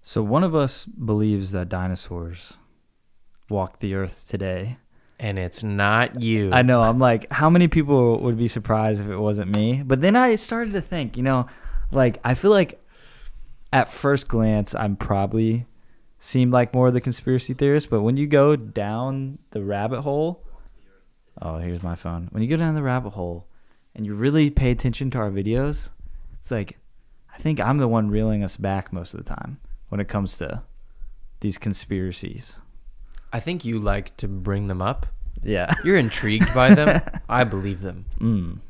So one of us believes that dinosaurs walked the earth today. And it's not you. I know. I'm like, how many people would be surprised if it wasn't me? But then I started to think, I feel like at first glance, I'm probably seemed like more of the conspiracy theorist. But when you go down the rabbit hole, here's my phone. When you go down the rabbit hole and you really pay attention to our videos, it's like, I think I'm the one reeling us back most of the time when it comes to these conspiracies. I think you like to bring them up. Yeah. You're intrigued by them. I believe them.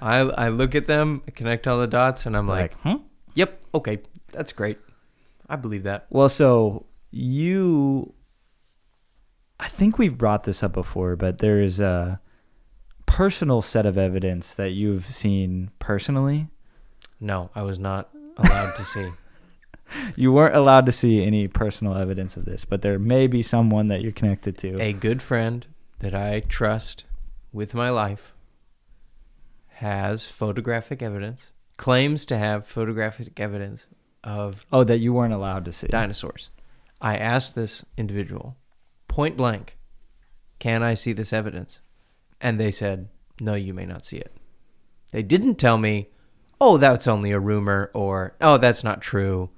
I look at them, connect all the dots, and I'm like, yep, okay, that's great. I believe that. Well, so I think we've brought this up before, but there is a personal set of evidence that you've seen personally. No, I was not allowed to see. You weren't allowed to see any personal evidence of this, but there may be someone that you're connected to. A good friend that I trust with my life has photographic evidence, claims to have photographic evidence of that you weren't allowed to see dinosaurs. I asked this individual point blank, can I see this evidence? And they said, no, you may not see it. They didn't tell me, oh, that's only a rumor, or, oh, that's not true.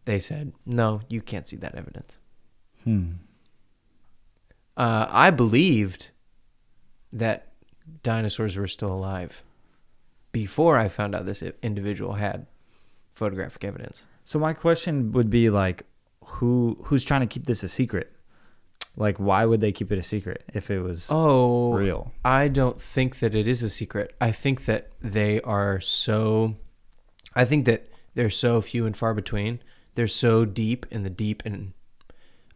They said, no, you can't see that evidence. I believed that dinosaurs were still alive before I found out this individual had photographic evidence. So my question would be like, who's trying to keep this a secret? Like, why would they keep it a secret if it was real? I don't think that it is a secret. I think that they're so few and far between. They're so deep and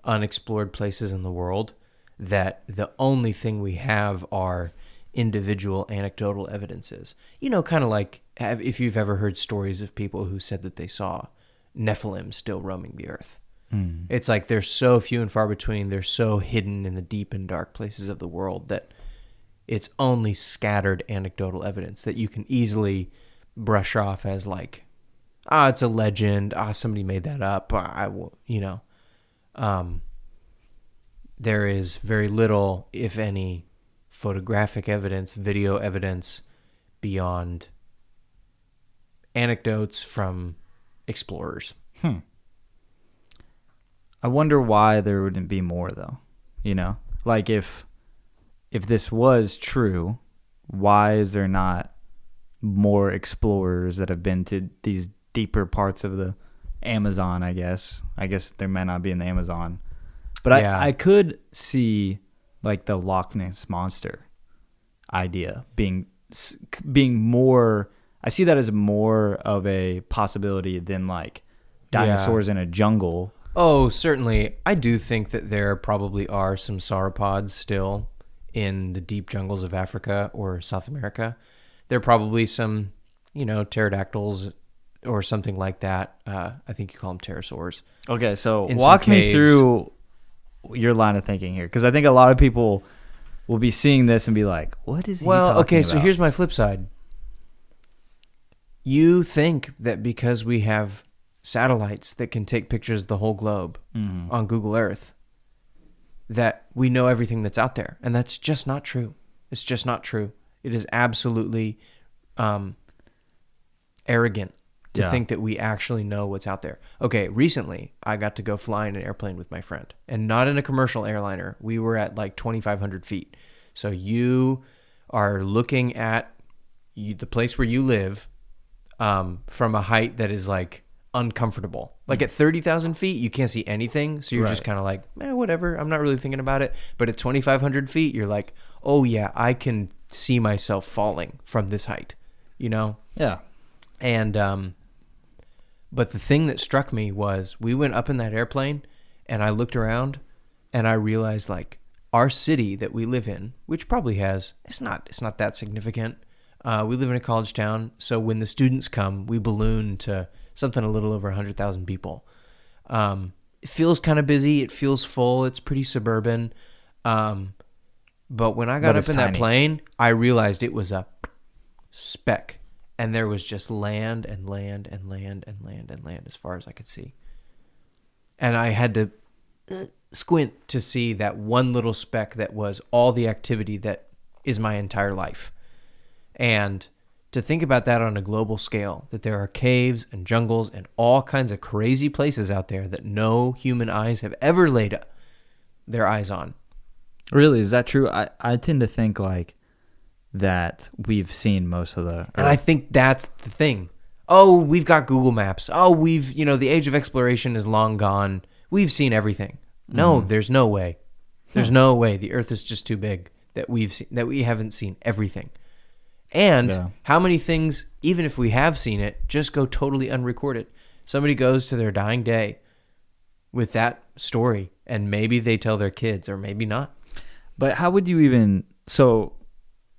unexplored places in the world that the only thing we have are individual anecdotal evidences. Kind of like if you've ever heard stories of people who said that they saw Nephilim still roaming the earth. It's like they're so few and far between. They're so hidden in the deep and dark places of the world that it's only scattered anecdotal evidence that you can easily brush off as like, it's a legend. Somebody made that up. There is very little, if any, photographic evidence, video evidence beyond anecdotes from explorers. I wonder why there wouldn't be more though. Like if this was true, why is there not more explorers that have been to these deeper parts of the Amazon, I guess there may not be in the Amazon, but yeah. I could see like the Loch Ness Monster idea being more, I see that as more of a possibility than like dinosaurs in a jungle. Oh, certainly. I do think that there probably are some sauropods still in the deep jungles of Africa or South America. There are probably some, pterodactyls or something like that. I think you call them pterosaurs. Okay, so walk me through your line of thinking here, because I think a lot of people will be seeing this and be like, what is he talking about? So here's my flip side. You think that because we have satellites that can take pictures of the whole globe on Google Earth, that we know everything that's out there. And that's just not true. It's just not true. It is absolutely arrogant to think that we actually know what's out there. Okay, recently I got to go fly in an airplane with my friend, and not in a commercial airliner. We were at like 2,500 feet. So you are looking at the place where you live from a height that is like uncomfortable. Like at 30,000 feet, you can't see anything. So you're just kind of like, whatever. I'm not really thinking about it. But at 2,500 feet, you're like, oh yeah, I can see myself falling from this height, Yeah. And, but the thing that struck me was we went up in that airplane and I looked around and I realized like our city that we live in, which probably has, it's not that significant. We live in a college town. So when the students come, we balloon to something a little over 100,000 people. It feels kind of busy. It feels full. It's pretty suburban. But when I got up in that plane, I realized it was a speck and there was just land and land and land and land and land as far as I could see. And I had to squint to see that one little speck that was all the activity that is my entire life. And to think about that on a global scale, that there are caves and jungles and all kinds of crazy places out there that no human eyes have ever laid their eyes on. Really, is that true? I tend to think like that we've seen most of the Earth. And I think that's the thing. Oh, we've got Google Maps. Oh, the age of exploration is long gone. We've seen everything. No, there's no way. There's no way. The Earth is just too big that we haven't seen everything. And how many things, even if we have seen it, just go totally unrecorded? Somebody goes to their dying day with that story, and maybe they tell their kids, or maybe not. But how would you even... So,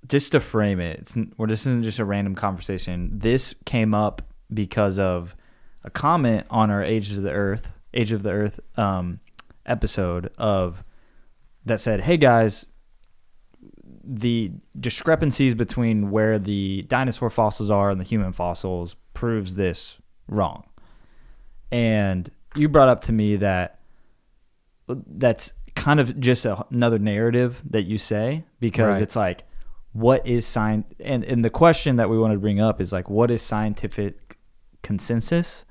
just to frame it, this isn't just a random conversation. This came up because of a comment on our Age of the Earth episode that said, hey guys, the discrepancies between where the dinosaur fossils are and the human fossils proves this wrong. And you brought up to me that that's kind of just another narrative that you say, because it's like, what is science? And the question that we want to bring up is like, what is scientific consensus?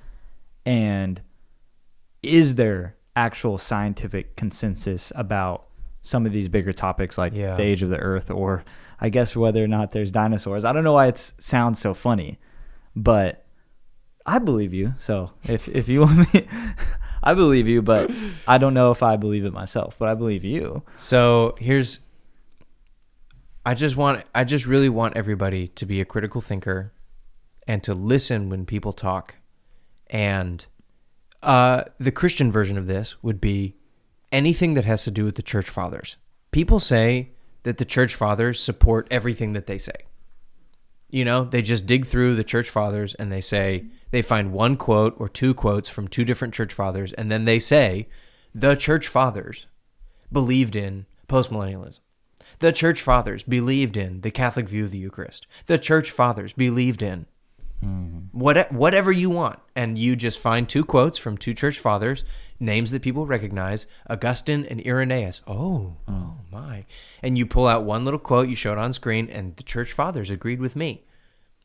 And is there actual scientific consensus about some of these bigger topics like the age of the Earth, or I guess whether or not there's dinosaurs? I don't know why it sounds so funny, but I believe you. So if you want me, I believe you, but I don't know if I believe it myself, but I believe you. So I just really want everybody to be a critical thinker and to listen when people talk. And the Christian version of this would be anything that has to do with the church fathers. People say that the church fathers support everything that they say. They just dig through the church fathers and they say, they find one quote or two quotes from two different church fathers, and then they say, the church fathers believed in postmillennialism. The church fathers believed in the Catholic view of the Eucharist. The church fathers believed in whatever you want. And you just find two quotes from two church fathers, names that people recognize, Augustine and Irenaeus. Oh my. And you pull out one little quote, you show it on screen, and the church fathers agreed with me.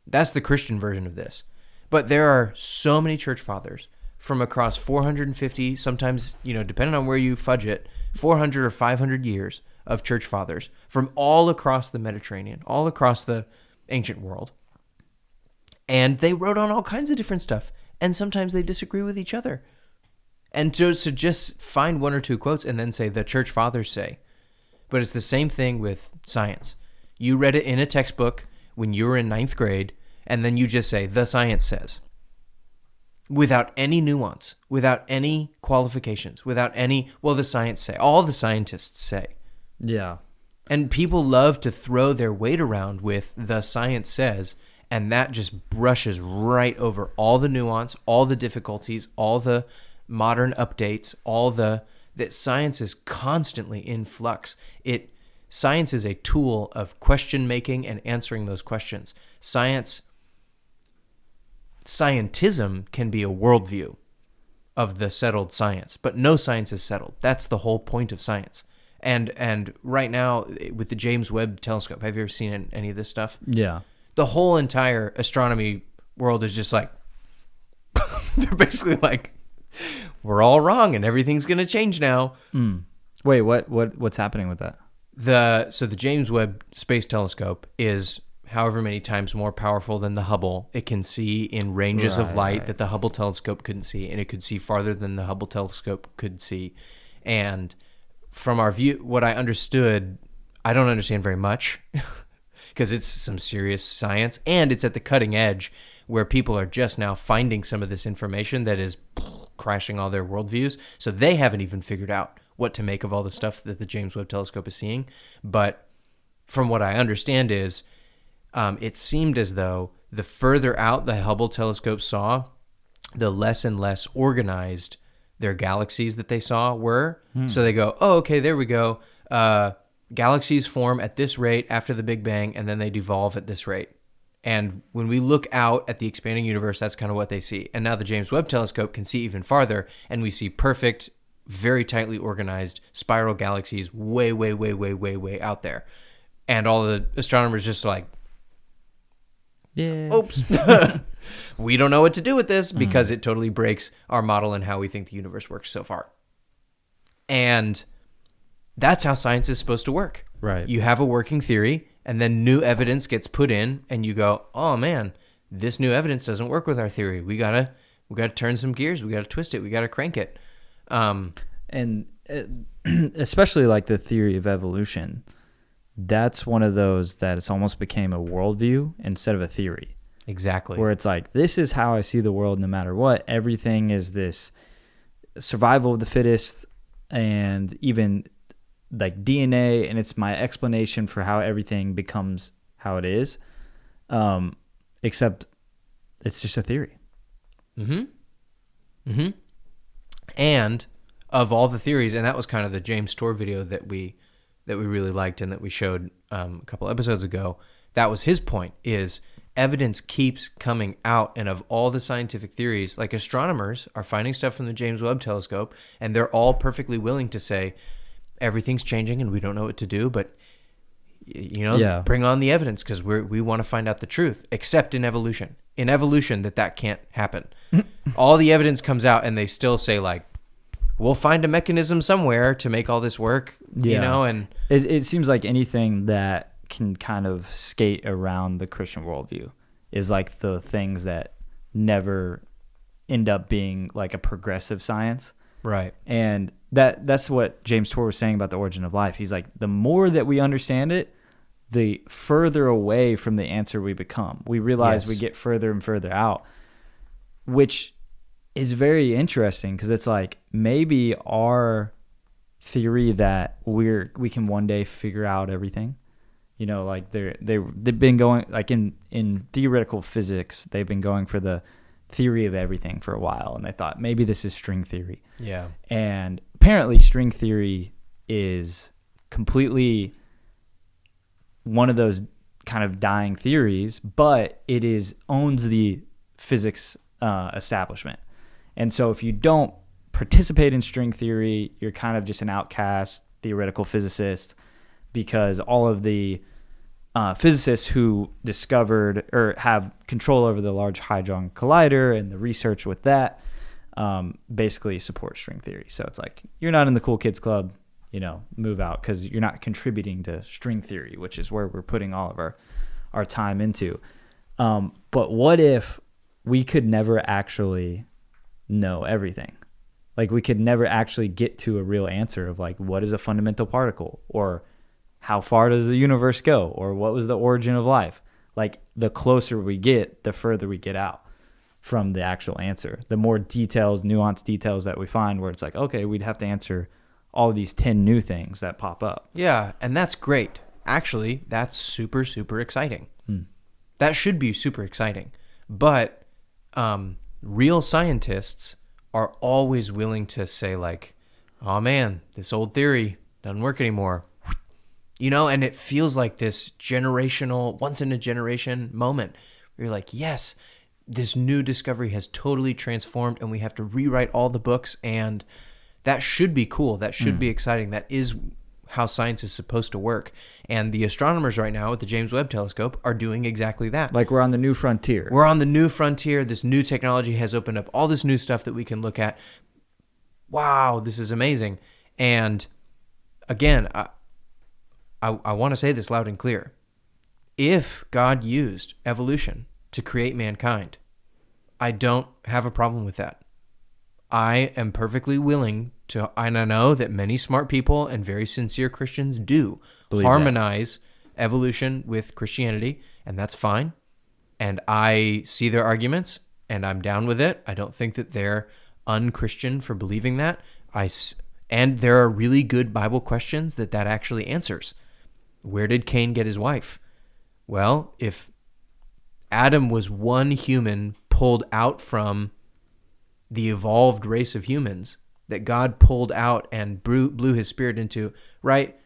That's the Christian version of this. But there are so many church fathers from across 450, sometimes, depending on where you fudge it, 400 or 500 years of church fathers from all across the Mediterranean, all across the ancient world. And they wrote on all kinds of different stuff. And sometimes they disagree with each other. And so just find one or two quotes and then say, the church fathers say. But it's the same thing with science. You read it in a textbook when you were in 9th grade, and then you just say, the science says. Without any nuance, without any qualifications, without any, the science say. All the scientists say. Yeah. And people love to throw their weight around with the science says, and that just brushes right over all the nuance, all the difficulties, all the modern updates, that science is constantly in flux. Science is a tool of question making and answering those questions. Scientism can be a worldview of the settled science, but no science is settled. That's the whole point of science. And right now with the James Webb Telescope, have you ever seen any of this stuff? Yeah. The whole entire astronomy world is just like, they're basically like, we're all wrong and everything's going to change now. Wait, what's happening with that? So the James Webb Space Telescope is however many times more powerful than the Hubble. It can see in ranges of light that the Hubble telescope couldn't see, and it could see farther than the Hubble telescope could see. And from our view, what I understood, I don't understand very much because it's some serious science, and it's at the cutting edge where people are just now finding some of this information that is crashing all their worldviews. So they haven't even figured out what to make of all the stuff that the James Webb Telescope is seeing. But from what I understand is, it seemed as though the further out the Hubble telescope saw, the less and less organized their galaxies that they saw were. So they go, oh, okay, there we go. Galaxies form at this rate after the Big Bang, and then they devolve at this rate. And when we look out at the expanding universe, that's kind of what they see. And now the James Webb Telescope can see even farther, and we see perfect, very tightly organized spiral galaxies way, way, way, way, way, way out there. And all the astronomers just like, yeah, oops, we don't know what to do with this because it totally breaks our model and how we think the universe works so far. And that's how science is supposed to work. Right. You have a working theory, and then new evidence gets put in, and you go, oh man, this new evidence doesn't work with our theory. We gotta turn some gears. We gotta twist it. We gotta crank it. And especially like the theory of evolution, that's one of those that it's almost became a worldview instead of a theory. Exactly. Where it's like, this is how I see the world no matter what. Everything is this survival of the fittest, and even like DNA, and it's my explanation for how everything becomes how it is. Except it's just a theory. And of all the theories, and that was kind of the James Storr video that we really liked and that we showed a couple episodes ago. That was his point, is evidence keeps coming out, and of all the scientific theories, like astronomers are finding stuff from the James Webb Telescope, and they're all perfectly willing to say everything's changing and we don't know what to do, but bring on the evidence because we want to find out the truth. Except in evolution, that can't happen. All the evidence comes out, and they still say like, we'll find a mechanism somewhere to make all this work. And it seems like anything that can kind of skate around the Christian worldview is like the things that never end up being like a progressive science. Right. And that's what James Storr was saying about the origin of life. He's like, the more that we understand it, the further away from the answer we become. We realize we get further and further out, which is very interesting because it's like maybe our theory that we can one day figure out everything. Like they've been going like in theoretical physics, they've been going for the theory of everything for a while, and they thought maybe this is string theory. Yeah. And apparently string theory is completely one of those kind of dying theories, but it owns the physics establishment. And so if you don't participate in string theory, you're kind of just an outcast theoretical physicist, because all of the physicists who discovered or have control over the Large Hadron Collider and the research with that basically support string theory. So it's like, you're not in the cool kids club, move out, because you're not contributing to string theory, which is where we're putting all of our time into. But what if we could never actually know everything? Like, we could never actually get to a real answer of like, what is a fundamental particle, or how far does the universe go, or what was the origin of life? Like, the closer we get, the further we get out from the actual answer. The more details, nuanced details that we find, where it's like, okay, we'd have to answer all these 10 new things that pop up. Yeah, and that's great. Actually, that's super, super exciting. That should be super exciting. But real scientists are always willing to say like, oh man, this old theory doesn't work anymore. And it feels like this generational, once in a generation moment where you're like, yes, this new discovery has totally transformed, and we have to rewrite all the books, and that should be cool. That should be exciting. That is how science is supposed to work. And the astronomers right now at the James Webb Telescope are doing exactly that. Like, we're on the new frontier. We're on the new frontier. This new technology has opened up all this new stuff that we can look at. Wow, this is amazing. And again, I want to say this loud and clear. If God used evolution to create mankind, I don't have a problem with that. I am perfectly willing to, and I know that many smart people and very sincere Christians do harmonize evolution with Christianity, and that's fine. And I see their arguments, and I'm down with it. I don't think that they're unchristian for believing that. And there are really good Bible questions that actually answers. Where did Cain get his wife? Well, if Adam was one human pulled out from the evolved race of humans that God pulled out and blew his spirit into, right?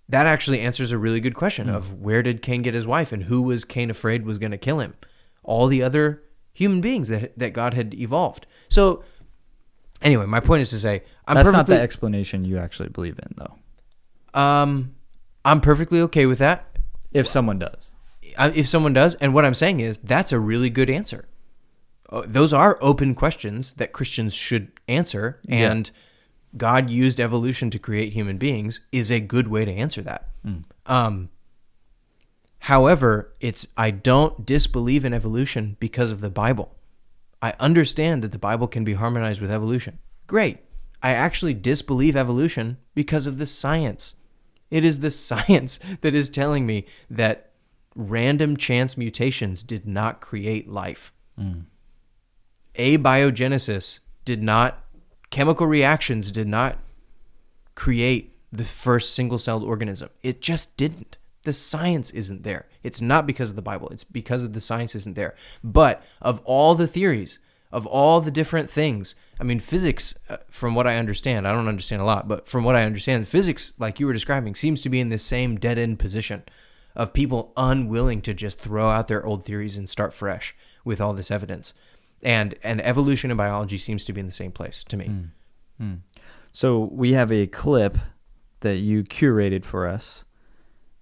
that actually answers a really good question of where did Cain get his wife and who was Cain afraid was going to kill him? All the other human beings that God had evolved. So anyway, my point is to say, That's not the explanation you actually believe in, though. I'm perfectly okay with that. If someone does. If someone does. And what I'm saying is that's a really good answer. Those are open questions that Christians should answer. And God used evolution to create human beings is a good way to answer that. However, I don't disbelieve in evolution because of the Bible. I understand that the Bible can be harmonized with evolution. Great. I actually disbelieve evolution because of the science. It is the science that is telling me that random chance mutations did not create life. Abiogenesis chemical reactions did not create the first single-celled organism. It just didn't. The science isn't there. It's not because of the Bible. It's because of the science isn't there. But of all the theories, of all the different things, I mean, physics, from what I understand, I don't understand a lot, but from what I understand, physics, like you were describing, seems to be in this same dead-end position of people unwilling to just throw out their old theories and start fresh with all this evidence. And evolution and biology seems to be in the same place to me. So we have a clip that you curated for us.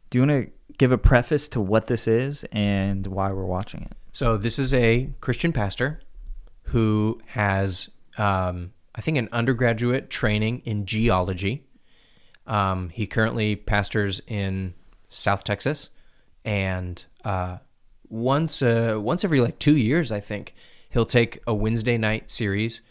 Do you want to give a preface to what this is and why we're watching it? So this is a Christian pastor who has, I think, an undergraduate training in geology. He currently pastors in South Texas, and once every like 2 years, I think, he'll take a Wednesday night series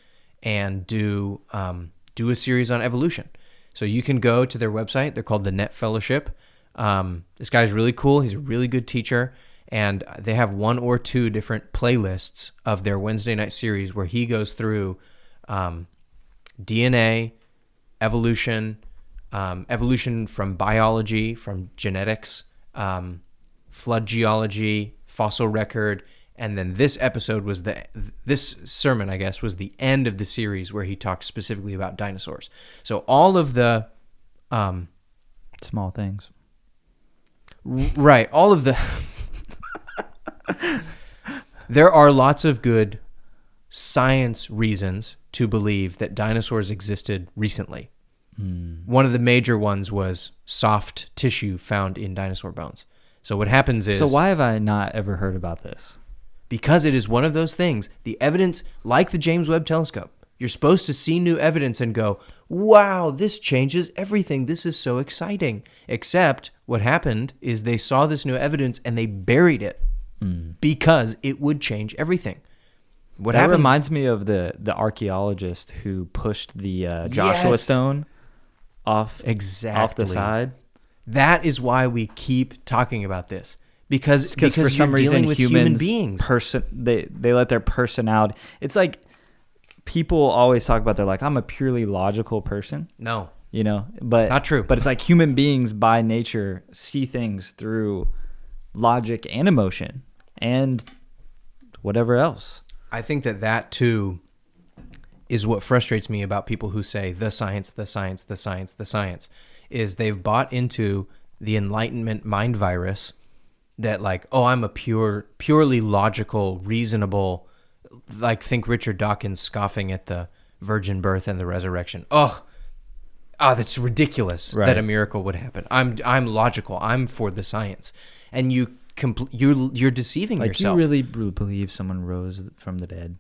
and do a series on evolution. So you can go to their website. They're called the Net Fellowship. This guy's really cool. He's a really good teacher. And they have 1 or 2 different playlists of their Wednesday night series where he goes through DNA, evolution, evolution from biology, from genetics, flood geology, fossil record. And then this episode was this sermon, I guess, was the end of the series where he talks specifically about dinosaurs. So all of the small things. Right. All of the... There are lots of good science reasons to believe that dinosaurs existed recently. One of the major ones was soft tissue found in dinosaur bones. So what happens is... So why have I not ever heard about this? Because it is one of those things. The evidence, like the James Webb Telescope, you're supposed to see new evidence and go, wow, this changes everything. This is so exciting. Except what happened is they saw this new evidence and they buried it because it would change everything. What that happens, reminds me of the archaeologist who pushed the Joshua Stone off the side. That is why we keep talking about this. Because for some reason with human beings. They let their personality. It's like people always talk about, they're like, I'm a purely logical person. No. You know, but not true. But it's like human beings by nature see things through logic and emotion and whatever else. I think that too is what frustrates me about people who say the science, the science, the science, the science, is they've bought into the Enlightenment mind virus that like, oh, I'm a purely logical, reasonable, like think Richard Dawkins scoffing at the virgin birth and the resurrection. Oh, that's ridiculous that a miracle would happen. I'm logical. I'm for the science. And you're deceiving yourself. You really believe someone rose from the dead.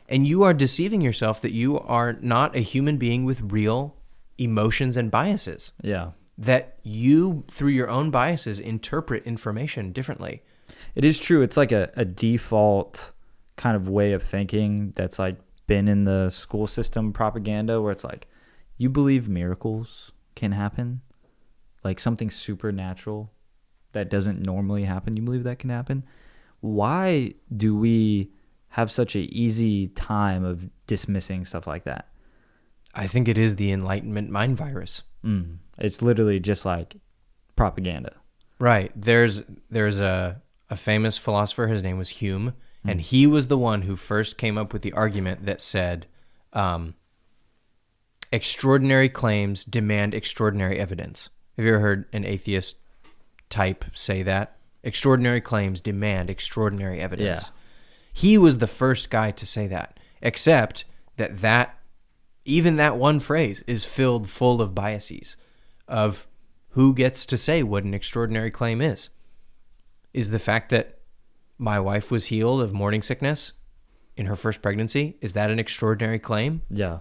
And you are deceiving yourself that you are not a human being with real emotions and biases. Yeah. That you, through your own biases, interpret information differently. It is true. It's like a default kind of way of thinking that's like been in the school system propaganda where it's like, you believe miracles can happen? Like something supernatural that doesn't normally happen, you believe that can happen? Why do we have such an easy time of dismissing stuff like that? I think it is the Enlightenment mind virus. It's literally just like propaganda. Right. There's a famous philosopher, his name was Hume, and he was the one who first came up with the argument that said, extraordinary claims demand extraordinary evidence. Have you ever heard an atheist type say that? Extraordinary claims demand extraordinary evidence. Yeah. He was the first guy to say that, except that even that one phrase is filled full of biases of who gets to say what an extraordinary claim is. Is the fact that my wife was healed of morning sickness in her first pregnancy, is that an extraordinary claim? Yeah.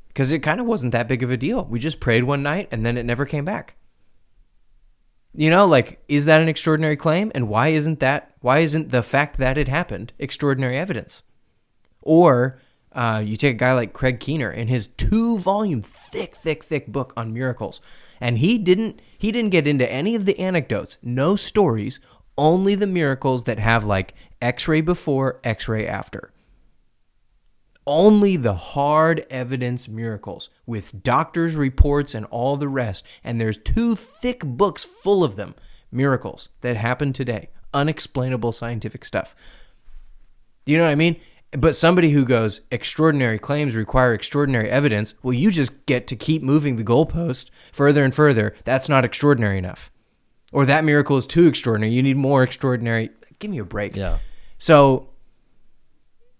Because it kind of wasn't that big of a deal. We just prayed one night and then it never came back. You know, like, is that an extraordinary claim? And why isn't the fact that it happened extraordinary evidence? Or you take a guy like Craig Keener in his 2-volume thick book on miracles, and he didn't get into any of the anecdotes, no stories, only the miracles that have like X-ray before, X-ray after. Only the hard evidence miracles with doctors' reports and all the rest. And there's 2 thick books full of them, miracles that happen today, unexplainable scientific stuff. You know what I mean? But somebody who goes, extraordinary claims require extraordinary evidence, well, you just get to keep moving the goalpost further and further. That's not extraordinary enough. Or that miracle is too extraordinary. You need more extraordinary. Give me a break. Yeah. So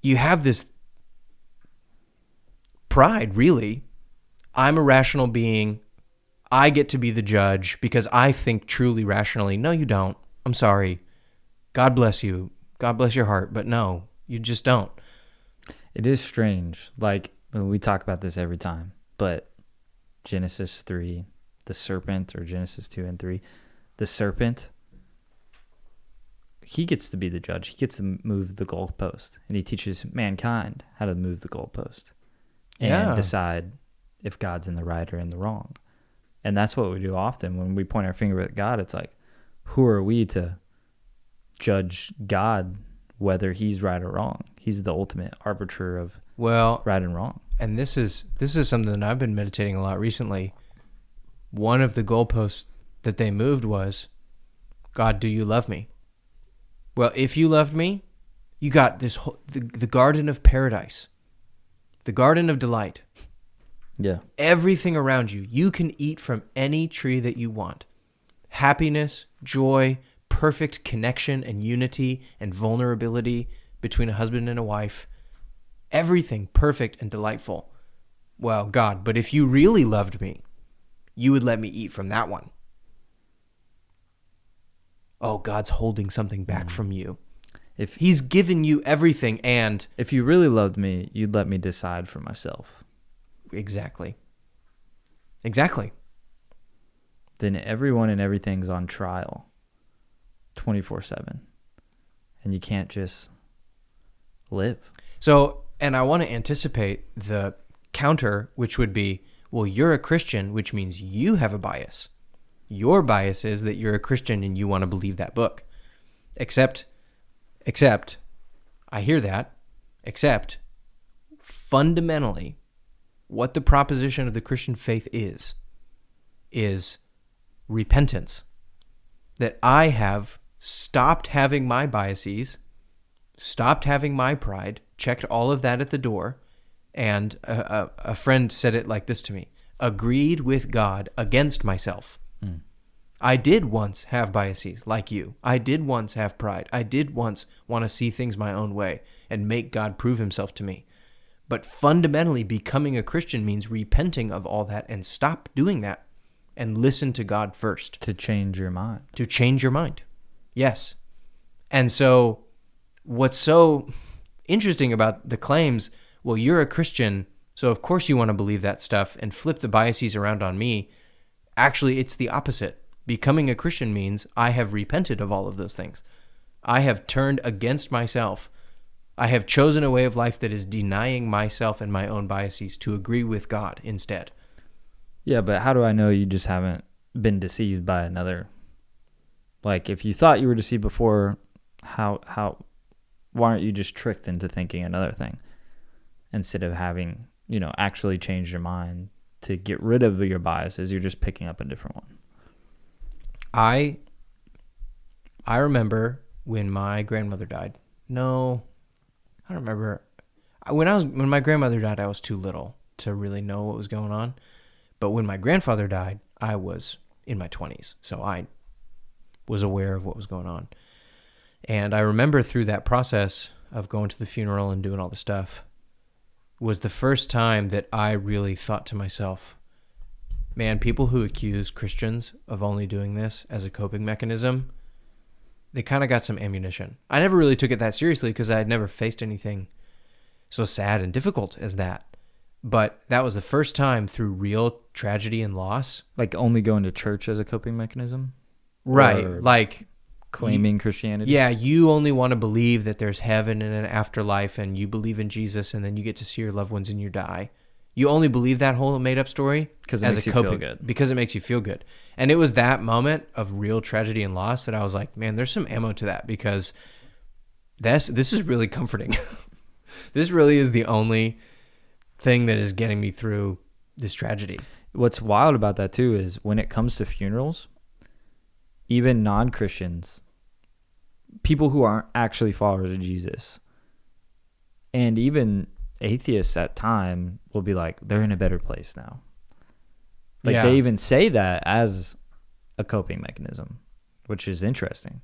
you have this pride, really. I'm a rational being. I get to be the judge because I think truly rationally. No, you don't. I'm sorry. God bless you. God bless your heart. But no, you just don't. It is strange. Like, we talk about this every time, but Genesis 3, the serpent, or Genesis 2 and 3, the serpent, he gets to be the judge. He gets to move the goalpost, and he teaches mankind how to move the goalpost and decide if God's in the right or in the wrong. And that's what we do often when we point our finger at God. It's like, who are we to judge God whether he's right or wrong? He's the ultimate arbiter of right and wrong. And this is something that I've been meditating a lot recently. One of the goalposts that they moved was, God, do you love me? Well, if you loved me, you got this whole, the garden of paradise, the garden of delight. Yeah. Everything around you. You can eat from any tree that you want. Happiness, joy, perfect connection and unity and vulnerability between a husband and a wife. Everything perfect and delightful. Well, God, but if you really loved me, you would let me eat from that one. Oh, God's holding something back from you. If he's given you everything, and if you really loved me, you'd let me decide for myself. Exactly. Then everyone and everything's on trial 24/7. And you can't just live. So, and I want to anticipate the counter, which would be, well, you're a Christian, which means you have a bias. Your bias is that you're a Christian and you want to believe that book. Except, I hear that, except fundamentally, what the proposition of the Christian faith is repentance. That I have stopped having my biases, stopped having my pride, checked all of that at the door, and a friend said it like this to me, agreed with God against myself. I did once have biases like you. I did once have pride. I did once want to see things my own way and make God prove himself to me. But fundamentally, becoming a Christian means repenting of all that and stop doing that and listen to God first. To change your mind. To change your mind. Yes. And so what's so interesting about the claims, well, you're a Christian, so of course you want to believe that stuff and flip the biases around on me. Actually, it's the opposite. Becoming a Christian means I have repented of all of those things. I have turned against myself. I have chosen a way of life that is denying myself and my own biases to agree with God instead. Yeah, but how do I know you just haven't been deceived by another? Like, if you thought you were deceived before, why aren't you just tricked into thinking another thing instead of having, actually changed your mind to get rid of your biases? You're just picking up a different one. I remember when my grandmother died. No, I don't remember. When my grandmother died, I was too little to really know what was going on. But when my grandfather died, I was in my 20s. So I was aware of what was going on. And I remember through that process of going to the funeral and doing all the stuff was the first time that I really thought to myself, man, people who accuse Christians of only doing this as a coping mechanism, they kind of got some ammunition. I never really took it that seriously because I had never faced anything so sad and difficult as that. But that was the first time through real tragedy and loss. Like only going to church as a coping mechanism? Right. Or like claiming Christianity? Yeah, you only want to believe that there's heaven and an afterlife and you believe in Jesus and then you get to see your loved ones and you die. You only believe that whole made-up story because it makes you feel good. Because it makes you feel good. And it was that moment of real tragedy and loss that I was like, man, there's some ammo to that because this is really comforting. This really is the only thing that is getting me through this tragedy. What's wild about that too is when it comes to funerals, even non-Christians, people who aren't actually followers of Jesus, and even atheists at time will be like, they're in a better place now. Like they even say that as a coping mechanism, which is interesting.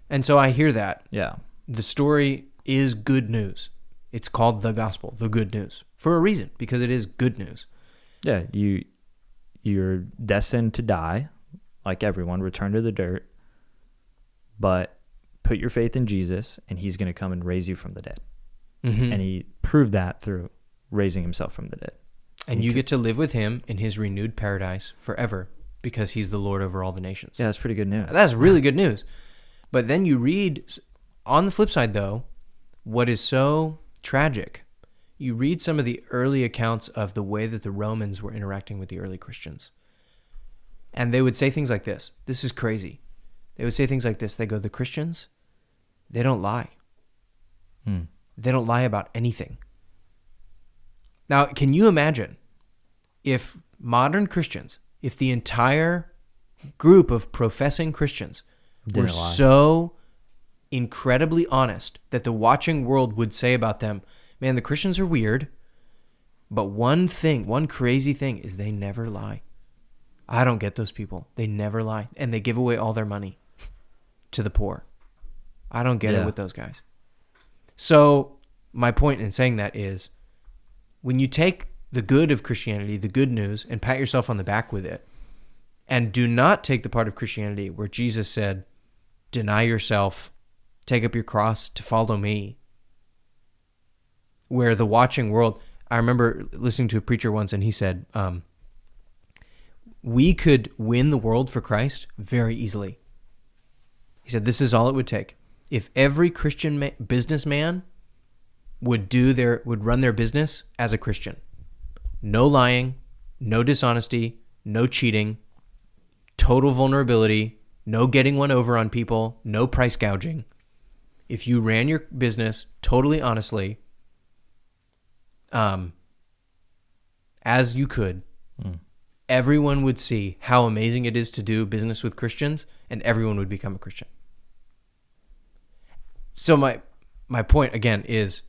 And so I hear that. Yeah. The story is good news. It's called the gospel, the good news, for a reason, because it is good news. Yeah, you're destined to die, like everyone, return to the dirt, but put your faith in Jesus, and he's going to come and raise you from the dead. Mm-hmm. And he proved that through raising himself from the dead. And you get to live with him in his renewed paradise forever, because he's the Lord over all the nations. Yeah, that's pretty good news. That's really good news. But then you read, on the flip side, though, what is so tragic, you read some of the early accounts of the way that the Romans were interacting with the early Christians. And they would say things like this. This is crazy. They would say things like this. They go, the Christians, they don't lie. They don't lie about anything. Now, can you imagine if modern Christians, if the entire group of professing Christians were so incredibly honest that the watching world would say about them, man, the Christians are weird, but one crazy thing is they never lie. I don't get those people. They never lie. And they give away all their money to the poor. I don't get it with those guys. So my point in saying that is when you take the good of Christianity, the good news, and pat yourself on the back with it, and do not take the part of Christianity where Jesus said, deny yourself, take up your cross to follow me. Where the watching world, I remember listening to a preacher once and he said, we could win the world for Christ very easily. He said, this is all it would take. If every Christian businessman would run their business as a Christian. No lying, no dishonesty, no cheating, total vulnerability, no getting one over on people, no price gouging. If you ran your business totally honestly, as you could, everyone would see how amazing it is to do business with Christians, and everyone would become a Christian. So my point again is,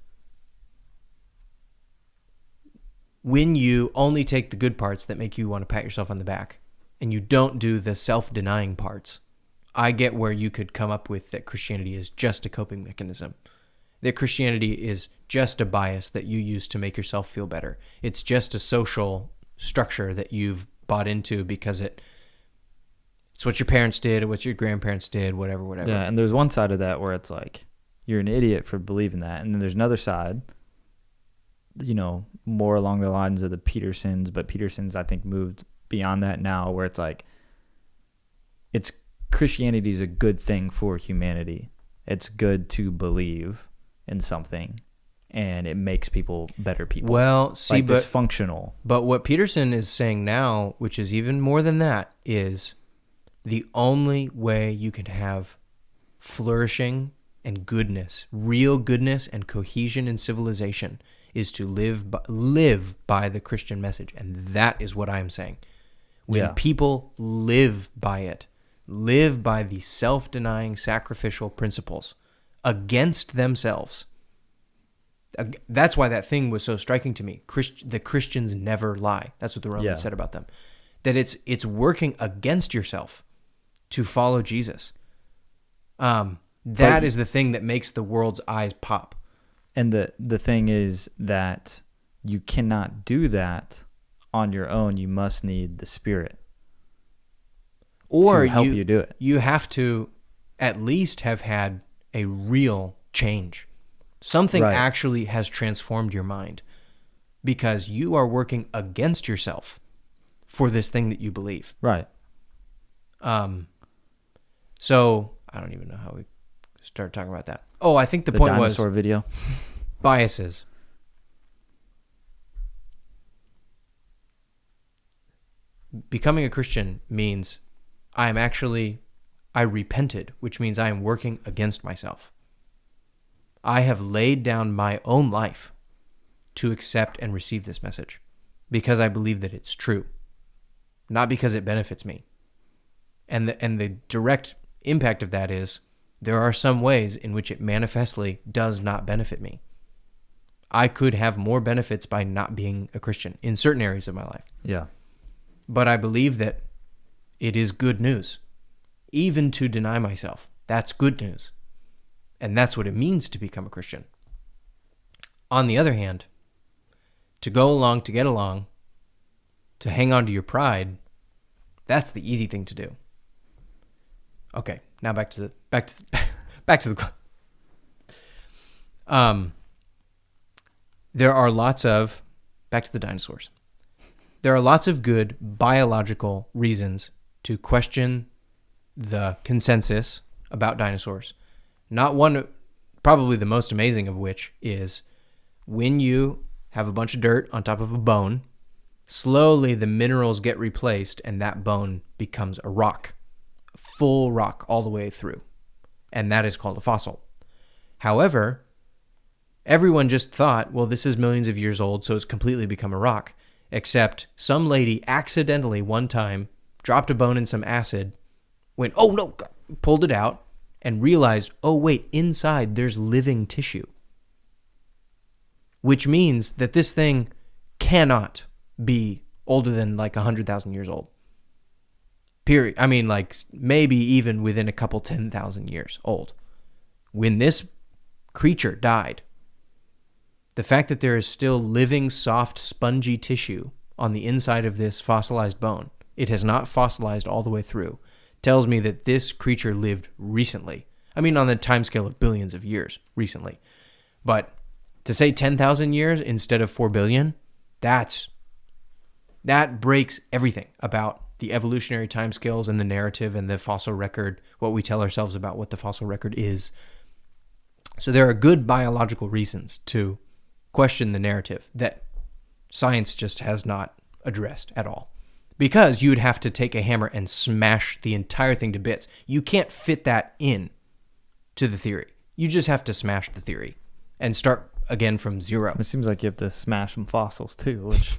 when you only take the good parts that make you want to pat yourself on the back, and you don't do the self-denying parts, I get where you could come up with that Christianity is just a coping mechanism. That Christianity is just a bias that you use to make yourself feel better. It's just a social structure that you've bought into because it's what your parents did or what your grandparents did, whatever. Yeah, and there's one side of that where it's like, you're an idiot for believing that. And then there's another side, more along the lines of the Petersons, but Petersons, I think, moved beyond that now, where it's like, Christianity is a good thing for humanity. It's good to believe in something, and it makes people better people. Well, see, like it's functional. But what Peterson is saying now, which is even more than that, is the only way you can have flourishing and goodness, real goodness and cohesion in civilization, is to live by the Christian message. And that is what I'm saying. When people live by it, live by the self-denying sacrificial principles against themselves. That's why that thing was so striking to me. The Christians never lie. That's what the Romans said about them. that it's working against yourself to follow Jesus. That is the thing that makes the world's eyes pop. And the thing is that you cannot do that on your own. You must need the Spirit to help you do it. You have to at least have had a real change. Something actually has transformed your mind, because you are working against yourself for this thing that you believe. Right. So I don't even know how we started talking about that. Oh, I think the point was dinosaur video. Biases. Becoming a Christian means I repented, which means I am working against myself. I have laid down my own life to accept and receive this message because I believe that it's true, not because it benefits me. And the direct impact of that is there are some ways in which it manifestly does not benefit me. I could have more benefits by not being a Christian in certain areas of my life. Yeah. But I believe that it is good news. Even to deny myself, that's good news. And that's what it means to become a Christian. On the other hand, to go along, to get along, to hang on to your pride, that's the easy thing to do. Okay, now back to the there are lots of back to the dinosaurs. There are lots of good biological reasons to question the consensus about dinosaurs. Not one, probably the most amazing of which is when you have a bunch of dirt on top of a bone, slowly the minerals get replaced and that bone becomes a rock, a full rock all the way through. And that is called a fossil. However, everyone just thought, well, this is millions of years old, so it's completely become a rock. Except some lady accidentally one time dropped a bone in some acid, went, oh no, pulled it out, and realized, oh wait, inside there's living tissue. Which means that this thing cannot be older than like 100,000 years old. Period. I mean, like maybe even within a couple 10,000 years old. When this creature died, the fact that there is still living, soft, spongy tissue on the inside of this fossilized bone, it has not fossilized all the way through, tells me that this creature lived recently. I mean, on the timescale of billions of years, recently. But to say 10,000 years instead of 4 billion, that breaks everything about the evolutionary timescales and the narrative and the fossil record, what we tell ourselves about what the fossil record is. So there are good biological reasons to question the narrative that science just has not addressed at all. Because you would have to take a hammer and smash the entire thing to bits. You can't fit that in to the theory. You just have to smash the theory and start again from zero. It seems like you have to smash some fossils too, which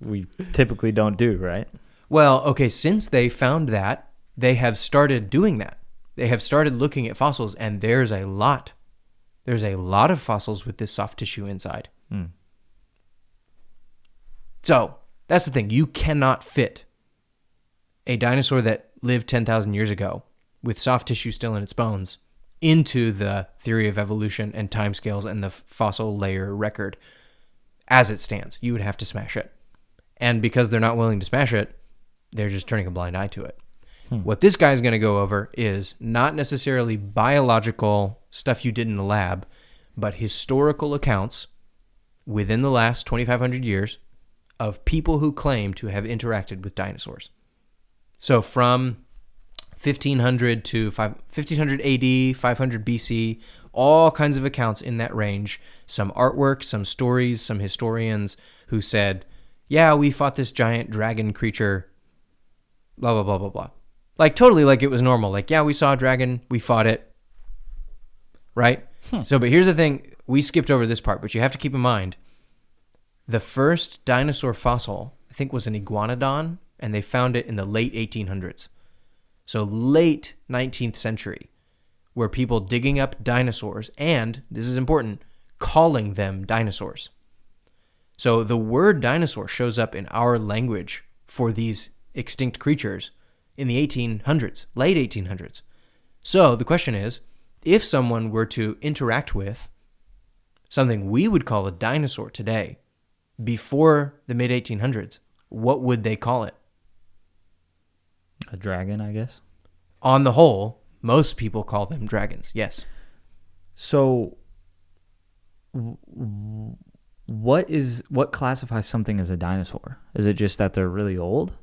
we typically don't do, right? Well, okay, since they found that, they have started doing that. They have started looking at fossils, and there's a lot of fossils with this soft tissue inside. So that's the thing. You cannot fit a dinosaur that lived 10,000 years ago with soft tissue still in its bones into the theory of evolution and timescales and the fossil layer record as it stands. You would have to smash it. And because they're not willing to smash it, they're just turning a blind eye to it. What this guy is going to go over is not necessarily biological stuff you did in the lab, but historical accounts within the last 2,500 years of people who claim to have interacted with dinosaurs. So from 1500 to 1500 AD, 500 BC, all kinds of accounts in that range, some artwork, some stories, some historians who said, yeah, we fought this giant dragon creature, blah, blah, blah, blah, blah. Like totally like it was normal. Like, yeah, we saw a dragon, we fought it, right? So, but here's the thing. We skipped over this part, but you have to keep in mind, the first dinosaur fossil, I think, was an iguanodon, and they found it in the late 1800s. So late 19th century, where people digging up dinosaurs and, this is important, calling them dinosaurs. So the word dinosaur shows up in our language for these extinct creatures in the 1800s, late 1800s. So the question is, if someone were to interact with something we would call a dinosaur today, before the mid-1800s, what would they call it? A dragon, I guess. On the whole, most people call them dragons, yes. So what classifies something as a dinosaur? Is it just that they're really old?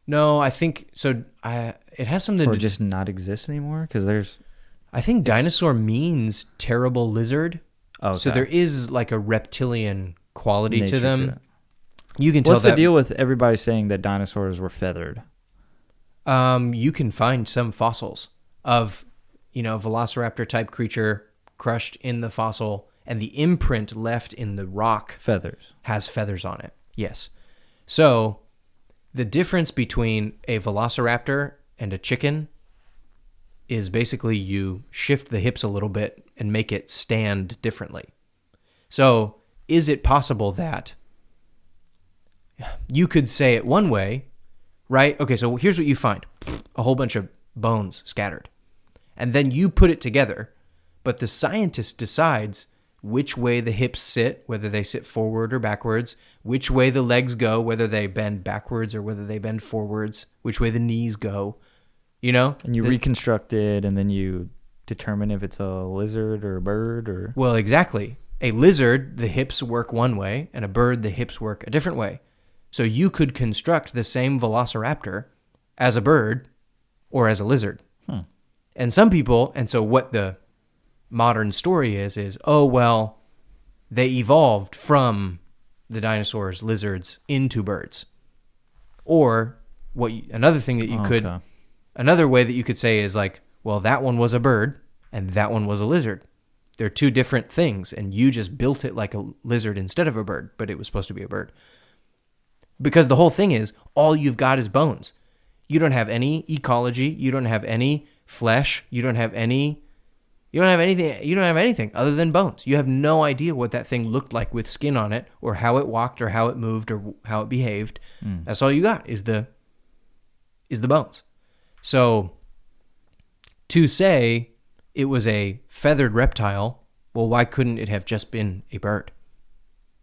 No, I think so. It has something or to just not exist anymore, because there's I think dinosaur means terrible lizard. okay. So there is like a reptilian quality Nature to them. it. You can tell What's that the deal with everybody saying that dinosaurs were feathered? you can find some fossils of, velociraptor type creature crushed in the fossil, and the imprint left in the rock Feathers. has feathers on it. Yes. So the difference between a velociraptor and a chicken is basically you shift the hips a little bit and make it stand differently. So is it possible that you could say it one way, right? Okay, so here's what you find. A whole bunch of bones scattered. And then you put it together, but the scientist decides which way the hips sit, whether they sit forward or backwards, which way the legs go, whether they bend backwards or whether they bend forwards, which way the knees go, And you reconstruct it, and then you determine if it's a lizard or a bird or... Well, exactly. A lizard, the hips work one way, and a bird, the hips work a different way. So you could construct the same velociraptor as a bird or as a lizard. And some people, and so what the modern story is, oh, well, they evolved from the dinosaurs, lizards, into birds. Or another thing that you could, another way that you could say is like, well, that one was a bird and that one was a lizard. They're two different things, and you just built it like a lizard instead of a bird, but it was supposed to be a bird. Because the whole thing is, all you've got is bones. You don't have any ecology. You don't have any flesh. You don't have anything other than bones. You have no idea what that thing looked like with skin on it, or how it walked, or how it moved, or how it behaved. That's all you got is the bones. So to say it was a feathered reptile, well, why couldn't it have just been a bird?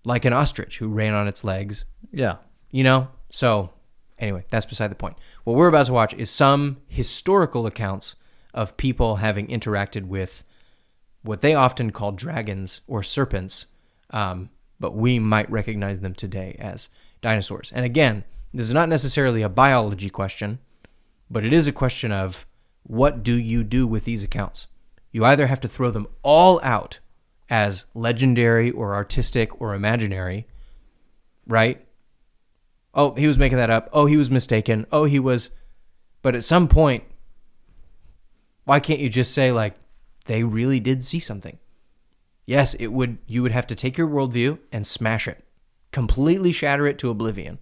Like an ostrich who ran on its legs. Yeah. So anyway, that's beside the point. What we're about to watch is some historical accounts of people having interacted with what they often call dragons or serpents, but we might recognize them today as dinosaurs. And again, this is not necessarily a biology question, but it is a question of what do you do with these accounts? You either have to throw them all out as legendary or artistic or imaginary, right? Oh, he was making that up. Oh, he was mistaken. Oh, he was... But at some point, why can't you just say, like, they really did see something? Yes, you would have to take your worldview and smash it. Completely shatter it to oblivion.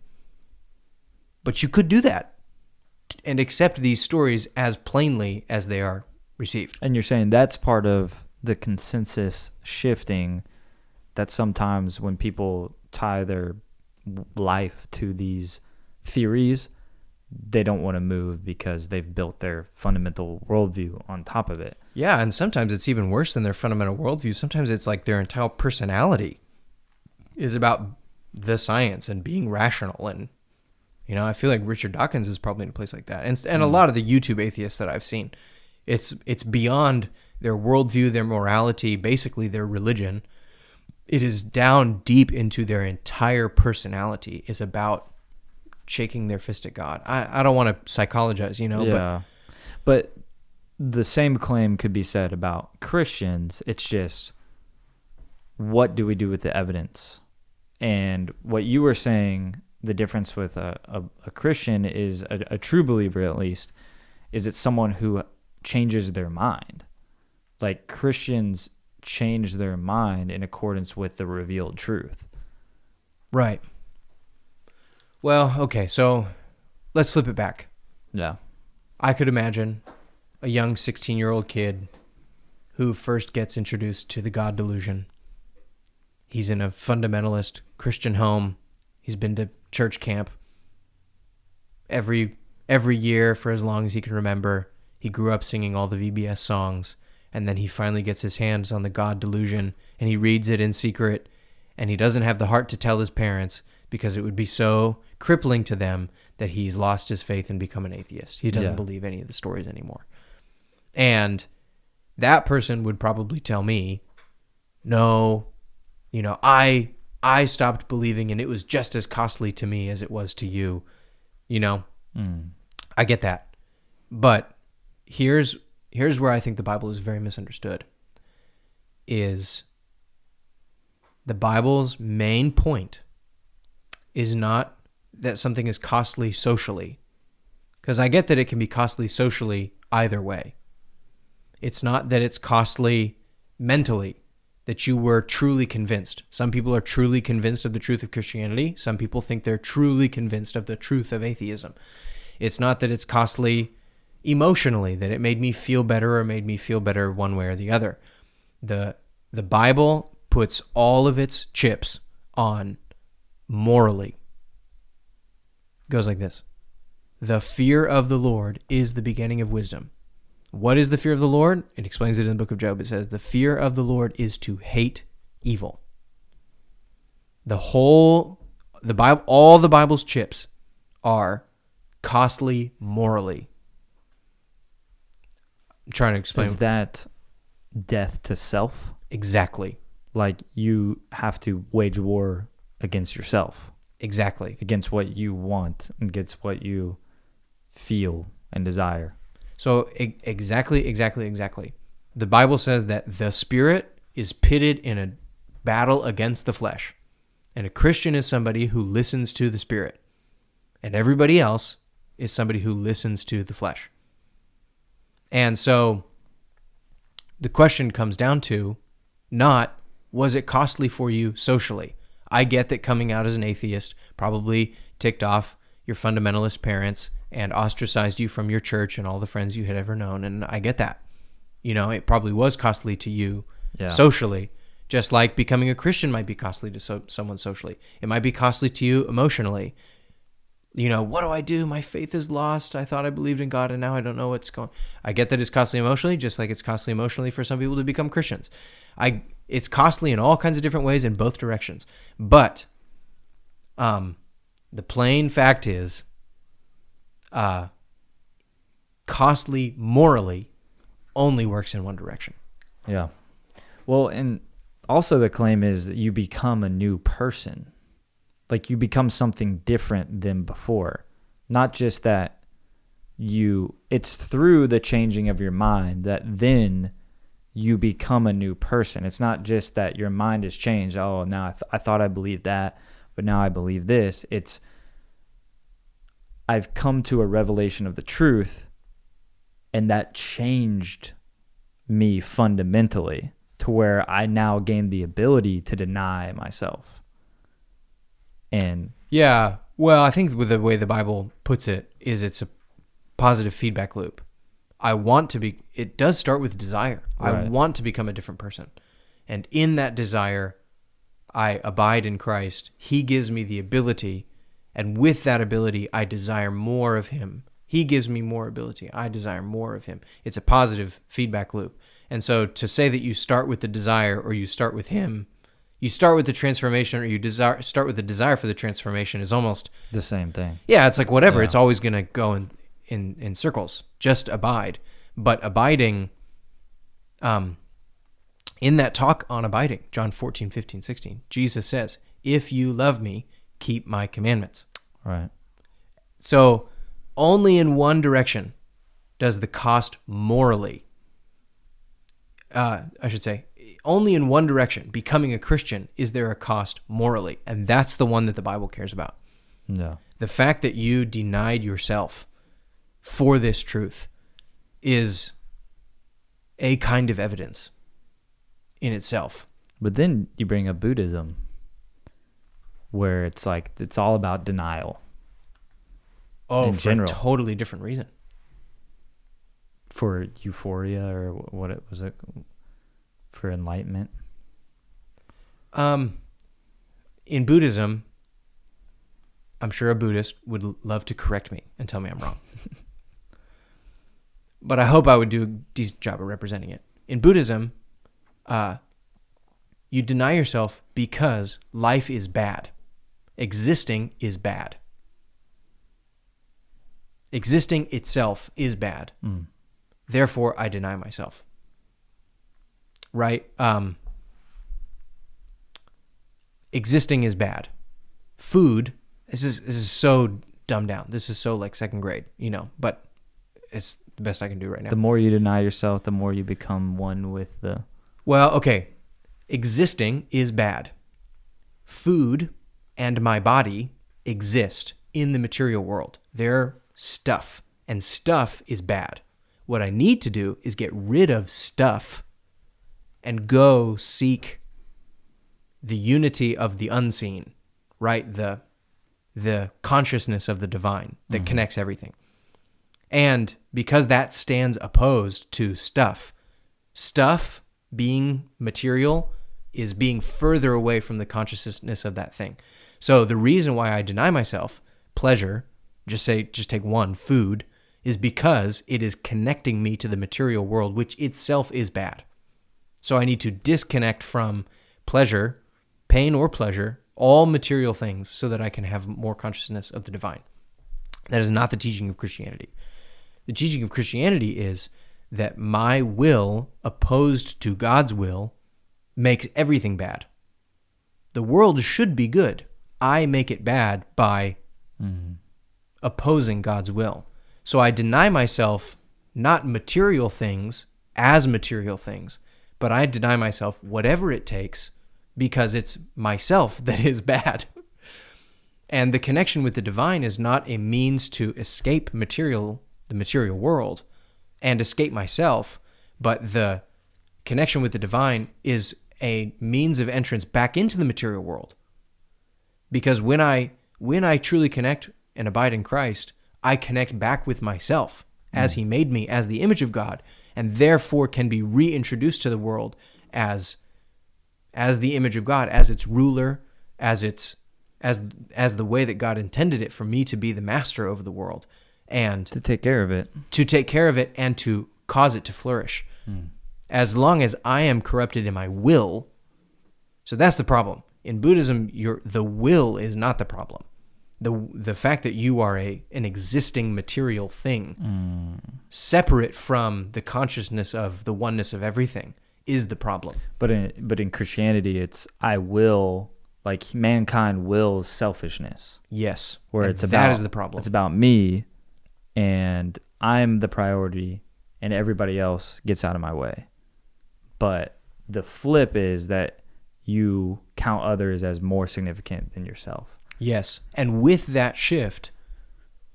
But you could do that and accept these stories as plainly as they are received. And you're saying that's part of the consensus shifting, that sometimes when people tie their life to these theories, they don't want to move because they've built their fundamental worldview on top of it. Yeah, and sometimes it's even worse than their fundamental worldview. Sometimes it's like their entire personality is about the science and being rational. And, I feel like Richard Dawkins is probably in a place like that. And a lot of the YouTube atheists that I've seen, it's beyond their worldview, their morality, basically their religion. It is down deep into their entire personality is about shaking their fist at God. I don't want to psychologize, Yeah. But the same claim could be said about Christians. It's just, what do we do with the evidence? And what you were saying, the difference with a Christian is a true believer, at least, is it's someone who changes their mind. Like, Christians change their mind in accordance with the revealed truth. Right. Well, okay, so let's flip it back. Yeah. I could imagine a young 16-year-old kid who first gets introduced to the God delusion. He's in a fundamentalist Christian home. He's been to church camp. every year for as long as he can remember. He grew up singing all the VBS songs, and then he finally gets his hands on the God Delusion, and he reads it in secret, and he doesn't have the heart to tell his parents because it would be so crippling to them that he's lost his faith and become an atheist. He doesn't believe any of the stories anymore. And that person would probably tell me, no, I stopped believing and it was just as costly to me as it was to you. I get that. But here's where I think the Bible is very misunderstood. Is the Bible's main point is not that something is costly socially. Because I get that it can be costly socially either way. It's not that it's costly mentally, that you were truly convinced. Some people are truly convinced of the truth of Christianity. Some people think they're truly convinced of the truth of atheism. It's not that it's costly emotionally, that it made me feel better or made me feel better one way or the other. The Bible puts all of its chips on morally. It goes like this. The fear of the Lord is the beginning of wisdom. What is the fear of the Lord? It explains it in the book of Job. It says, the fear of the Lord is to hate evil. All the Bible's chips are costly morally. I'm trying to explain. Is that death to self? Exactly. Like you have to wage war against yourself. Exactly. Against what you want, against what you feel and desire. So exactly. The Bible says that the spirit is pitted in a battle against the flesh. And a Christian is somebody who listens to the spirit. And everybody else is somebody who listens to the flesh. And so the question comes down to not, was it costly for you socially? I get that coming out as an atheist probably ticked off your fundamentalist parents and ostracized you from your church and all the friends you had ever known. And I get that. It probably was costly to you socially, just like becoming a Christian might be costly to someone socially. It might be costly to you emotionally. What do I do? My faith is lost. I thought I believed in God and now I don't know what's going on. I get that it's costly emotionally, just like it's costly emotionally for some people to become Christians. It's costly in all kinds of different ways in both directions. But the plain fact is, costly morally only works in one direction. Yeah. Well, and also the claim is that you become a new person. Like you become something different than before. Not just that it's through the changing of your mind that then you become a new person. It's not just that your mind has changed. Oh, now I thought I believed that, but now I believe this. It's I've come to a revelation of the truth, and that changed me fundamentally to where I now gain the ability to deny myself. And yeah, well, I think with the way the Bible puts it is it's a positive feedback loop. It does start with desire. Right. I want to become a different person. And in that desire, I abide in Christ. He gives me the ability, and with that ability, I desire more of him. He gives me more ability. I desire more of him. It's a positive feedback loop. And so to say that you start with the desire or you start with him, you start with the transformation or you start with the desire for the transformation is almost the same thing. Yeah, it's like whatever. Yeah. It's always going to go in circles. Just abide. But abiding, in that talk on abiding, John 14, 15, 16, Jesus says, if you love me, keep my commandments. Right. So only in one direction does the cost morally, only in one direction, becoming a Christian, is there a cost morally. And that's the one that the Bible cares about. No. The fact that you denied yourself for this truth is a kind of evidence in itself. But then you bring up Buddhism, where it's all about denial. Oh, for a totally different reason. For euphoria, or what it was, for enlightenment. In Buddhism, I'm sure a Buddhist would love to correct me and tell me I'm wrong. But I hope I would do a decent job of representing it. In Buddhism, you deny yourself because life is bad. Existing is bad. Existing itself is bad. Therefore, I deny myself. Right? Existing is bad. Food, this is so dumbed down. This is so like second grade, but it's the best I can do right now. The more you deny yourself, the more you become one with the... Well, okay. Existing is bad. Food and my body exist in the material world. They're stuff, and stuff is bad. What I need to do is get rid of stuff and go seek the unity of the unseen, right? The consciousness of the divine that connects everything. And because that stands opposed to stuff being material is being further away from the consciousness of that thing. So the reason why I deny myself pleasure, just take one, food, is because it is connecting me to the material world, which itself is bad. So I need to disconnect from pleasure, pain or pleasure, all material things, so that I can have more consciousness of the divine. That is not the teaching of Christianity. The teaching of Christianity is that my will opposed to God's will makes everything bad. The world should be good. I make it bad by opposing God's will. So I deny myself not material things as material things, but I deny myself whatever it takes because it's myself that is bad. And the connection with the divine is not a means to escape the material world and escape myself, but the connection with the divine is a means of entrance back into the material world. Because when I truly connect and abide in Christ, I connect back with myself as he made me, as the image of God, and therefore can be reintroduced to the world as the image of God, as its ruler, as the way that God intended it for me to be the master over the world. And to take care of it. To take care of it and to cause it to flourish. As long as I am corrupted in my will, so that's the problem. In Buddhism, the will is not the problem. The fact that you are an existing material thing, separate from the consciousness of the oneness of everything, is the problem. But in Christianity, it's I will, like mankind wills selfishness. Yes, where that is the problem. It's about me, and I'm the priority, and everybody else gets out of my way. But the flip is that you count others as more significant than yourself. Yes, and with that shift,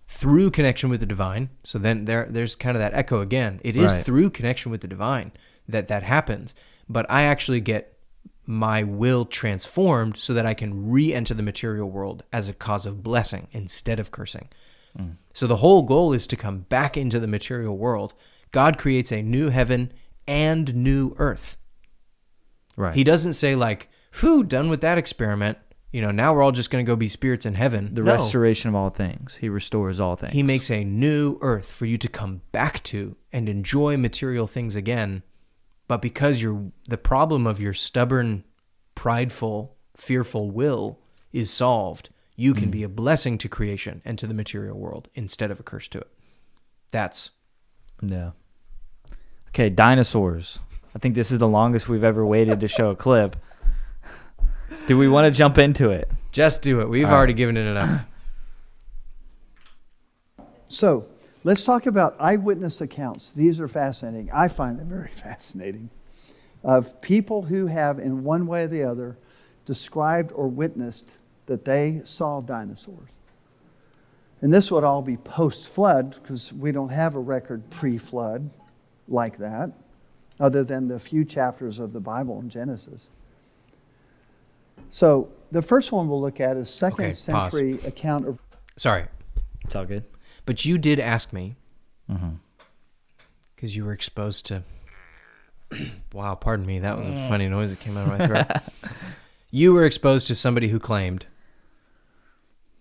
through connection with the divine, so then there's kind of that echo again. It is through connection with the divine that happens, but I actually get my will transformed so that I can re-enter the material world as a cause of blessing instead of cursing. So the whole goal is to come back into the material world. God creates a new heaven and new earth. Right. He doesn't say like, "Whew, done with that experiment. Now we're all just going to go be spirits in heaven." The restoration of all things. He restores all things. He makes a new earth for you to come back to and enjoy material things again. But because the problem of your stubborn, prideful, fearful will is solved, you can be a blessing to creation and to the material world instead of a curse to it. Yeah. Okay, dinosaurs. I think this is the longest we've ever waited to show a clip. Do we want to jump into it? Just do it. We've already given it enough. So let's talk about eyewitness accounts. These are fascinating. I find them very fascinating. Of people who have, in one way or the other, described or witnessed that they saw dinosaurs. And this would all be post-flood, because we don't have a record pre-flood like that, other than the few chapters of the Bible in Genesis. So the first one we'll look at is second century account of... Sorry. It's all good. But you did ask me, because you were exposed to... Wow, pardon me. That was a funny noise that came out of my throat. You were exposed to somebody who claimed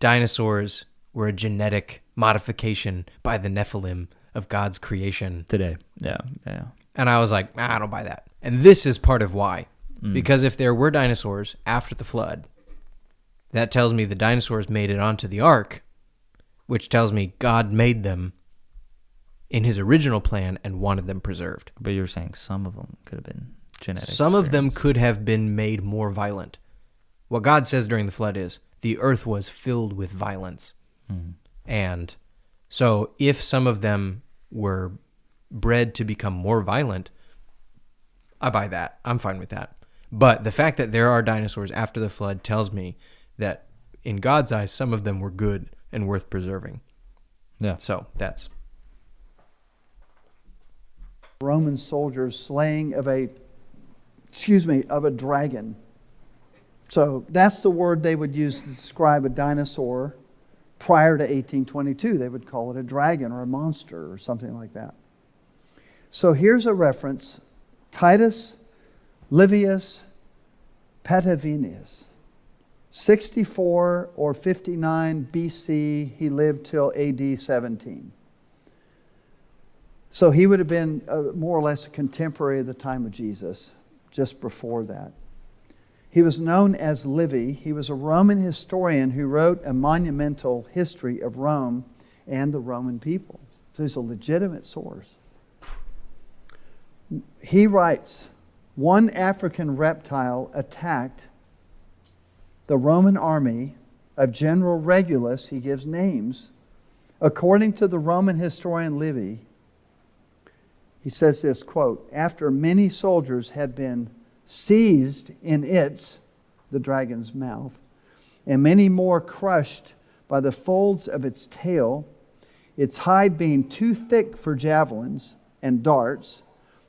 dinosaurs were a genetic modification by the Nephilim of God's creation. Today. Yeah. Yeah. And I was like, I don't buy that. And this is part of why. Because if there were dinosaurs after the flood, that tells me the dinosaurs made it onto the ark, which tells me God made them in his original plan and wanted them preserved. But you're saying some of them could have been genetic. Some of them could have been made more violent. What God says during the flood is the earth was filled with violence. And so if some of them were bred to become more violent, I buy that. I'm fine with that. But the fact that there are dinosaurs after the flood tells me that in God's eyes, some of them were good and worth preserving. Yeah. So that's... Roman soldiers slaying of a dragon. So that's the word they would use to describe a dinosaur prior to 1822. They would call it a dragon or a monster or something like that. So here's a reference. Titus Livius Patavius, 64 or 59 BC. He lived till AD 17. So he would have been more or less a contemporary of the time of Jesus, just before that. He was known as Livy. He was a Roman historian who wrote a monumental history of Rome and the Roman people. So he's a legitimate source. He writes, one African reptile attacked the Roman army of General Regulus. He gives names. According to the Roman historian Livy, he says this, quote, after many soldiers had been seized in the dragon's mouth, and many more crushed by the folds of its tail, its hide being too thick for javelins and darts,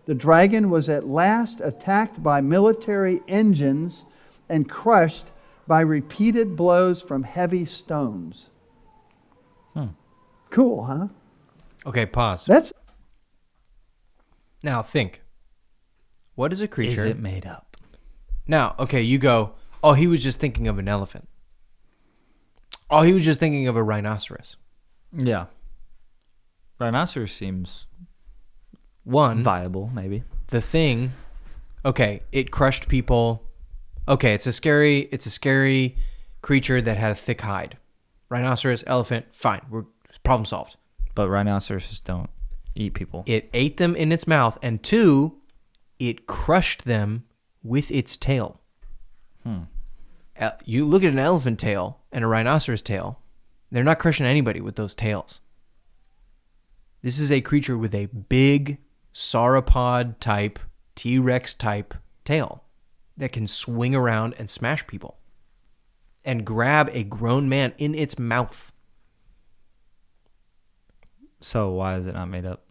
the dragon was at last attacked by military engines and crushed by repeated blows from heavy stones. Cool, huh? Okay, pause. That's Now think. What is a creature? Is it made up? Now, okay, you go, oh, he was just thinking of an elephant. Oh, he was just thinking of a rhinoceros. Yeah. Rhinoceros seems One, viable, maybe. the thing, okay, it crushed people. Okay, it's a scary creature that had a thick hide. Rhinoceros, elephant, fine. Problem solved. But rhinoceroses don't eat people. It ate them in its mouth, and two, it crushed them with its tail. You look at an elephant tail and a rhinoceros tail, they're not crushing anybody with those tails. This is a creature with a big sauropod type, T-Rex type tail that can swing around and smash people and grab a grown man in its mouth. So why is it not made up?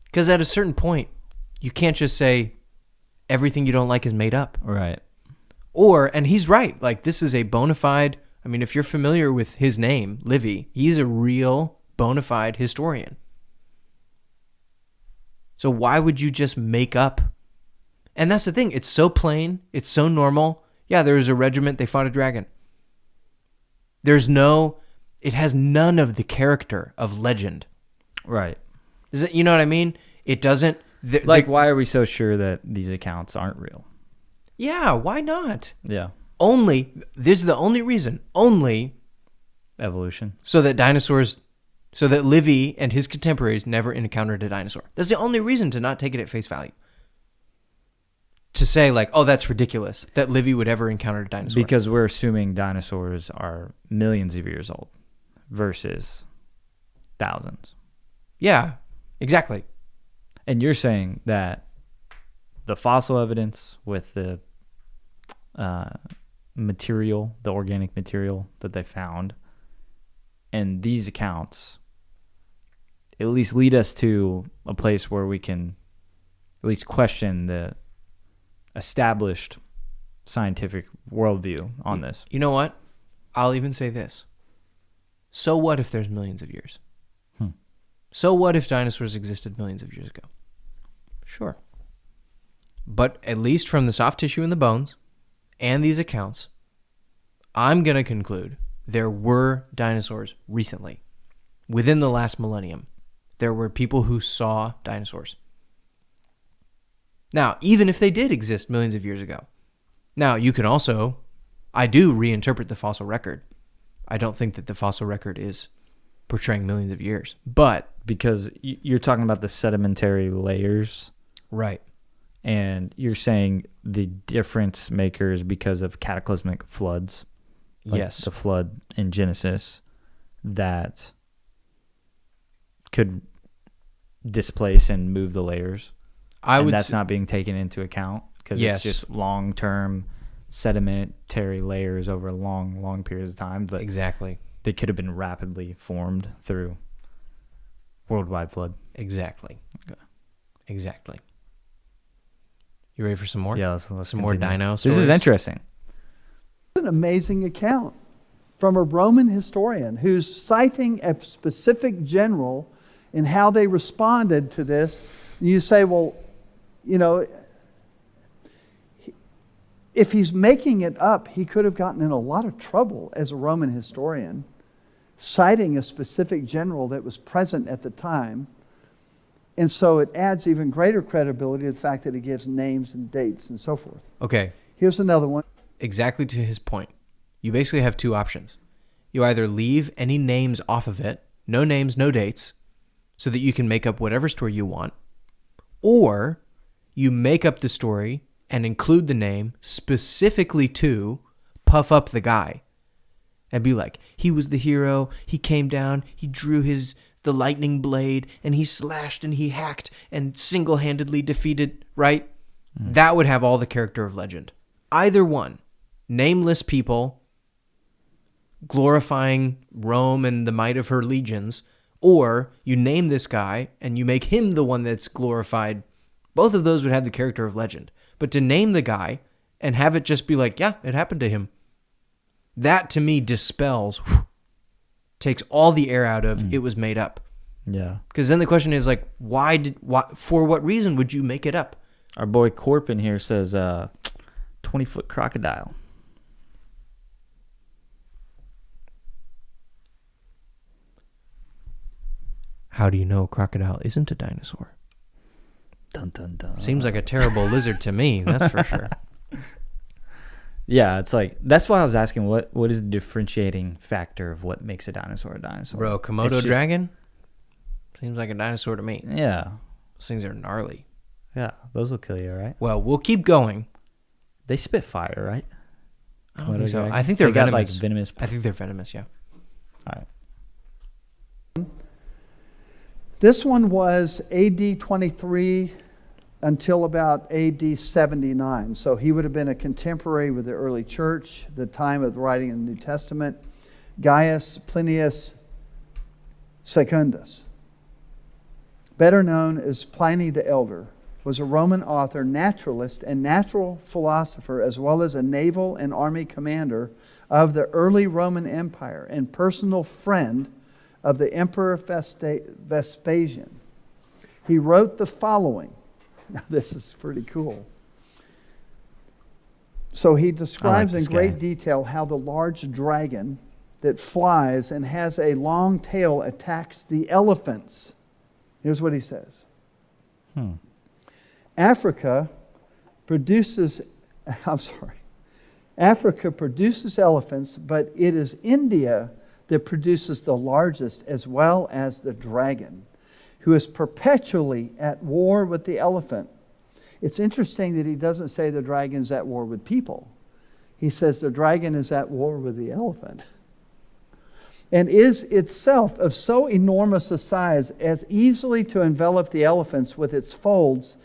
Because at a certain point, you can't just say everything you don't like is made up. Right. And he's right, like this is a bona fide, I mean, if you're familiar with his name, Livy, he's a real bona fide historian. So why would you just make up? And that's the thing, it's so plain, it's so normal. Yeah, there was a regiment, they fought a dragon. It has none of the character of legend. Right. Is it, you know what I mean? It doesn't... Why are we so sure that these accounts aren't real? Yeah, why not? Yeah. This is the only reason, Evolution. so that Livy and his contemporaries never encountered a dinosaur. That's the only reason to not take it at face value. To say like, oh, that's ridiculous that Livy would ever encounter a dinosaur. Because we're assuming dinosaurs are millions of years old versus thousands. Yeah, exactly. And you're saying that the fossil evidence with the material, the organic material that they found, and these accounts at least lead us to a place where we can at least question the established scientific worldview on this. You know what? I'll even say this. So what if there's millions of years? So what if dinosaurs existed millions of years ago? Sure. But at least from the soft tissue in the bones and these accounts, I'm going to conclude there were dinosaurs recently. Within the last millennium, there were people who saw dinosaurs. Now, even if they did exist millions of years ago. Now, you can also, I do reinterpret the fossil record. I don't think that the fossil record is portraying millions of years. But Because you're talking about the sedimentary layers, right. and you're saying the difference makers because of cataclysmic floods. Like Yes. the flood in Genesis that could displace and move the layers. That's not being taken into account because Yes. it's just long-term sedimentary layers over long periods of time. But Exactly. they could have been rapidly formed through worldwide flood. Exactly. Okay. Exactly. You ready for some more? Yeah, let's Some more continue. dino This is stories? interesting. An amazing account from a Roman historian who's citing a specific general and how they responded to this. And you say, well, you know, if he's making it up, he could have gotten in a lot of trouble as a Roman historian, citing a specific general that was present at the time. And so it adds even greater credibility to the fact that he gives names and dates and so forth. Okay. Here's another one. Exactly to his point. You basically have two options. You either leave any names off of it, no names, no dates, so that you can make up whatever story you want, or you make up the story and include the name specifically to puff up the guy and be like, he was the hero, he came down, he drew the lightning blade, and he slashed and he hacked and single-handedly defeated, right? That would have all the character of legend. Either one. Nameless people glorifying Rome and the might of her legions, or you name this guy and you make him the one that's glorified. Both of those would have the character of legend. But to name the guy and have it just be like, yeah, it happened to him, that to me dispels, takes all the air out of it was made up. Yeah. Because then the question is like, for what reason would you make it up? Our boy Corp in here says 20-foot crocodile. How do you know a crocodile isn't a dinosaur? Dun, dun, dun. Seems like a terrible lizard to me, that's for sure. Yeah, it's like, that's why I was asking what is the differentiating factor of what makes a dinosaur a dinosaur? Bro, Komodo It's just- dragon? Seems like a dinosaur to me. Yeah. Those things are gnarly. Yeah, those will kill you, right? Well, we'll keep going. They spit fire, right? I don't Komodo think so. dragons? I think they're They got, venomous. like, venomous. I think they're venomous, yeah. All right. This one was AD 23 until about AD 79. So he would have been a contemporary with the early church, the time of the writing of the New Testament. Gaius Plinius Secundus, better known as Pliny the Elder, was a Roman author, naturalist, and natural philosopher, as well as a naval and army commander of the early Roman Empire and personal friend of the Emperor Vespasian. He wrote the following. Now, this is pretty cool. So he describes in great detail how the large dragon that flies and has a long tail attacks the elephants. Here's what he says. Africa produces elephants, but it is India that produces the largest as well as the dragon, who is perpetually at war with the elephant. It's interesting that he doesn't say the dragon's at war with people. He says the dragon is at war with the elephant. And is itself of so enormous a size as easily to envelop the elephants with its folds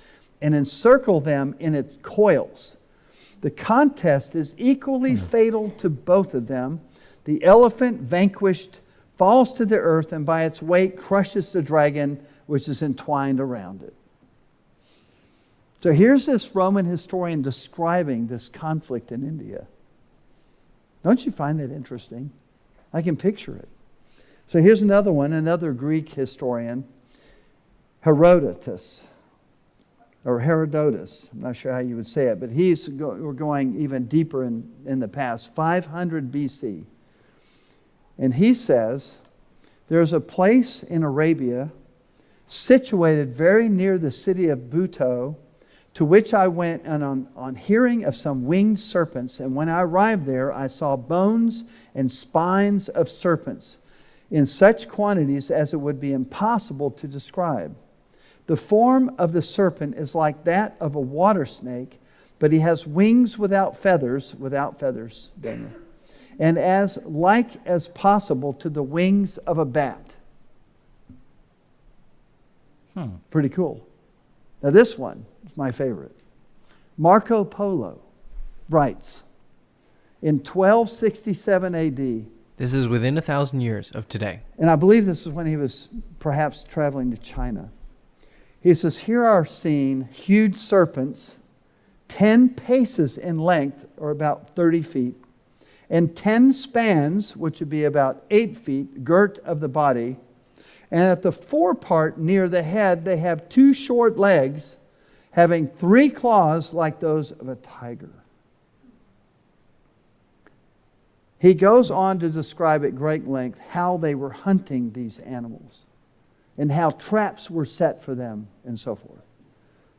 and encircle them in its coils. The contest is equally fatal to both of them. The elephant, vanquished, falls to the earth and by its weight crushes the dragon which is entwined around it. So here's this Roman historian describing this conflict in India. Don't you find that interesting? I can picture it. So here's another one, another Greek historian, Herodotus. or Herodotus. I'm not sure how you would say it, but we're going even deeper in the past, 500 BC. And he says, there's a place in Arabia situated very near the city of Buto, to which I went on hearing of some winged serpents. And when I arrived there, I saw bones and spines of serpents in such quantities as it would be impossible to describe. The form of the serpent is like that of a water snake, but he has wings without feathers, Daniel, and as like as possible to the wings of a bat. Pretty cool. Now this one is my favorite. Marco Polo writes, in 1267 AD, This is within 1,000 years of today. and I believe this is when he was perhaps traveling to China. He says, here are seen huge serpents, 10 paces in length, or about 30 feet, and 10 spans, which would be about 8 feet, girt of the body. And at the forepart near the head, they have 2 short legs, having 3 claws like those of a tiger. He goes on to describe at great length how they were hunting these animals and how traps were set for them and so forth.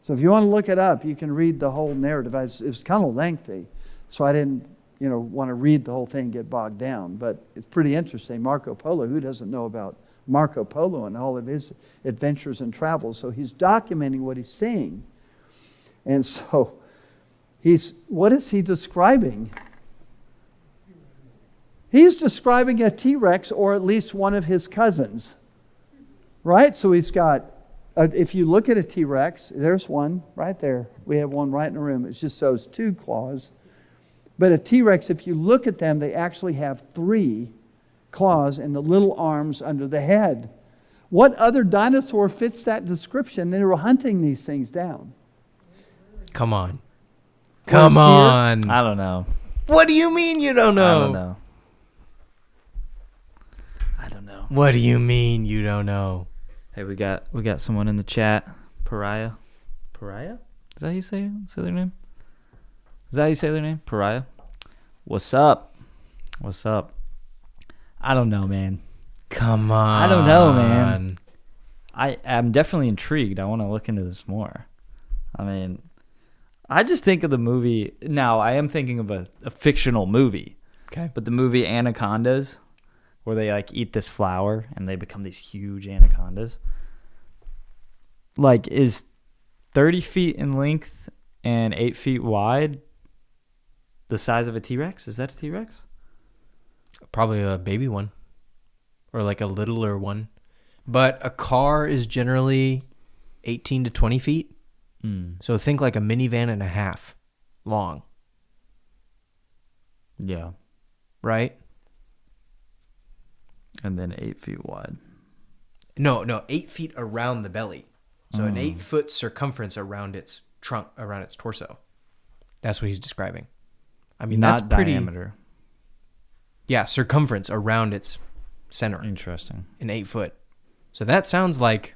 So if you want to look it up, you can read the whole narrative. It was kind of lengthy, so I didn't want to read the whole thing and get bogged down. But it's pretty interesting. Marco Polo, who doesn't know about Marco Polo and all of his adventures and travels? So he's documenting what he's seeing. And so what is he describing? He's describing a T-Rex, or at least one of his cousins. Right? So he's got, if you look at a T-Rex, there's one right there. We have one right in the room. It just shows 2 claws. But a T-Rex, if you look at them, they actually have 3 claws and the little arms under the head. What other dinosaur fits that description? They were hunting these things down. Come on. Come on. I don't know. What do you mean you don't know? I don't know. What do you mean you don't know? Hey, we got someone in the chat. Pariah? Is that how you say their name? Is that how you say their name? Pariah? What's up? I don't know, man. Come on. I don't know, man. I'm definitely intrigued. I want to look into this more. I mean, I just think of the movie. Now, I am thinking of a fictional movie. Okay. But the movie Anacondas, where they like eat this flower and they become these huge anacondas. Like, is 30 feet in length and 8 feet wide the size of a T-Rex? Is that a T-Rex? Probably a baby one. Or like a littler one. But a car is generally 18 to 20 feet. So think like a minivan and a half long. Yeah. Right? And then 8 feet wide. No, 8 feet around the belly. So an 8-foot circumference around its trunk, around its torso. That's what he's describing. I mean, Not that's pretty. diameter. Yeah, circumference around its center. Interesting. An 8 foot. So that sounds like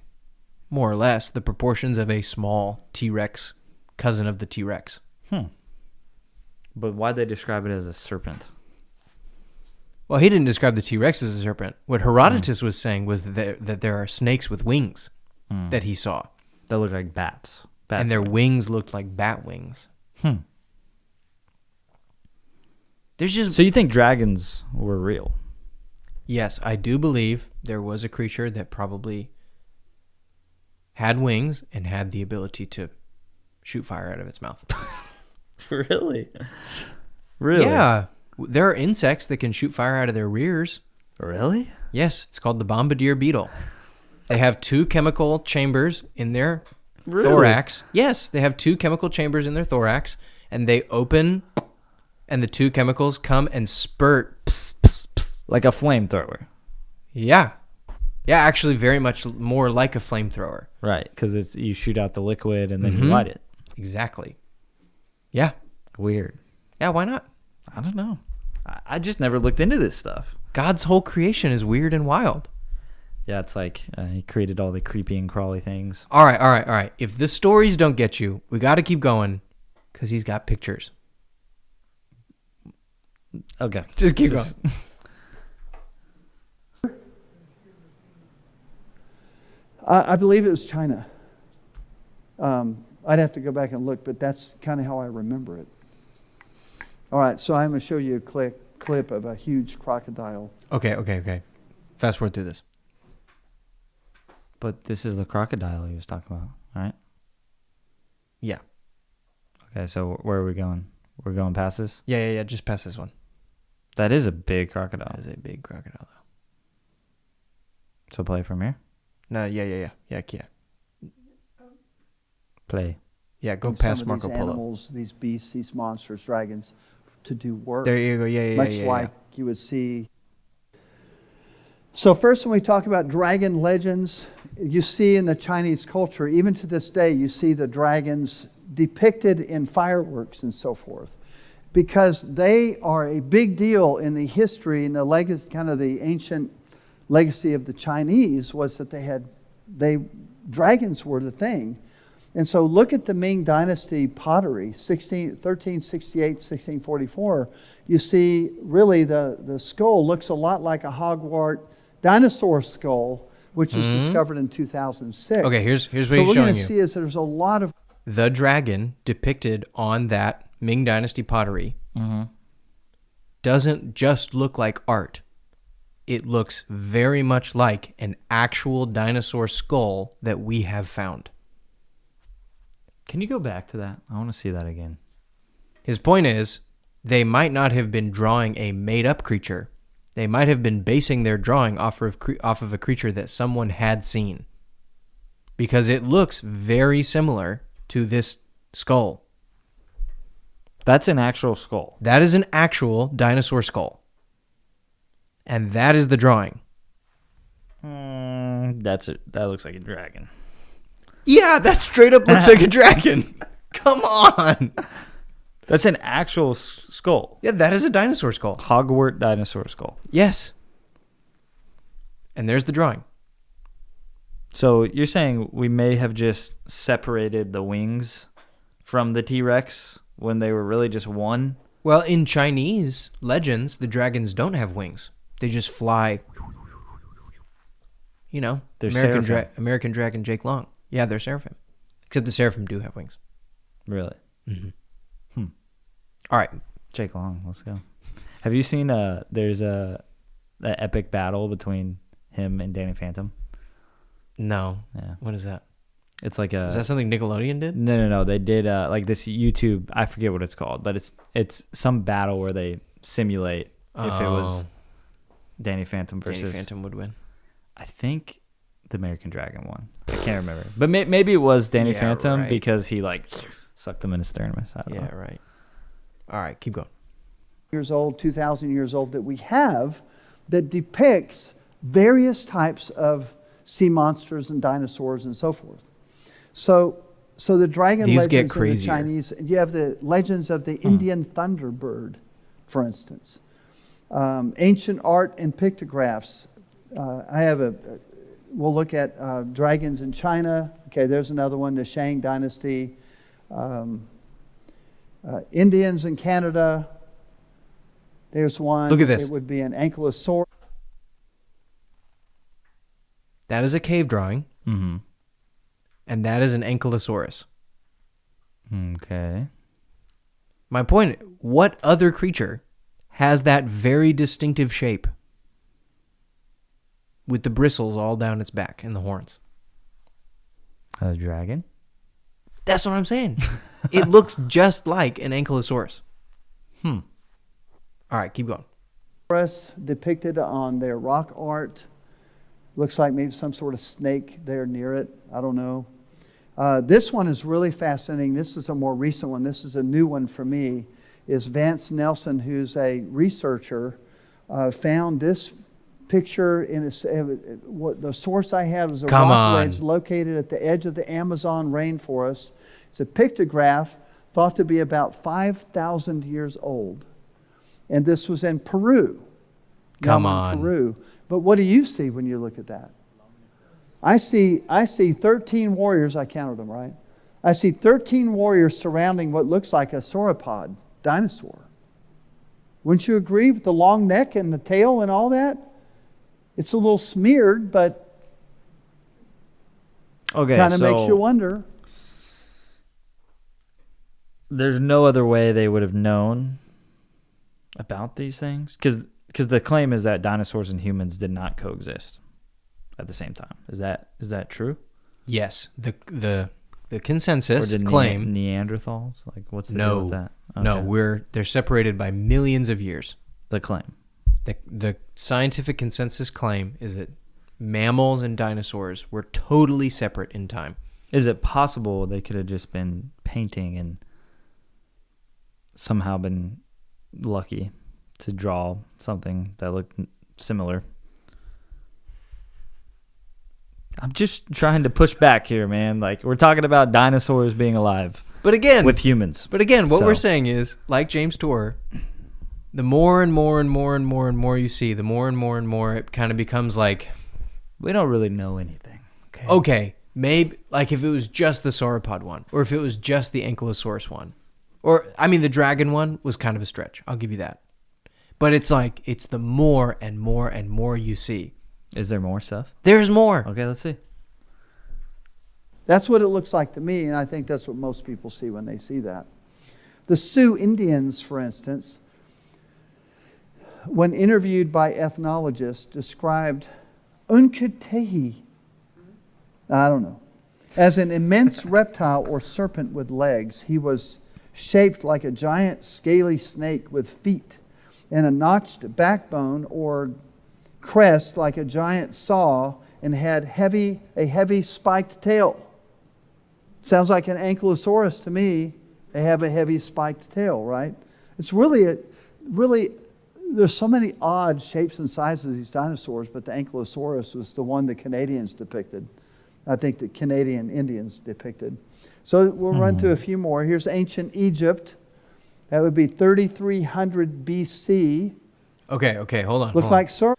more or less the proportions of a small T-Rex, cousin of the T-Rex. But why'd they describe it as a serpent? Well, he didn't describe the T-Rex as a serpent. What Herodotus was saying was that there are snakes with wings that he saw. That look like bats. And their wings looked like bat wings. There's just... So you think dragons were real? Yes, I do believe there was a creature that probably had wings and had the ability to shoot fire out of its mouth. Really? Really? Yeah. There are insects that can shoot fire out of their rears. Really? Yes, it's called the bombardier beetle. They have 2 chemical chambers in their thorax. Yes, they have 2 chemical chambers in their thorax, and they open, and the 2 chemicals come and spurt. Pss, pss, pss. Like a flamethrower. Yeah. Yeah, actually very much more like a flamethrower. Right, because you shoot out the liquid and then you light it. Exactly. Yeah. Weird. Yeah, why not? I don't know. I just never looked into this stuff. God's whole creation is weird and wild. Yeah, it's like he created all the creepy and crawly things. All right. If the stories don't get you, we got to keep going because he's got pictures. Okay. Just keep going. I believe it was China. I'd have to go back and look, but that's kind of how I remember it. All right, so I'm going to show you a clip of a huge crocodile. Okay. Fast forward through this. But this is the crocodile he was talking about, right? Yeah. Okay, so where are we going? We're going past this? Yeah. Just pass this one. That is a big crocodile. That is a big crocodile. So play from here? No, yeah. Play. Yeah, go And past some of Marco these Polo. animals, these beasts, these monsters, dragons, to do work. There you go. Yeah. Much like you would see. So first, when we talk about dragon legends, you see in the Chinese culture, even to this day, you see the dragons depicted in fireworks and so forth, because they are a big deal in the history and the legacy, kind of the ancient legacy of the Chinese was that dragons were the thing. And so look at the Ming Dynasty pottery, 1368, 1644. You see really the skull looks a lot like a Hogwarts dinosaur skull, which was discovered in 2006. Okay, here's what so he's what we're showing going to you. see is there's a lot of... The dragon depicted on that Ming Dynasty pottery doesn't just look like art. It looks very much like an actual dinosaur skull that we have found. Can you go back to that? I want to see that again. His point is, they might not have been drawing a made-up creature. They might have been basing their drawing off of a creature that someone had seen. Because it looks very similar to this skull. That's an actual skull. That is an actual dinosaur skull. And that is the drawing. That looks like a dragon. Yeah, that straight up looks like a dragon. Come on. That's an actual skull. Yeah, that is a dinosaur skull. Hogwarts dinosaur skull. Yes. And there's the drawing. So you're saying we may have just separated the wings from the T-Rex when they were really just one? Well, in Chinese legends, the dragons don't have wings. They just fly. You know, They're American dragon Jake Long. Yeah, they're seraphim. Except the seraphim do have wings. Really? All right. Jake Long, let's go. Have you seen there's a epic battle between him and Danny Phantom? No. Yeah. What is that? It's like Is that something Nickelodeon did? No. They did like this YouTube, I forget what it's called, but it's some battle where they simulate if it was Danny Phantom versus Danny Phantom would win. I think the American Dragon won. I can't remember. But maybe it was Danny Yeah, Phantom right. because he like sucked him in his sternum. I don't know. Right. All right, keep going. years old, 2,000 years old that we have that depicts various types of sea monsters and dinosaurs and so forth. So the dragon These legends get in the crazier. Chinese, you have the legends of the Indian thunderbird, for instance. Ancient art and pictographs. We'll look at dragons in China. Okay, there's another one, the Shang Dynasty. Indians in Canada. There's one. Look at this. It would be an ankylosaurus. That is a cave drawing, Mm-hmm. and that is an ankylosaurus. Okay. My point, what other creature has that very distinctive shape with the bristles all down its back and the horns? A dragon? That's what I'm saying. It looks just like an ankylosaurus. All right, keep going. Depicted on their rock art. Looks like maybe some sort of snake there near it. I don't know. This one is really fascinating. This is a more recent one. This is a new one for me. Is Vance Nelson, who's a researcher, found this picture in what the source I had was a rock ledge located at the edge of the Amazon rainforest. It's a pictograph thought to be about 5,000 years old. And this was in Peru. Come Lima, on. Peru. But what do you see when you look at that? I see 13 warriors, I counted them, right? I see 13 warriors surrounding what looks like a sauropod dinosaur. Wouldn't you agree with the long neck and the tail and all that? It's a little smeared, but Okay, kind of so makes you wonder. there's no other way they would have known about these things? Because the claim is that dinosaurs and humans did not coexist at the same time. Is that true? Yes. The Or consensus did claim Neanderthals? Like, what's the deal with that? no, Okay. they're separated by millions of years. The claim. The scientific consensus claim is that mammals and dinosaurs were totally separate in time. Is it possible they could have just been painting and somehow been lucky to draw something that looked similar? I'm just trying to push back here, man. Like, we're talking about dinosaurs being alive But again, with humans. what So- we're saying is, like James Tour, the more and more and more and more and more you see, the more and more and more it kind of becomes like, We don't really know anything. okay, maybe like if it was just the sauropod one, or if it was just the ankylosaurus one, or I mean the dragon one was kind of a stretch. I'll give you that. But it's like it's the more and more and more you see. Is there more stuff? There's more. Okay, let's see. That's what it looks like to me, and I think that's what most people see when they see that. The Sioux Indians, for instance, when interviewed by ethnologists, described Unkutehi, I don't know, as an immense reptile or serpent with legs. He was shaped like a giant scaly snake with feet and a notched backbone or crest like a giant saw, and had a heavy spiked tail. Sounds like an ankylosaurus to me. They have a heavy spiked tail, right? It's really, there's so many odd shapes and sizes of these dinosaurs, but the ankylosaurus was the one the Canadians depicted. I think the Canadian Indians depicted. So we'll run through a few more. Here's ancient Egypt. That would be 3300 BC. Okay, hold on. Look like sir.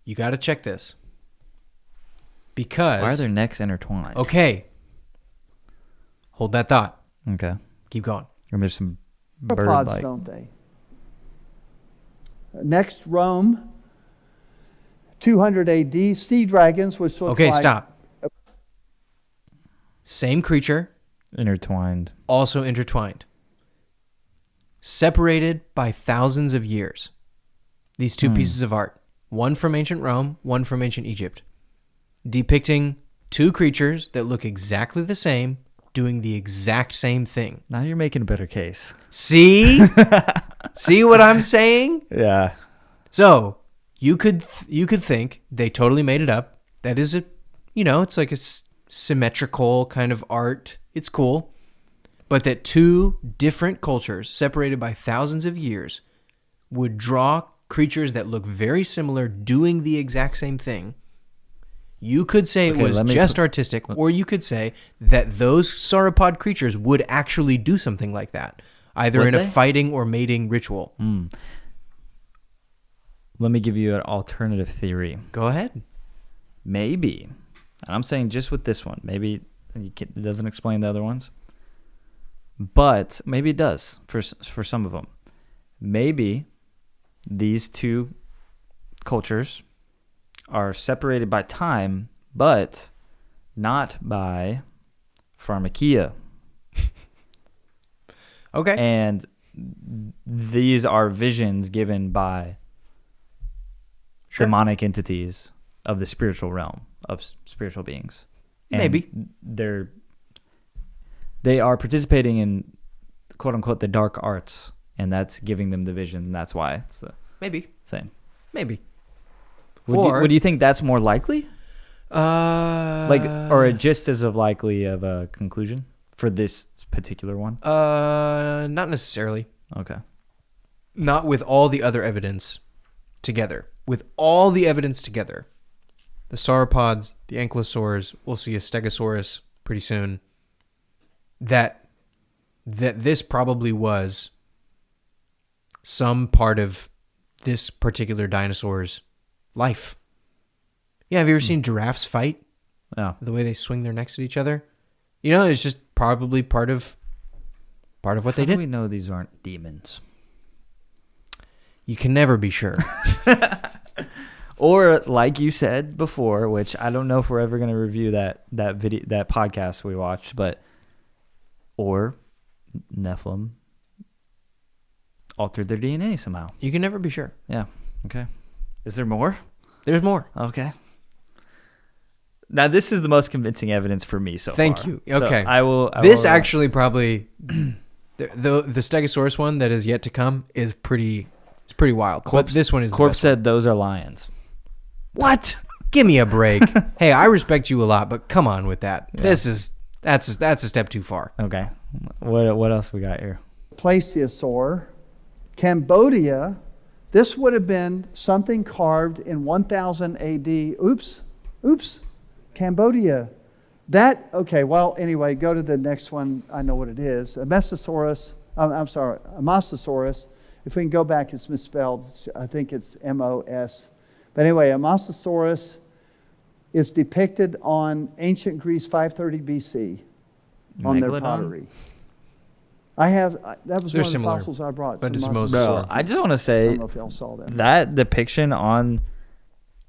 You got to check this. Because Why are their necks intertwined? okay. Hold that thought. Okay. Keep going. And there's some Sauropods, bird-like. don't they? Next, Rome, 200 AD. Sea dragons, which looks Okay, like... stop. Same creature, Intertwined. also intertwined. Separated by thousands of years. These two pieces of art. One from ancient Rome, one from ancient Egypt. Depicting two creatures that look exactly the same, doing the exact same thing. Now you're making a better case. See? See what I'm saying? Yeah. So you could think they totally made it up. That is it's like a symmetrical kind of art. It's cool. But that two different cultures separated by thousands of years would draw creatures that look very similar doing the exact same thing. You could say it was just artistic, or you could say that those sauropod creatures would actually do something like that, either Would in a they? fighting or mating ritual. Let me give you an alternative theory. Go ahead. Maybe, and I'm saying just with this one, maybe it doesn't explain the other ones, but maybe it does for some of them. Maybe these two cultures are separated by time, but not by pharmakia. Okay. And these are visions given by demonic entities of the spiritual realm, of spiritual beings. And Maybe. they are participating in, quote unquote, the dark arts, and that's giving them the vision. And that's why it's the Maybe. same. Maybe. Would you think that's more likely? Or just as of likely of a conclusion for this particular one? Not necessarily. Okay. Not with all the other evidence together. With all the evidence together, the sauropods, the ankylosaurs, we'll see a stegosaurus pretty soon. That this probably was some part of this particular dinosaur's life. Yeah, have you ever seen giraffes fight? Yeah. The way they swing their necks at each other. You know, it's just probably part of what How they do did. we know these aren't demons? You can never be sure. Or like you said before, which I don't know if we're ever going to review that video, that podcast we watched, but or Nephilim altered their DNA somehow. You can never be sure. Yeah. Okay. Is there more? There's more. Okay. Now this is the most convincing evidence for me so Thank far. you. Okay. So I will. This actually probably the Stegosaurus one that is yet to come is pretty. It's pretty wild. But this one is the Corp best said those are lions. What? Give me a break. Hey, I respect you a lot, but come on with that. Yeah. That's a step too far. Okay. What else we got here? Plesiosaur. Cambodia. This would have been something carved in 1000 AD. Oops. Cambodia. That, okay, well, anyway, go to the next one. I know what it is. Mosasaurus. If we can go back, it's misspelled. I think it's M-O-S. But anyway, a Mosasaurus is depicted on ancient Greece 530 BC on their Megalodon? pottery. That was They're one of the similar, fossils I brought. but some it's Mosasaurus. Mosasaur. Bro, I just want to I say don't know if y'all saw that. that depiction on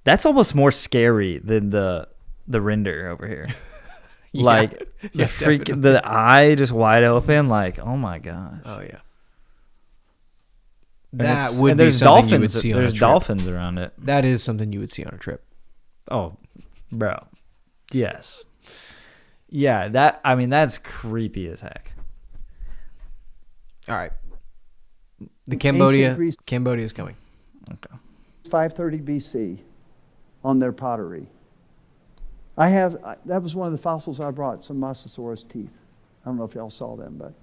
that's almost more scary than the render over here. Yeah. Like Yeah, the eye just wide open, like, oh my gosh. Oh yeah. And That it's- would and be there's something you would dolphins. see on a There's trip. dolphins around it. That is something you would see on a trip. Oh, bro. Yes. Yeah, that's creepy as heck. All right. The Ancient Greece- Cambodia is coming. Okay. 530 BC on their pottery. That was one of the fossils I brought, some Mosasaurus teeth. I don't know if y'all saw them, but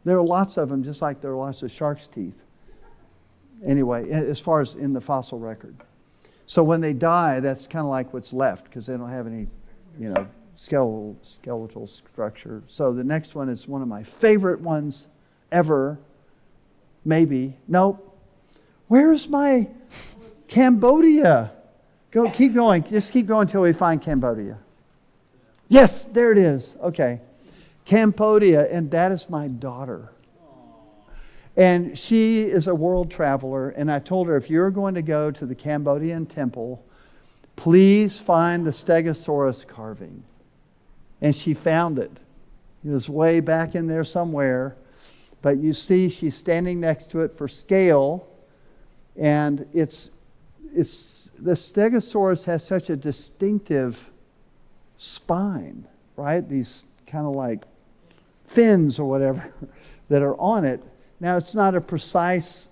there are lots of them, just like there are lots of shark's teeth. Anyway, as far as in the fossil record. So when they die, that's kind of like what's left because they don't have any, skeletal structure. So the next one is one of my favorite ones ever. Maybe. Nope. Where's my Cambodia? Keep going. Just keep going until we find Cambodia. Yes, there it is. Okay. Cambodia, and that is my daughter. And she is a world traveler, and I told her, if you're going to go to the Cambodian temple, please find the Stegosaurus carving. And she found it. It was way back in there somewhere. But you see, she's standing next to it for scale, and the Stegosaurus has such a distinctive spine, right? These kind of like fins or whatever that are on it. Now, it's not a precise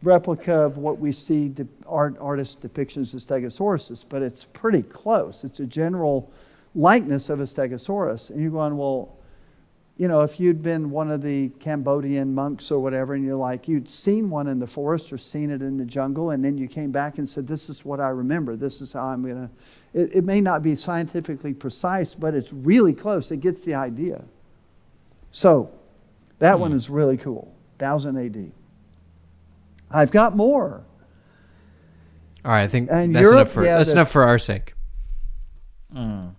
replica of what we see artist depictions of Stegosaurus, but it's pretty close. It's a general likeness of a Stegosaurus. And you're going, well, if you'd been one of the Cambodian monks or whatever, and you'd seen one in the forest or seen it in the jungle, and then you came back and said, this is what I remember. This is how I'm going to... It may not be scientifically precise, but it's really close. It gets the idea. So, that one is really cool. 1000 AD. I've got more. All right, I think And that's Europe, enough for our sake. Mm.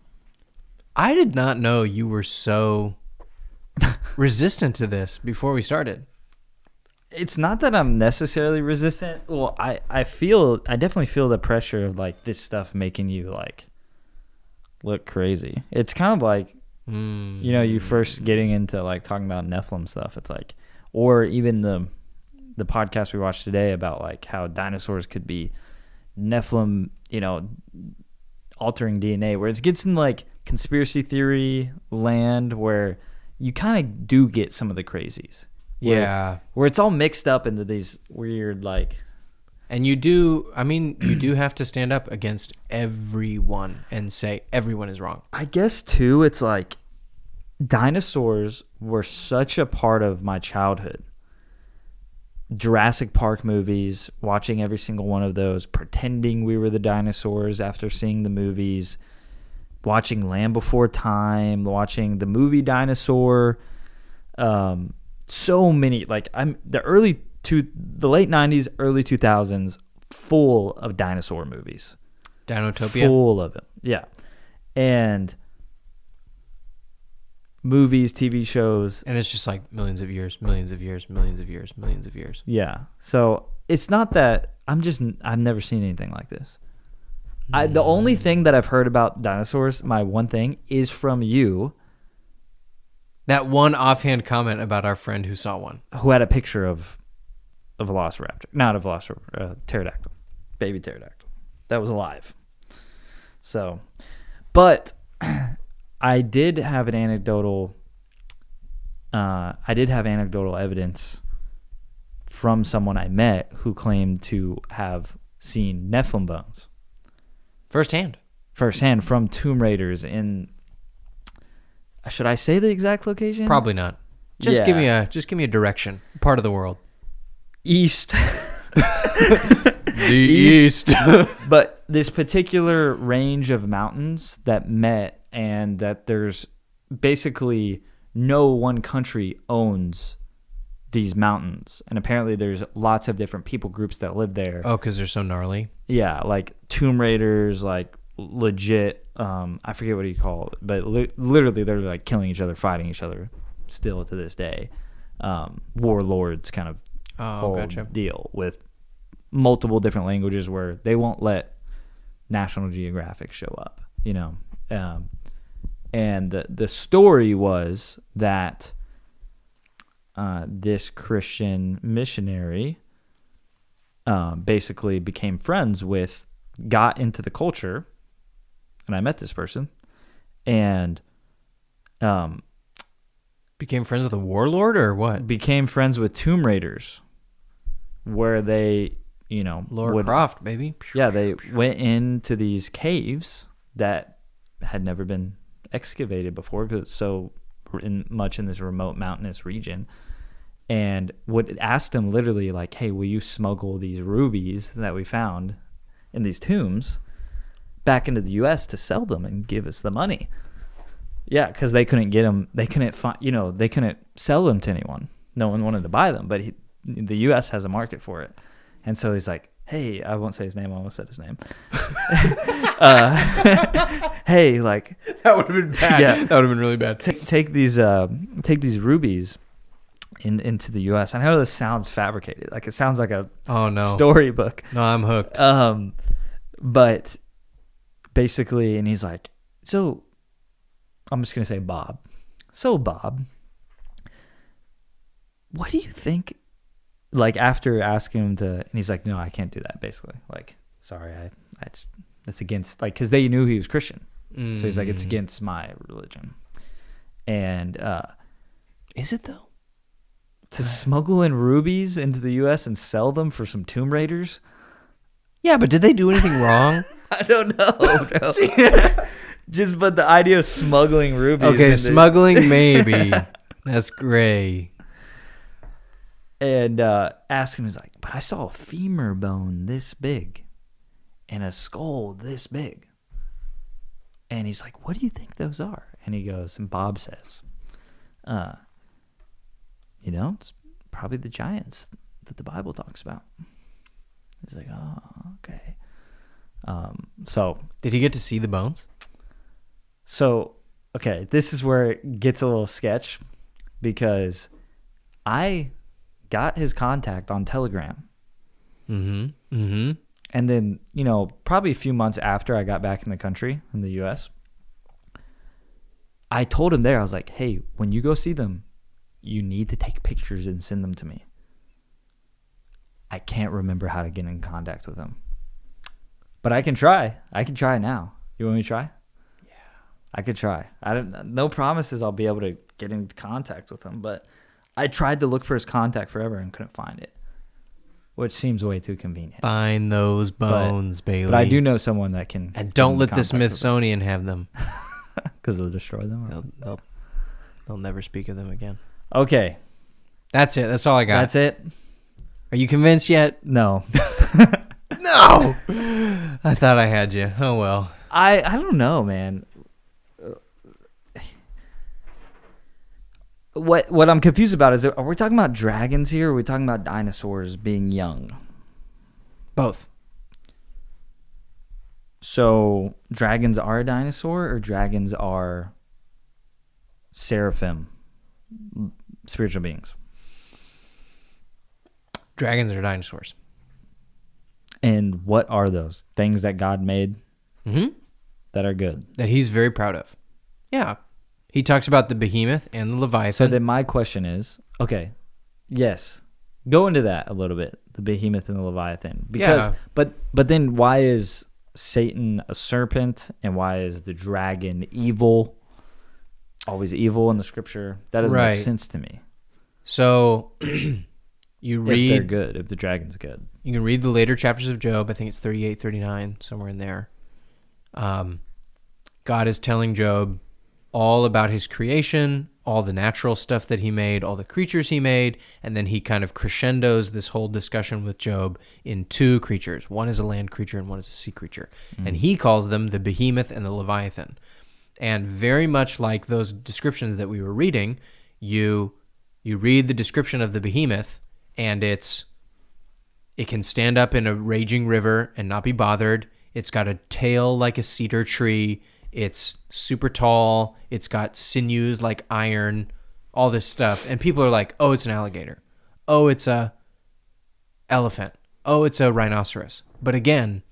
I did not know you were so resistant to this before we started. It's not that I'm necessarily resistant. Well, I definitely feel the pressure of like this stuff making you like look crazy. It's kind of like, you first getting into like talking about Nephilim stuff. It's like, or even the podcast we watched today about like how dinosaurs could be Nephilim, altering DNA, where it gets in like conspiracy theory land where you kind of do get some of the crazies. Where it's all mixed up into these weird like... And you do have to stand up against everyone and say everyone is wrong. I guess too, it's like dinosaurs were such a part of my childhood. Jurassic Park movies, watching every single one of those, pretending we were the dinosaurs after seeing the movies, watching Land Before Time, watching the movie Dinosaur. So many, like the late 90s, early 2000s, full of dinosaur movies. Dinotopia. full of it. Yeah, and movies, TV shows. And it's just like millions of years, millions of years, millions of years, millions of years. Yeah. So it's not that I've never seen anything like this. The only thing that I've heard about dinosaurs, my one thing, is from you, That one offhand comment about our friend who saw one. who had a picture of a velociraptor. Not a velociraptor, pterodactyl. Baby pterodactyl. That was alive. So, but I did have an anecdotal evidence from someone I met who claimed to have seen Nephilim bones Firsthand. from tomb raiders in. Should I say the exact location? Probably not. Just Yeah. give me a direction. Part of the world. East. The East. But this particular range of mountains that met, and that there's basically no one country owns these mountains, and apparently there's lots of different people groups that live there. Oh, because they're so gnarly. Yeah, like tomb raiders, like legit. I forget what you call it, but literally they're like killing each other, fighting each other, still to this day. Warlords kind of whole Gotcha. deal with multiple different languages where they won't let National Geographic show up, you know. And the story was that this Christian missionary basically became friends with, got into the culture, and I met this person, and Became friends with a warlord or what? became friends with tomb raiders, where they, you know, Laura Croft, baby. Yeah, they went into these caves that had never been excavated before because it's so much in this remote mountainous region, and would ask them literally like, hey, will you smuggle these rubies that we found in these tombs back into the U.S. to sell them and give us the money? Yeah, because they couldn't get them. They couldn't find, you know, they couldn't sell them to anyone. No one wanted to buy them, but the U.S. has a market for it. And so he's like, hey, I won't say his name. I almost said his name. Hey, like, That would have been bad. Yeah. That would have been really bad. take these rubies into the U.S. I know this sounds fabricated. Like, it sounds like a storybook. No, I'm hooked. But basically, and he's like, so I'm just going to say Bob. So Bob, what do you think? Like, after asking him to, and he's like, no, I can't do that. Basically, like, sorry, I that's against, like, because they knew he was Christian. So he's like, it's against my religion. And Is it though? to smuggle in rubies into the U.S. and sell them for some tomb raiders? Yeah, but did they do anything wrong? I don't know. Just, but the idea of smuggling rubies. Okay, smuggling maybe. That's gray. And ask him, he's like, but I saw a femur bone this big and a skull this big. And he's like, what do you think those are? And he goes, and Bob says, you know, it's probably the giants that the Bible talks about. He's like, oh, okay. So Did he get to see the bones? So, okay, this is where it gets a little sketch, because I got his contact on Telegram. And then, you know, probably a few months after I got back in the country, in the U.S., I told him there, I was like, hey, when you go see them, you need to take pictures and send them to me. I can't remember how to get in contact with him. But I can try. I can try now. You want me to try? I could try. No promises I'll be able to get in contact with him, but I tried to look for his contact forever and couldn't find it, which seems way too convenient. Find those bones, Bailey. But I do know someone that can. And don't let the contact with them. Smithsonian have them. Because they'll destroy them. They'll never speak of them again. Okay. That's it. That's all I got. That's it? Are you convinced yet? No. No. I thought I had you. Oh well. I don't know, man. What I'm confused about is, are we talking about dragons here, or are we talking about dinosaurs being young? Both. So dragons are a dinosaur, or dragons are seraphim, spiritual beings? Dragons are dinosaurs. And what are those things that God made that are good? That he's very proud of. Yeah. He talks about the behemoth and the leviathan. So then my question is, okay, yes, go into that a little bit, the behemoth and the leviathan. Because, Yeah. but then why is Satan a serpent, and why is the dragon evil? Always evil in the scripture. That doesn't Right. make sense to me. So you If they're read, good, if the dragon's good. you can read the later chapters of Job. I think it's 38, 39, somewhere in there. God is telling Job all about his creation, all the natural stuff that he made, all the creatures he made, and then he kind of crescendos this whole discussion with Job in two creatures. One is a land creature and one is a sea creature. And he calls them the behemoth and the leviathan. And very much like those descriptions that we were reading, you read the description of the behemoth, and it can stand up in a raging river and not be bothered. It's got a tail like a cedar tree. It's super tall. It's got sinews like iron, all this stuff. And people are like, oh, it's an alligator. Oh, it's a elephant. Oh, it's a rhinoceros. But again,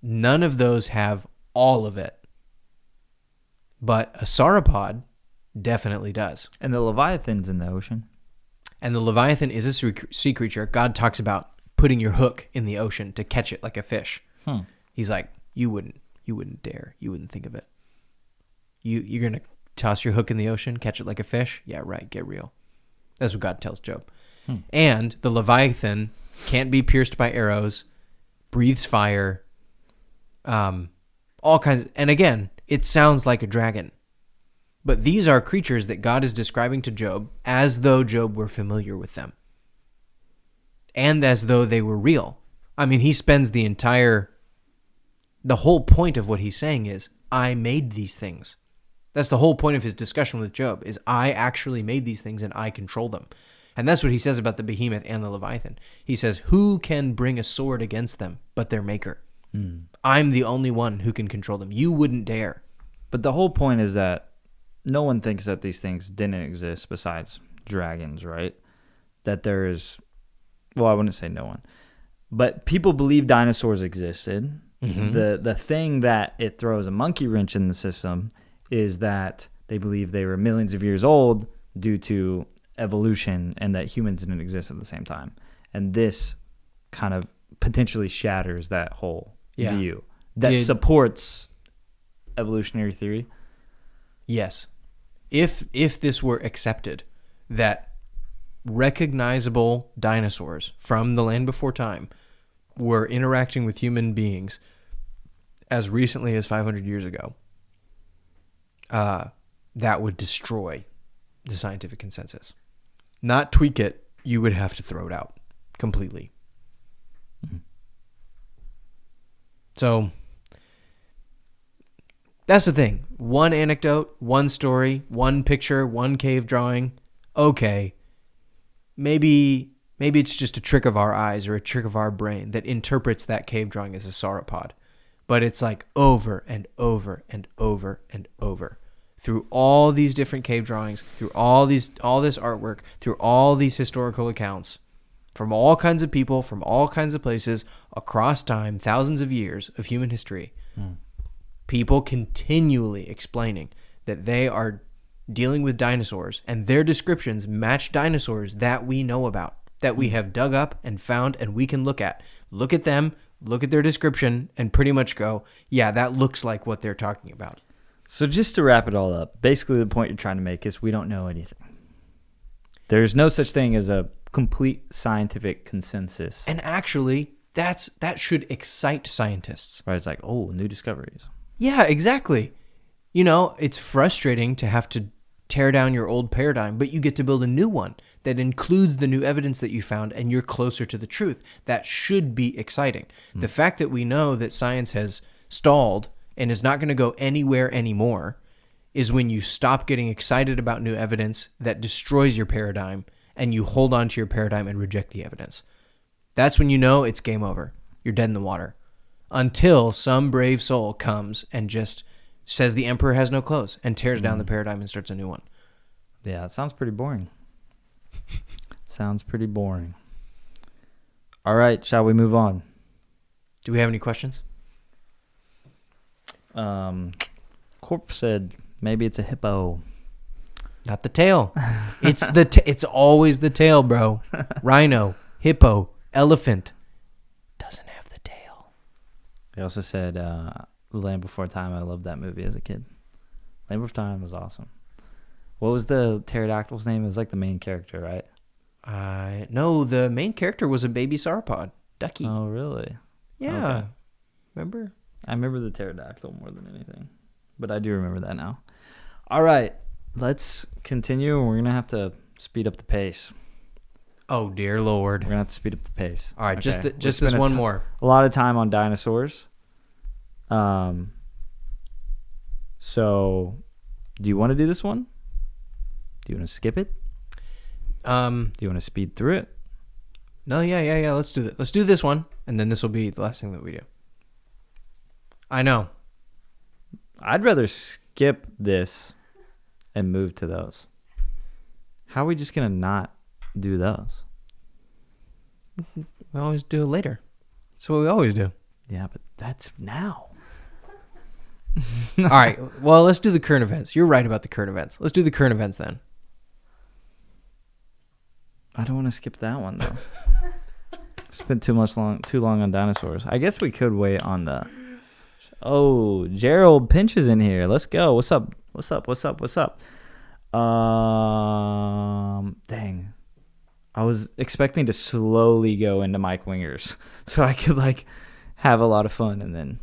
none of those have all of it. But a sauropod definitely does. And the leviathan's in the ocean. And the leviathan is a sea creature. God talks about putting your hook in the ocean to catch it like a fish. He's like, you wouldn't dare. You wouldn't think of it. You're going to toss your hook in the ocean, catch it like a fish? Yeah, right. Get real. That's what God tells Job. And the leviathan can't be pierced by arrows, breathes fire, all kinds. And again, it sounds like a dragon. But these are creatures that God is describing to Job as though Job were familiar with them. And as though they were real. I mean, he spends the whole point of what he's saying is, I made these things. That's the whole point of his discussion with Job, is I actually made these things and I control them. And that's what he says about the behemoth and the leviathan. He says, who can bring a sword against them but their maker? I'm the only one who can control them. You wouldn't dare. But the whole point is that no one thinks that these things didn't exist besides dragons, right? That there is, well, I wouldn't say no one, but people believe dinosaurs existed. The thing that it throws a monkey wrench in the system is that they believe they were millions of years old due to evolution, and that humans didn't exist at the same time. And this kind of potentially shatters that whole view that supports evolutionary theory. Yes. If this were accepted, that recognizable dinosaurs from the land before time were interacting with human beings as recently as 500 years ago, that would destroy the scientific consensus. Not tweak it, you would have to throw it out completely. So that's the thing. One anecdote, one story, one picture, one cave drawing. Okay, maybe it's just a trick of our eyes or a trick of our brain that interprets that cave drawing as a sauropod. But it's like over and over and over and over. Through all these different cave drawings, through all this artwork, through all these historical accounts, from all kinds of people, from all kinds of places, across time, thousands of years of human history, people continually explaining that they are dealing with dinosaurs, and their descriptions match dinosaurs that we know about, that we have dug up and found, and we can look at. Look at them, look at their description, and pretty much go, yeah, that looks like what they're talking about. So just to wrap it all up, basically the point you're trying to make is we don't know anything. There's no such thing as a complete scientific consensus. And actually, that should excite scientists. Right? It's like, oh, new discoveries. Yeah, exactly. You know, it's frustrating to have to tear down your old paradigm, but you get to build a new one that includes the new evidence that you found, and you're closer to the truth. That should be exciting. The fact that we know that science has stalled and is not going to go anywhere anymore is when you stop getting excited about new evidence that destroys your paradigm, and you hold on to your paradigm and reject the evidence. That's when you know it's game over. You're dead in the water. until some brave soul comes and just says the emperor has no clothes and tears down the paradigm and starts a new one. Yeah, it sounds pretty boring. Sounds pretty boring. All right, shall we move on? Do we have any questions? Corp said maybe it's a hippo. Not the tail. It's it's always the tail, bro. Rhino, hippo, elephant doesn't have the tail. He also said Land Before Time. I loved that movie as a kid. Land Before Time was awesome. What was the pterodactyl's name? It was like the main character, right? No, the main character was a baby sauropod, Ducky. Oh, really? Yeah. Okay. Remember? I remember the pterodactyl more than anything, but I do remember that now. All right, let's continue. We're gonna have to speed up the pace. Oh dear Lord. We're gonna have to speed up the pace. All right, Okay. just this one more. A lot of time on dinosaurs. So, do you want to do this one? Do you want to skip it? Do you want to speed through it? No, yeah. Let's do that. Let's do this one, and then this will be the last thing that we do. I know. I'd rather skip this and move to those. How are we just gonna not do those? We always do it later. That's what we always do. Yeah, but that's now. All right. Well, let's do the current events. You're right about the current events. Let's do the current events then. I don't want to skip that one though. Spent too long on dinosaurs. I guess we could wait on the. Oh, Gerald Pinch is in here. Let's go. What's up? Dang. I was expecting to slowly go into Mike Wingers so I could like have a lot of fun and then.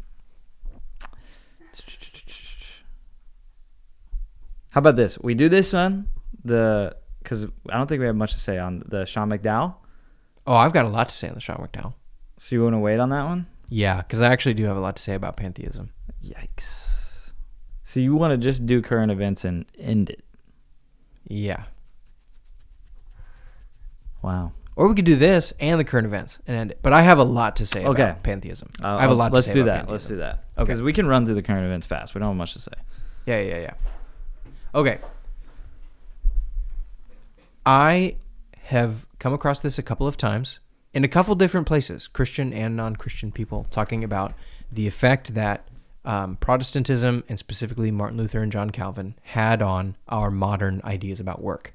How about this? We do this one, because I don't think we have much to say on the Sean McDowell. Oh, I've got a lot to say on the Sean McDowell. So you want to wait on that one? Yeah, because I actually do have a lot to say about pantheism. Yikes. So you want to just do current events and end it? Yeah. Wow. Or we could do this and the current events and end it. But I have a lot to say about pantheism. I have a lot to say about pantheism. Let's do that. Okay. Because we can run through the current events fast. We don't have much to say. Yeah. Okay. I have come across this a couple of times in a couple different places, Christian and non-Christian people talking about the effect that Protestantism, and specifically Martin Luther and John Calvin, had on our modern ideas about work.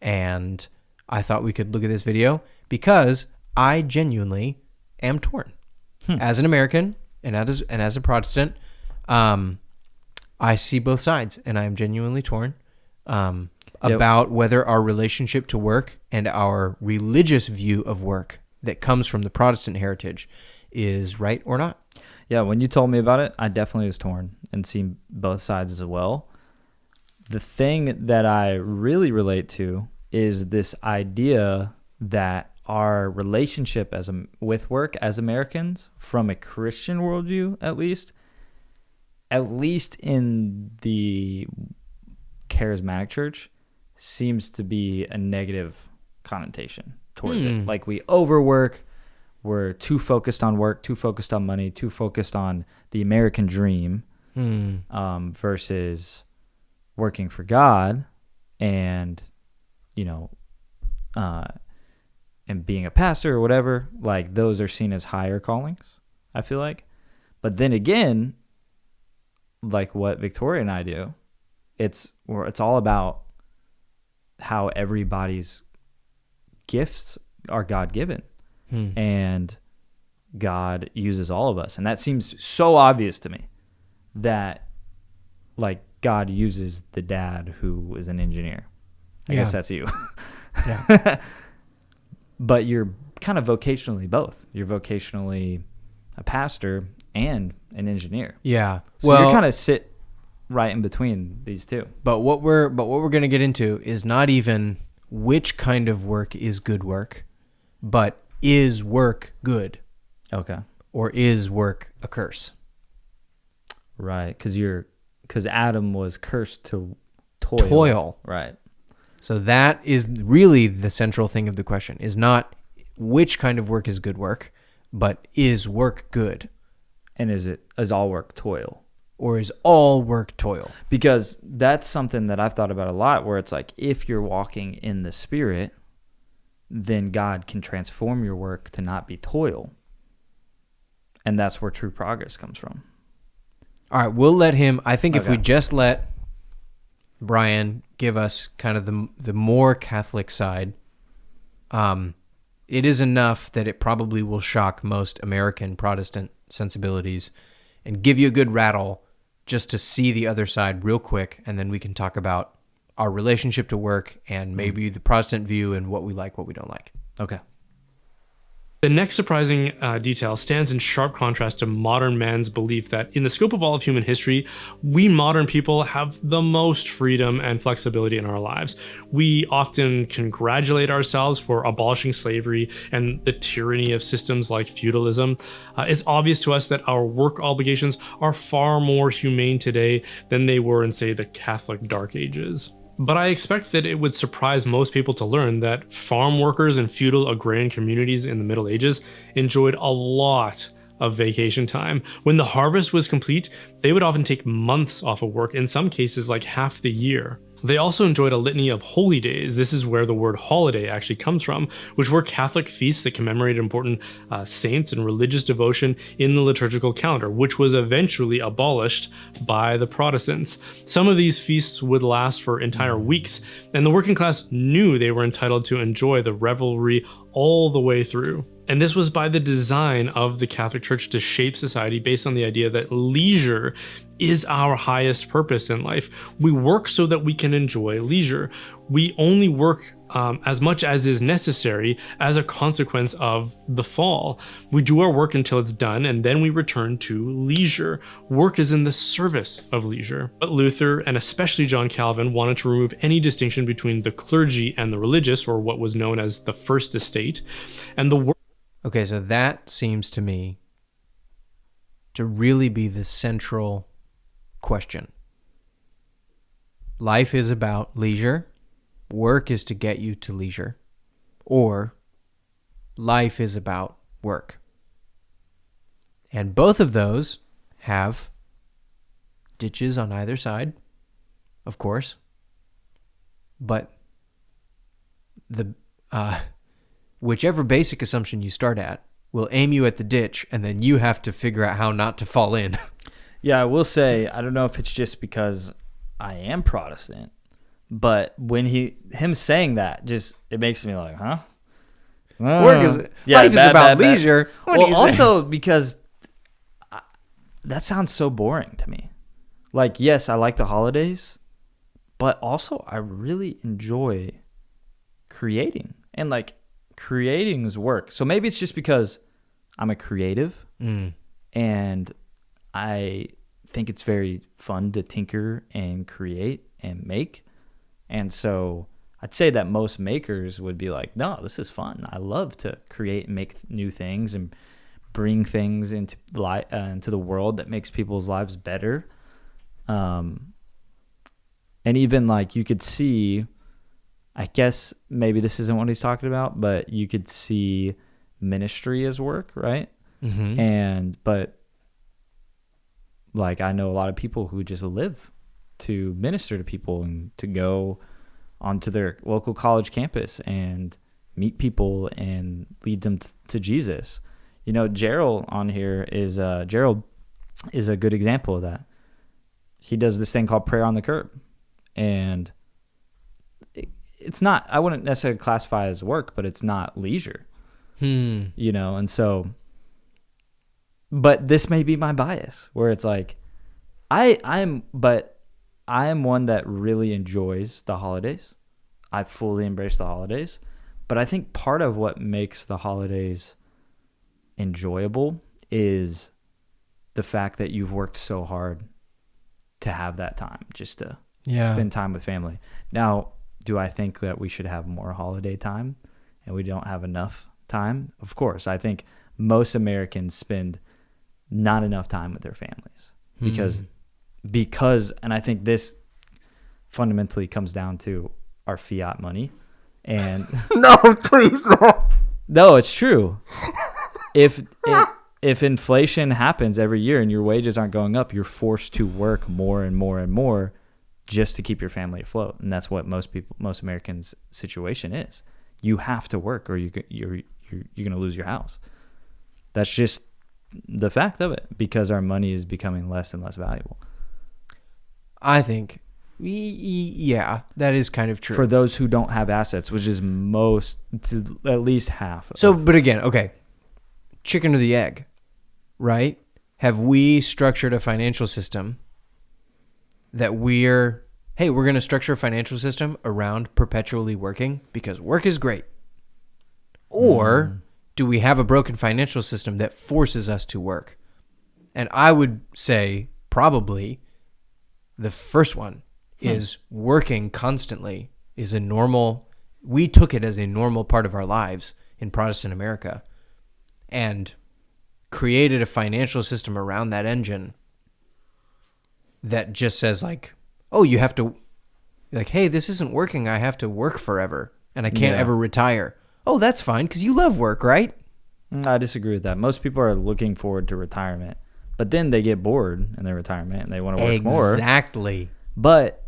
And I thought we could look at this video because I genuinely am torn. As an American and as a Protestant, I see both sides, and I am genuinely torn about whether our relationship to work and our religious view of work that comes from the Protestant heritage is right or not. Yeah, when you told me about it, I definitely was torn and seen both sides as well. The thing that I really relate to is this idea that our relationship with work as Americans, from a Christian worldview at least in the charismatic church, seems to be a negative connotation towards it. Like we overwork, we're too focused on work, too focused on money, too focused on the American dream versus working for God and, and being a pastor or whatever. Like those are seen as higher callings, I feel like. But then again, like what Victoria and I do, it's all about how everybody's gifts are God-given. And God uses all of us. And that seems so obvious to me that like God uses the dad who is an engineer. I guess that's you. Yeah. But you're kind of vocationally both. You're vocationally a pastor and an engineer. Yeah. So you kind of sit right in between these two. But what we're going to get into is not even which kind of work is good work, but is work good? Okay. Or is work a curse? Right, because Adam was cursed to toil. Right. So that is really the central thing of the question, is not which kind of work is good work, but is work good? And is all work toil? Or is all work toil? Because that's something that I've thought about a lot, where it's like, if you're walking in the Spirit, then God can transform your work to not be toil. And that's where true progress comes from. All right, we'll let him. I think if Okay. we just let Brian give us kind of the more Catholic side, it is enough that it probably will shock most American Protestant sensibilities and give you a good rattle just to see the other side real quick, and then we can talk about our relationship to work and maybe the Protestant view and what we like, what we don't like. Okay. The next surprising detail stands in sharp contrast to modern man's belief that in the scope of all of human history, we modern people have the most freedom and flexibility in our lives. We often congratulate ourselves for abolishing slavery and the tyranny of systems like feudalism. It's obvious to us that our work obligations are far more humane today than they were in, say, the Catholic Dark Ages. But I expect that it would surprise most people to learn that farm workers in feudal agrarian communities in the Middle Ages enjoyed a lot of vacation time. When the harvest was complete, they would often take months off of work, in some cases like half the year. They also enjoyed a litany of holy days. This is where the word holiday actually comes from, which were Catholic feasts that commemorated important saints and religious devotion in the liturgical calendar, which was eventually abolished by the Protestants. Some of these feasts would last for entire weeks, and the working class knew they were entitled to enjoy the revelry all the way through. And this was by the design of the Catholic Church to shape society based on the idea that leisure is our highest purpose in life. We work so that we can enjoy leisure. We only work as much as is necessary as a consequence of the fall. We do our work until it's done, and then we return to leisure. Work is in the service of leisure. But Luther, and especially John Calvin, wanted to remove any distinction between the clergy and the religious, or what was known as the First Estate, and the work. Okay, so that seems to me to really be the central question. Life is about leisure. Work is to get you to leisure. Or life is about work. And both of those have ditches on either side, of course. But the whichever basic assumption you start at will aim you at the ditch, and then you have to figure out how not to fall in. Yeah, I will say, I don't know if it's just because I am Protestant, but when him saying that, just it makes me like, huh? Life is bad, about bad. leisure. What Well, do you say? also because that sounds so boring to me. Like, yes, I like the holidays, but also I really enjoy creating, and like creating is work. So maybe it's just because I'm a creative and I think it's very fun to tinker and create and make. And so I'd say that most makers would be like, no, this is fun. I love to create and make new things and bring things into the world that makes people's lives better. And even like you could see, I guess maybe this isn't what he's talking about, but you could see ministry as work, right? Mm-hmm. But like I know a lot of people who just live to minister to people and to go onto their local college campus and meet people and lead them to Jesus. You know, Gerald on here is a good example of that. He does this thing called prayer on the curb, and it's not, I wouldn't necessarily classify as work, but it's not leisure, you know? And so, but this may be my bias where it's like, I am one that really enjoys the holidays. I fully embrace the holidays, but I think part of what makes the holidays enjoyable is the fact that you've worked so hard to have that time just to spend time with family. Now, do I think that we should have more holiday time and we don't have enough time? Of course. I think most Americans spend not enough time with their families because, and I think this fundamentally comes down to our fiat money. And No, please, no. no, it's true. If if inflation happens every year and your wages aren't going up, you're forced to work more and more and more just to keep your family afloat. And that's what most Americans' situation is. You have to work or you're going to lose your house. That's just the fact of it, because our money is becoming less and less valuable. I think, yeah, that is kind of true. For those who don't have assets, which is it's at least half. So, but again, okay, chicken or the egg, right? Have we structured a financial system that we're going to structure a financial system around perpetually working because work is great? Or do we have a broken financial system that forces us to work? And I would say probably the first one is working constantly is a normal, we took it as a normal part of our lives in Protestant America and created a financial system around that engine that just says like, oh, you have to, like, hey, this isn't working. I have to work forever and I can't ever retire. Oh, that's fine because you love work, right? I disagree with that. Most people are looking forward to retirement, but then they get bored in their retirement and they want to work more. Exactly. But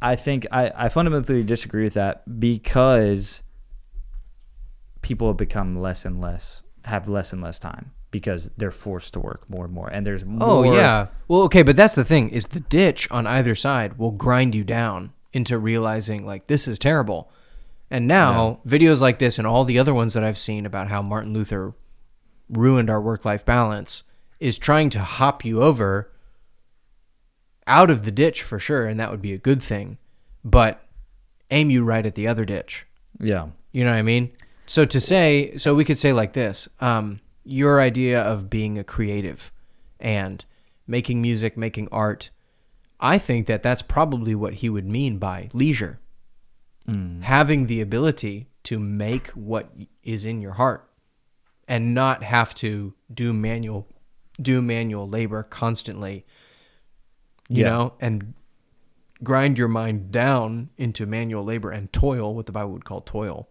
I think I fundamentally disagree with that because people have become have less and less time because they're forced to work more and more. And there's more. Oh, yeah. Well, okay, but that's the thing is the ditch on either side will grind you down into realizing like this is terrible. And now videos like this and all the other ones that I've seen about how Martin Luther ruined our work-life balance is trying to hop you over out of the ditch for sure, and that would be a good thing, but aim you right at the other ditch. Yeah. You know what I mean? So we could say like this, your idea of being a creative and making music, making art, I think that that's probably what he would mean by leisure. Having the ability to make what is in your heart and not have to do manual labor constantly, you know, and grind your mind down into manual labor and toil, what the Bible would call toil.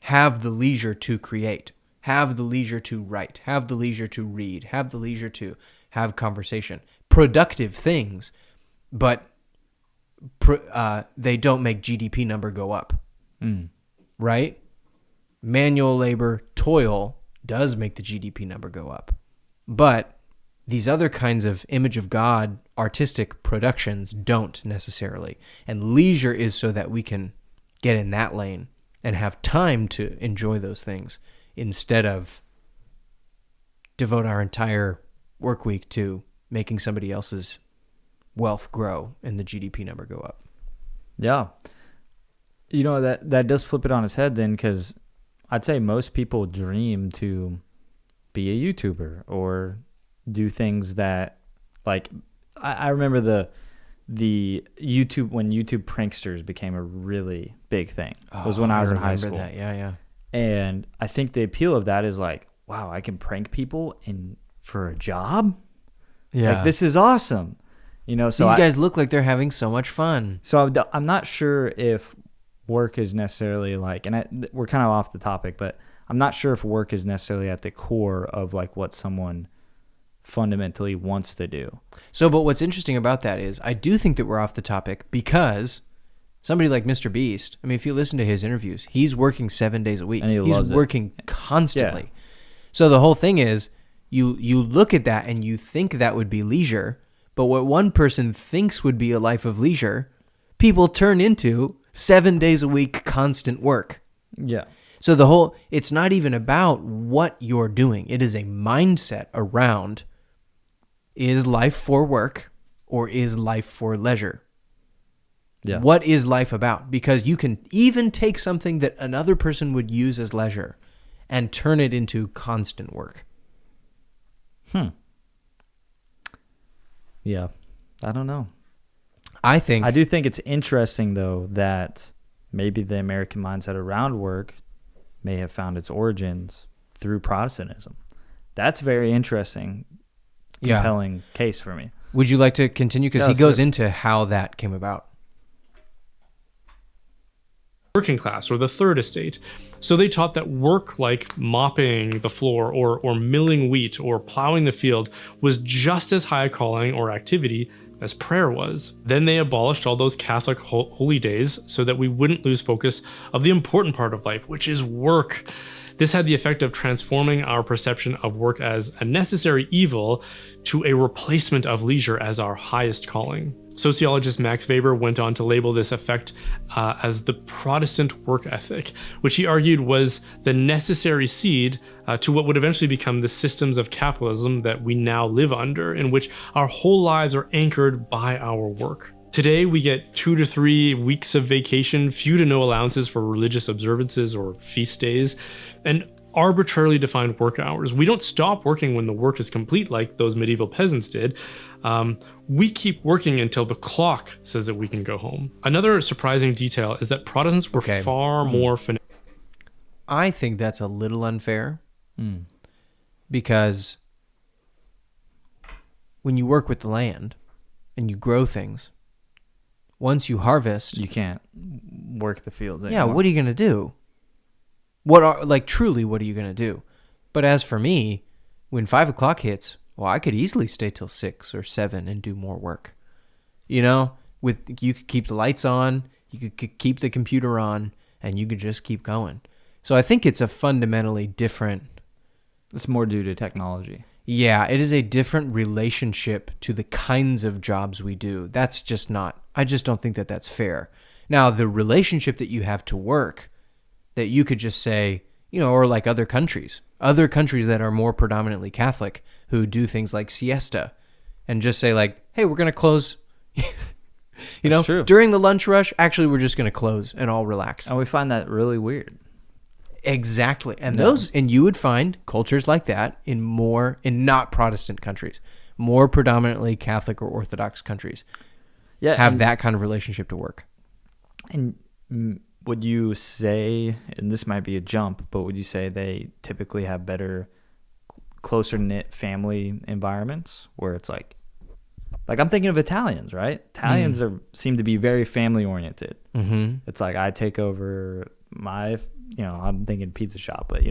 Have the leisure to create, have the leisure to write, have the leisure to read, have the leisure to have conversation, productive things, but they don't make GDP number go up, right? Manual labor, toil does make the GDP number go up. But these other kinds of image of God, artistic productions don't necessarily. And leisure is so that we can get in that lane and have time to enjoy those things instead of devote our entire work week to making somebody else's wealth grow and the GDP number go up. Yeah. You know, that does flip it on its head then, because I'd say most people dream to be a YouTuber or do things that, like, I remember the YouTube, when YouTube pranksters became a really big thing. It was when I was in high school. That. Yeah. And I think the appeal of that is like, wow, I can prank people for a job? Yeah. Like, this is awesome. You know, so these guys look like they're having so much fun. So I'm not sure if work is necessarily like, and we're kind of off the topic, but I'm not sure if work is necessarily at the core of like what someone fundamentally wants to do. So, but what's interesting about that is I do think that we're off the topic because somebody like Mr. Beast, I mean, if you listen to his interviews, he's working 7 days a week. And he's working constantly. Yeah. So the whole thing is you look at that and you think that would be leisure, but what one person thinks would be a life of leisure, people turn into 7 days a week constant work. Yeah. So it's not even about what you're doing. It is a mindset around, is life for work or is life for leisure? Yeah. What is life about? Because you can even take something that another person would use as leisure and turn it into constant work. Yeah. I don't know. I do think it's interesting, though, that maybe the American mindset around work may have found its origins through Protestantism. That's very interesting, compelling case for me. Would you like to continue? Because he goes into how that came about. working class or the third estate. So they taught that work like mopping the floor or milling wheat or plowing the field was just as high a calling or activity as prayer was. Then they abolished all those Catholic holy days so that we wouldn't lose focus of the important part of life, which is work. This had the effect of transforming our perception of work as a necessary evil to a replacement of leisure as our highest calling. Sociologist Max Weber went on to label this effect as the Protestant work ethic, which he argued was the necessary seed to what would eventually become the systems of capitalism that we now live under, in which our whole lives are anchored by our work. Today, we get 2 to 3 weeks of vacation, few to no allowances for religious observances or feast days, and arbitrarily defined work hours. We don't stop working when the work is complete like those medieval peasants did. We keep working until the clock says that we can go home. Another surprising detail is that Protestants were far more fanatical. I think that's a little unfair because when you work with the land and you grow things, once you harvest, You can't work the fields anymore. yeah, what are you going to do? What are you going to do? But as for me, when 5 o'clock hits, well, I could easily stay till 6 or 7 and do more work. You could keep the lights on, you could keep the computer on, and you could just keep going. So I think it's a fundamentally different. It's more due to technology. Yeah, it is a different relationship to the kinds of jobs we do. That's just not, I just don't think that that's fair. Now, the relationship that you have to work, that you could just say, or like other countries that are more predominantly Catholic who do things like siesta and just say like, hey, we're going to close, That's true. during the lunch rush, actually, we're just going to close and all relax. And we find that really weird. Exactly. And and you would find cultures like that in not Protestant countries, more predominantly Catholic or Orthodox countries have that kind of relationship to work. And would you say, and this might be a jump, but would you say they typically have better, closer knit family environments where it's like I'm thinking of Italians, right? Italians seem to be very family oriented. Mm-hmm. It's like I take over my, I'm thinking pizza shop, but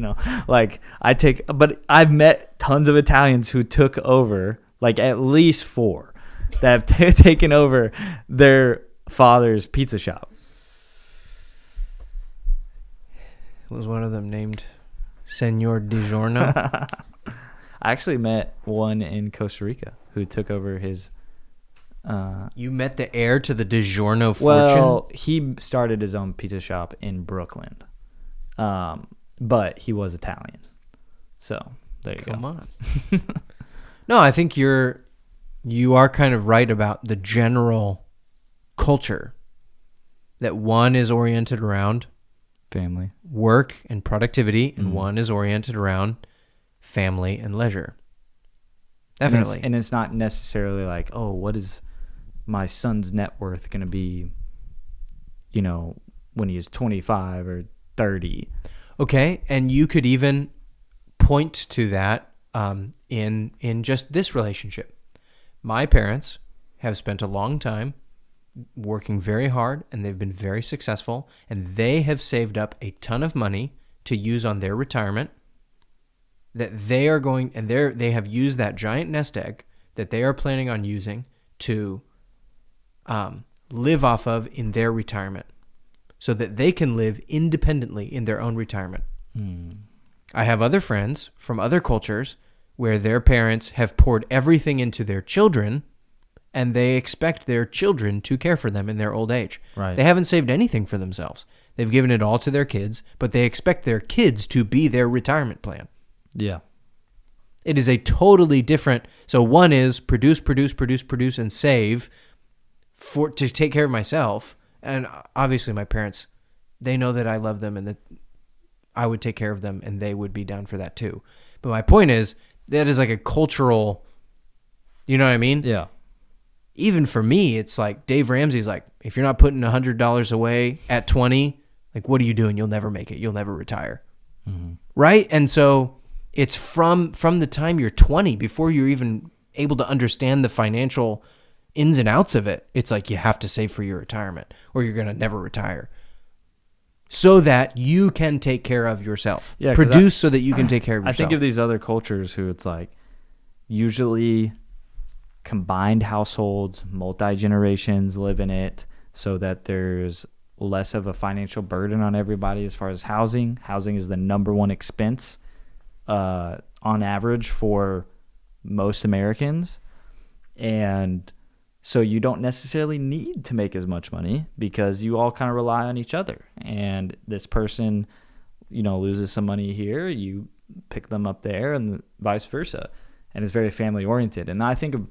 but I've met tons of Italians who took over, like at least 4 that have taken over their father's pizza shop. Was one of them named Senor DiGiorno? I actually met one in Costa Rica who took over his. You met the heir to the DiGiorno fortune? Well, he started his own pizza shop in Brooklyn, but he was Italian. So there you go. Come on. No, I think you are kind of right about the general culture, that one is oriented around Family, work and productivity, and one is oriented around family and leisure. Definitely. And it's not necessarily like, oh, what is my son's net worth going to be, when he is 25 or 30. Okay, and you could even point to that in just this relationship. My parents have spent a long time working very hard, and they've been very successful, and they have saved up a ton of money to use on their retirement, that they are going, and they have used that giant nest egg that they are planning on using to live off of in their retirement, so that they can live independently in their own retirement. I have other friends from other cultures where their parents have poured everything into their children, and they expect their children to care for them in their old age. Right. They haven't saved anything for themselves. They've given it all to their kids, but they expect their kids to be their retirement plan. Yeah. It is a totally different. So one is produce, and save to take care of myself. And obviously my parents, they know that I love them and that I would take care of them, and they would be down for that too. But my point is, that is like a cultural, you know what I mean? Yeah. Even for me, it's like Dave Ramsey's like, if you're not putting $100 away at 20, like, what are you doing? You'll never make it. You'll never retire. Mm-hmm. Right? And so it's from the time you're 20, before you're even able to understand the financial ins and outs of it. It's like, you have to save for your retirement or you're going to never retire. so that you can take care of yourself. Yeah, 'cause Produce so that you can take care of I yourself. think of these other cultures who it's like usually combined households, multi-generations live in it so that there's less of a financial burden on everybody as far as housing. Housing is the number one expense on average for most Americans. And so you don't necessarily need to make as much money because you all kind of rely on each other. And this person, loses some money here, you pick them up there, and vice versa. And it's very family oriented. And I think of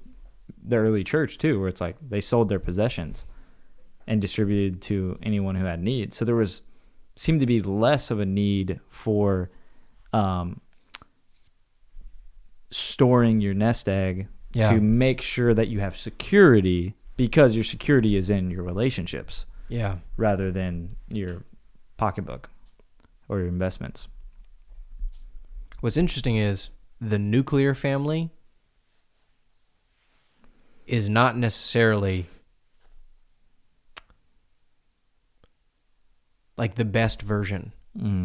the early church too, where it's like they sold their possessions and distributed to anyone who had needs. So there seemed to be less of a need for storing your nest egg to make sure that you have security, because your security is in your relationships rather than your pocketbook or your investments. What's interesting is the nuclear family is not necessarily like the best version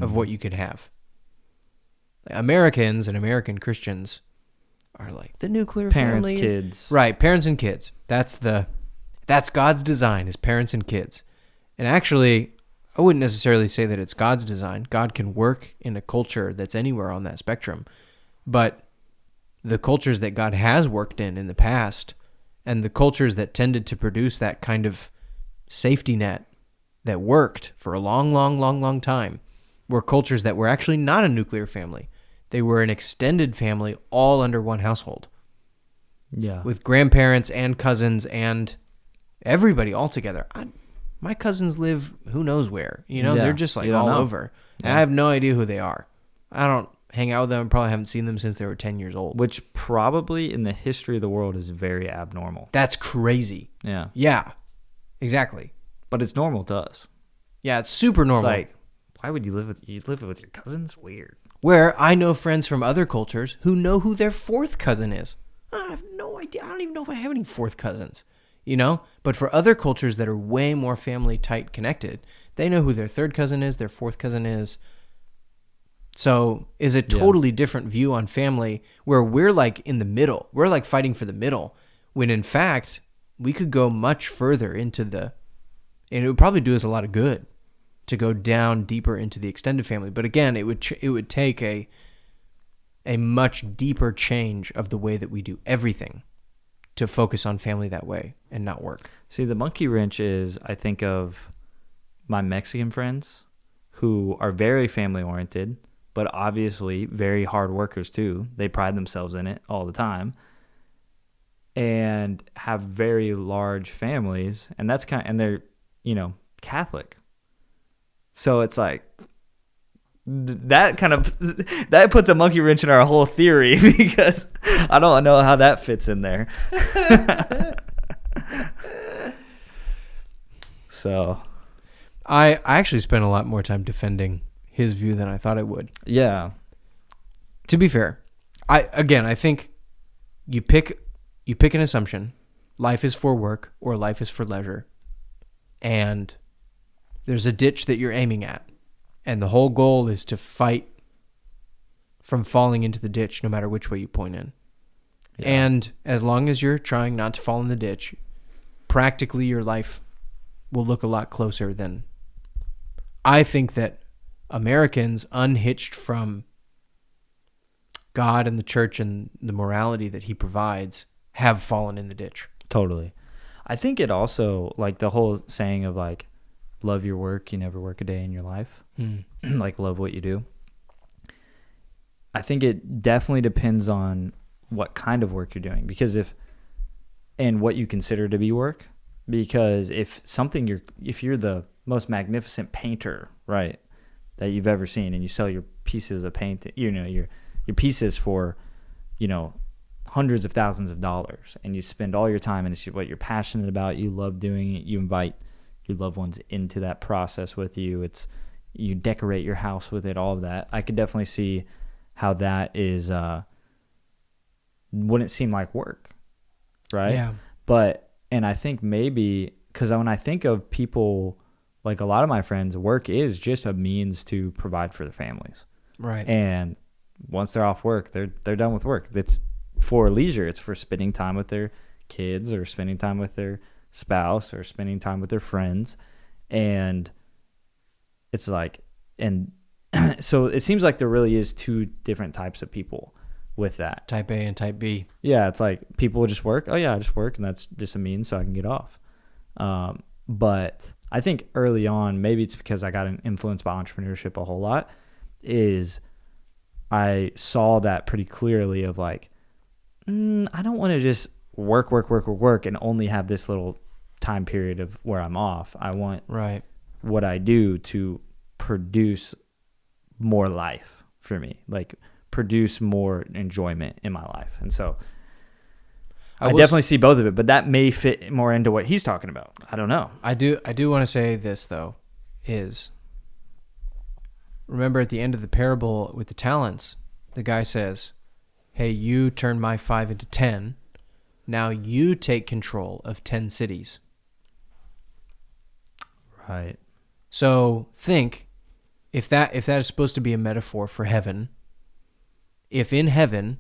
of what you could have. Americans and American Christians are like the nuclear Parents, family. kids. Right, parents and kids. That's God's design, is parents and kids. And actually, I wouldn't necessarily say that it's God's design. God can work in a culture that's anywhere on that spectrum. But the cultures that God has worked in the past, and the cultures that tended to produce that kind of safety net that worked for a long, long, long, long time, were cultures that were actually not a nuclear family. They were an extended family all under one household. Yeah. With grandparents and cousins and everybody all together. My cousins live who knows where. They're just like all over. And I have no idea who they are. I don't hang out with them. Probably haven't seen them since they were 10 years old. Which probably in the history of the world is very abnormal. That's crazy. Yeah. Yeah, exactly. But it's normal to us. Yeah, it's super normal. It's like, why would you live with your cousins? Weird. Where I know friends from other cultures who know who their fourth cousin is. I have no idea. I don't even know if I have any fourth cousins, But for other cultures that are way more family tight connected, they know who their third cousin is, their fourth cousin is. So is a totally different view on family, where we're like in the middle. We're like fighting for the middle, when in fact we could go much further into and it would probably do us a lot of good to go down deeper into the extended family. But again, it would take a much deeper change of the way that we do everything to focus on family that way and not work. See, the monkey wrench is, I think of my Mexican friends who are very family oriented, but obviously very hard workers too. They pride themselves in it all the time and have very large families. And and they're, Catholic. So it's like that puts a monkey wrench in our whole theory, because I don't know how that fits in there. So I actually spent a lot more time defending his view than I thought I would. Yeah. To be fair, I think you pick an assumption. Life is for work or life is for leisure. And there's a ditch that you're aiming at. And the whole goal is to fight from falling into the ditch no matter which way you point in. Yeah. And as long as you're trying not to fall in the ditch, practically your life will look a lot closer than... I think that Americans, unhitched from God and the church and the morality that he provides, have fallen in the ditch. Totally. I think it also, like the whole saying of like, love your work, you never work a day in your life. Like, love what you do. I think it definitely depends on what kind of work you're doing, and what you consider to be work. Because if you're the most magnificent painter, right, that you've ever seen, and you sell your pieces of paint, your pieces for, hundreds of thousands of dollars, and you spend all your time and it's what you're passionate about, you love doing it, you invite your loved ones into that process with you, you decorate your house with it, all of that. I could definitely see how that is wouldn't seem like work, right? Yeah. And I think maybe, because when I think of people like a lot of my friends, work is just a means to provide for their families. Right. And once they're off work, they're done with work. It's for leisure. It's for spending time with their kids or spending time with their spouse or spending time with their friends. And it's like, and so it seems like there really is two different types of people with that. Type A and type B. Yeah, it's like people will just work. Oh yeah, I just work, and that's just a means so I can get off. But I think early on, maybe it's because I got influenced by entrepreneurship a whole lot, is I saw that pretty clearly of like, I don't want to just work and only have this little time period of where I'm off. I want Right. what I do to produce more life for me, like produce more enjoyment in my life. And so I definitely see both of it, but that may fit more into what he's talking about. I don't know. I do want to say this though, is remember at the end of the parable with the talents, the guy says, hey, you turned my 5 into 10. Now you take control of 10 cities. Right. So think, if that is supposed to be a metaphor for heaven, if in heaven,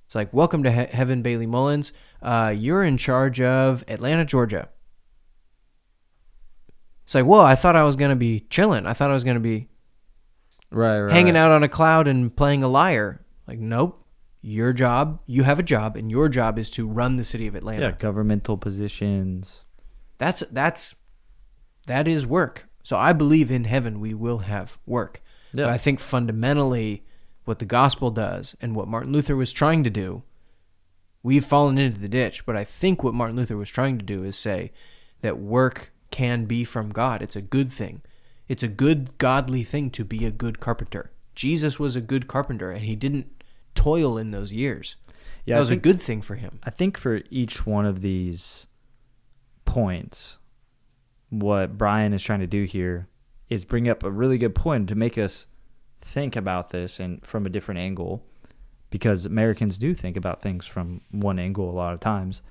it's like, welcome to heaven, Bailey Mullins. You're in charge of Atlanta, Georgia. It's like, whoa, I thought I was going to be chilling. I thought I was going to be hanging out on a cloud and playing a lyre. Like, nope. Your job, you have a job, and your job is to run the city of Atlanta. Yeah, governmental positions. That is work. So I believe in heaven we will have work. Yeah. But I think fundamentally what the gospel does and what Martin Luther was trying to do, we've fallen into the ditch. But I think what Martin Luther was trying to do is say that work can be from God. It's a good thing. It's a good godly thing to be a good carpenter. Jesus was a good carpenter, and he didn't toil in those years. Yeah, that was a good thing for him. I think for each one of these points, what Brian is trying to do here is bring up a really good point to make us think about this and from a different angle, because Americans do think about things from one angle a lot of times.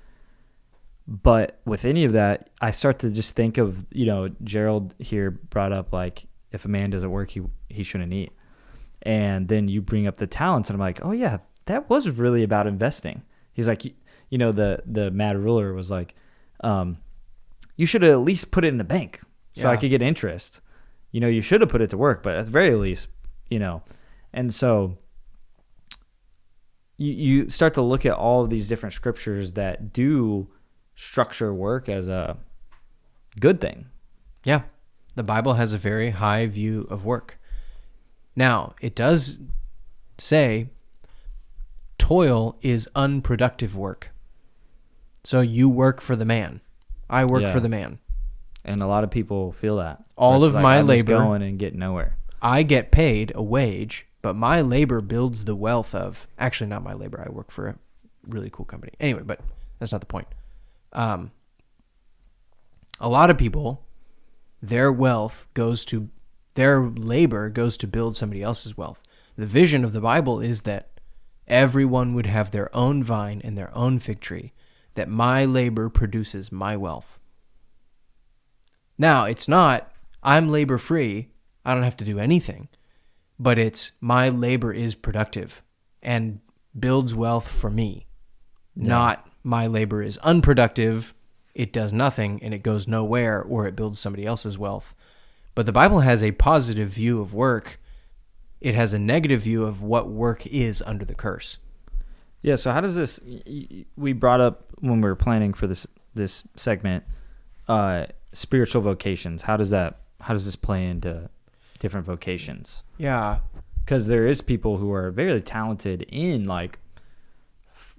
But with any of that, I start to just think of, Gerald here brought up, like, if a man doesn't work, he shouldn't eat. And then you bring up the talents, and I'm like, oh yeah, that was really about investing. He's like, the mad ruler was like, you should have at least put it in the bank so I could get interest. You should have put it to work, but at the very least, And so you start to look at all of these different scriptures that do structure work as a good thing. Yeah. The Bible has a very high view of work. Now, it does say toil is unproductive work. So you work for the man. I work for the man. And a lot of people feel that. All of my labor, going and get nowhere. I get paid a wage, but my labor builds the wealth of, actually not my labor, I work for a really cool company. Anyway, but that's not the point. A lot of people, their labor goes to build somebody else's wealth. The vision of the Bible is that everyone would have their own vine and their own fig tree, that my labor produces my wealth. Now, it's not, I'm labor free, I don't have to do anything, but it's my labor is productive and builds wealth for me, not my labor is unproductive, it does nothing and it goes nowhere, or it builds somebody else's wealth. But the Bible has a positive view of work. It has a negative view of what work is under the curse. Yeah, so how does this, we brought up when we were planning for this segment, spiritual vocations. How does this play into different vocations? Yeah. Because there is people who are very talented in like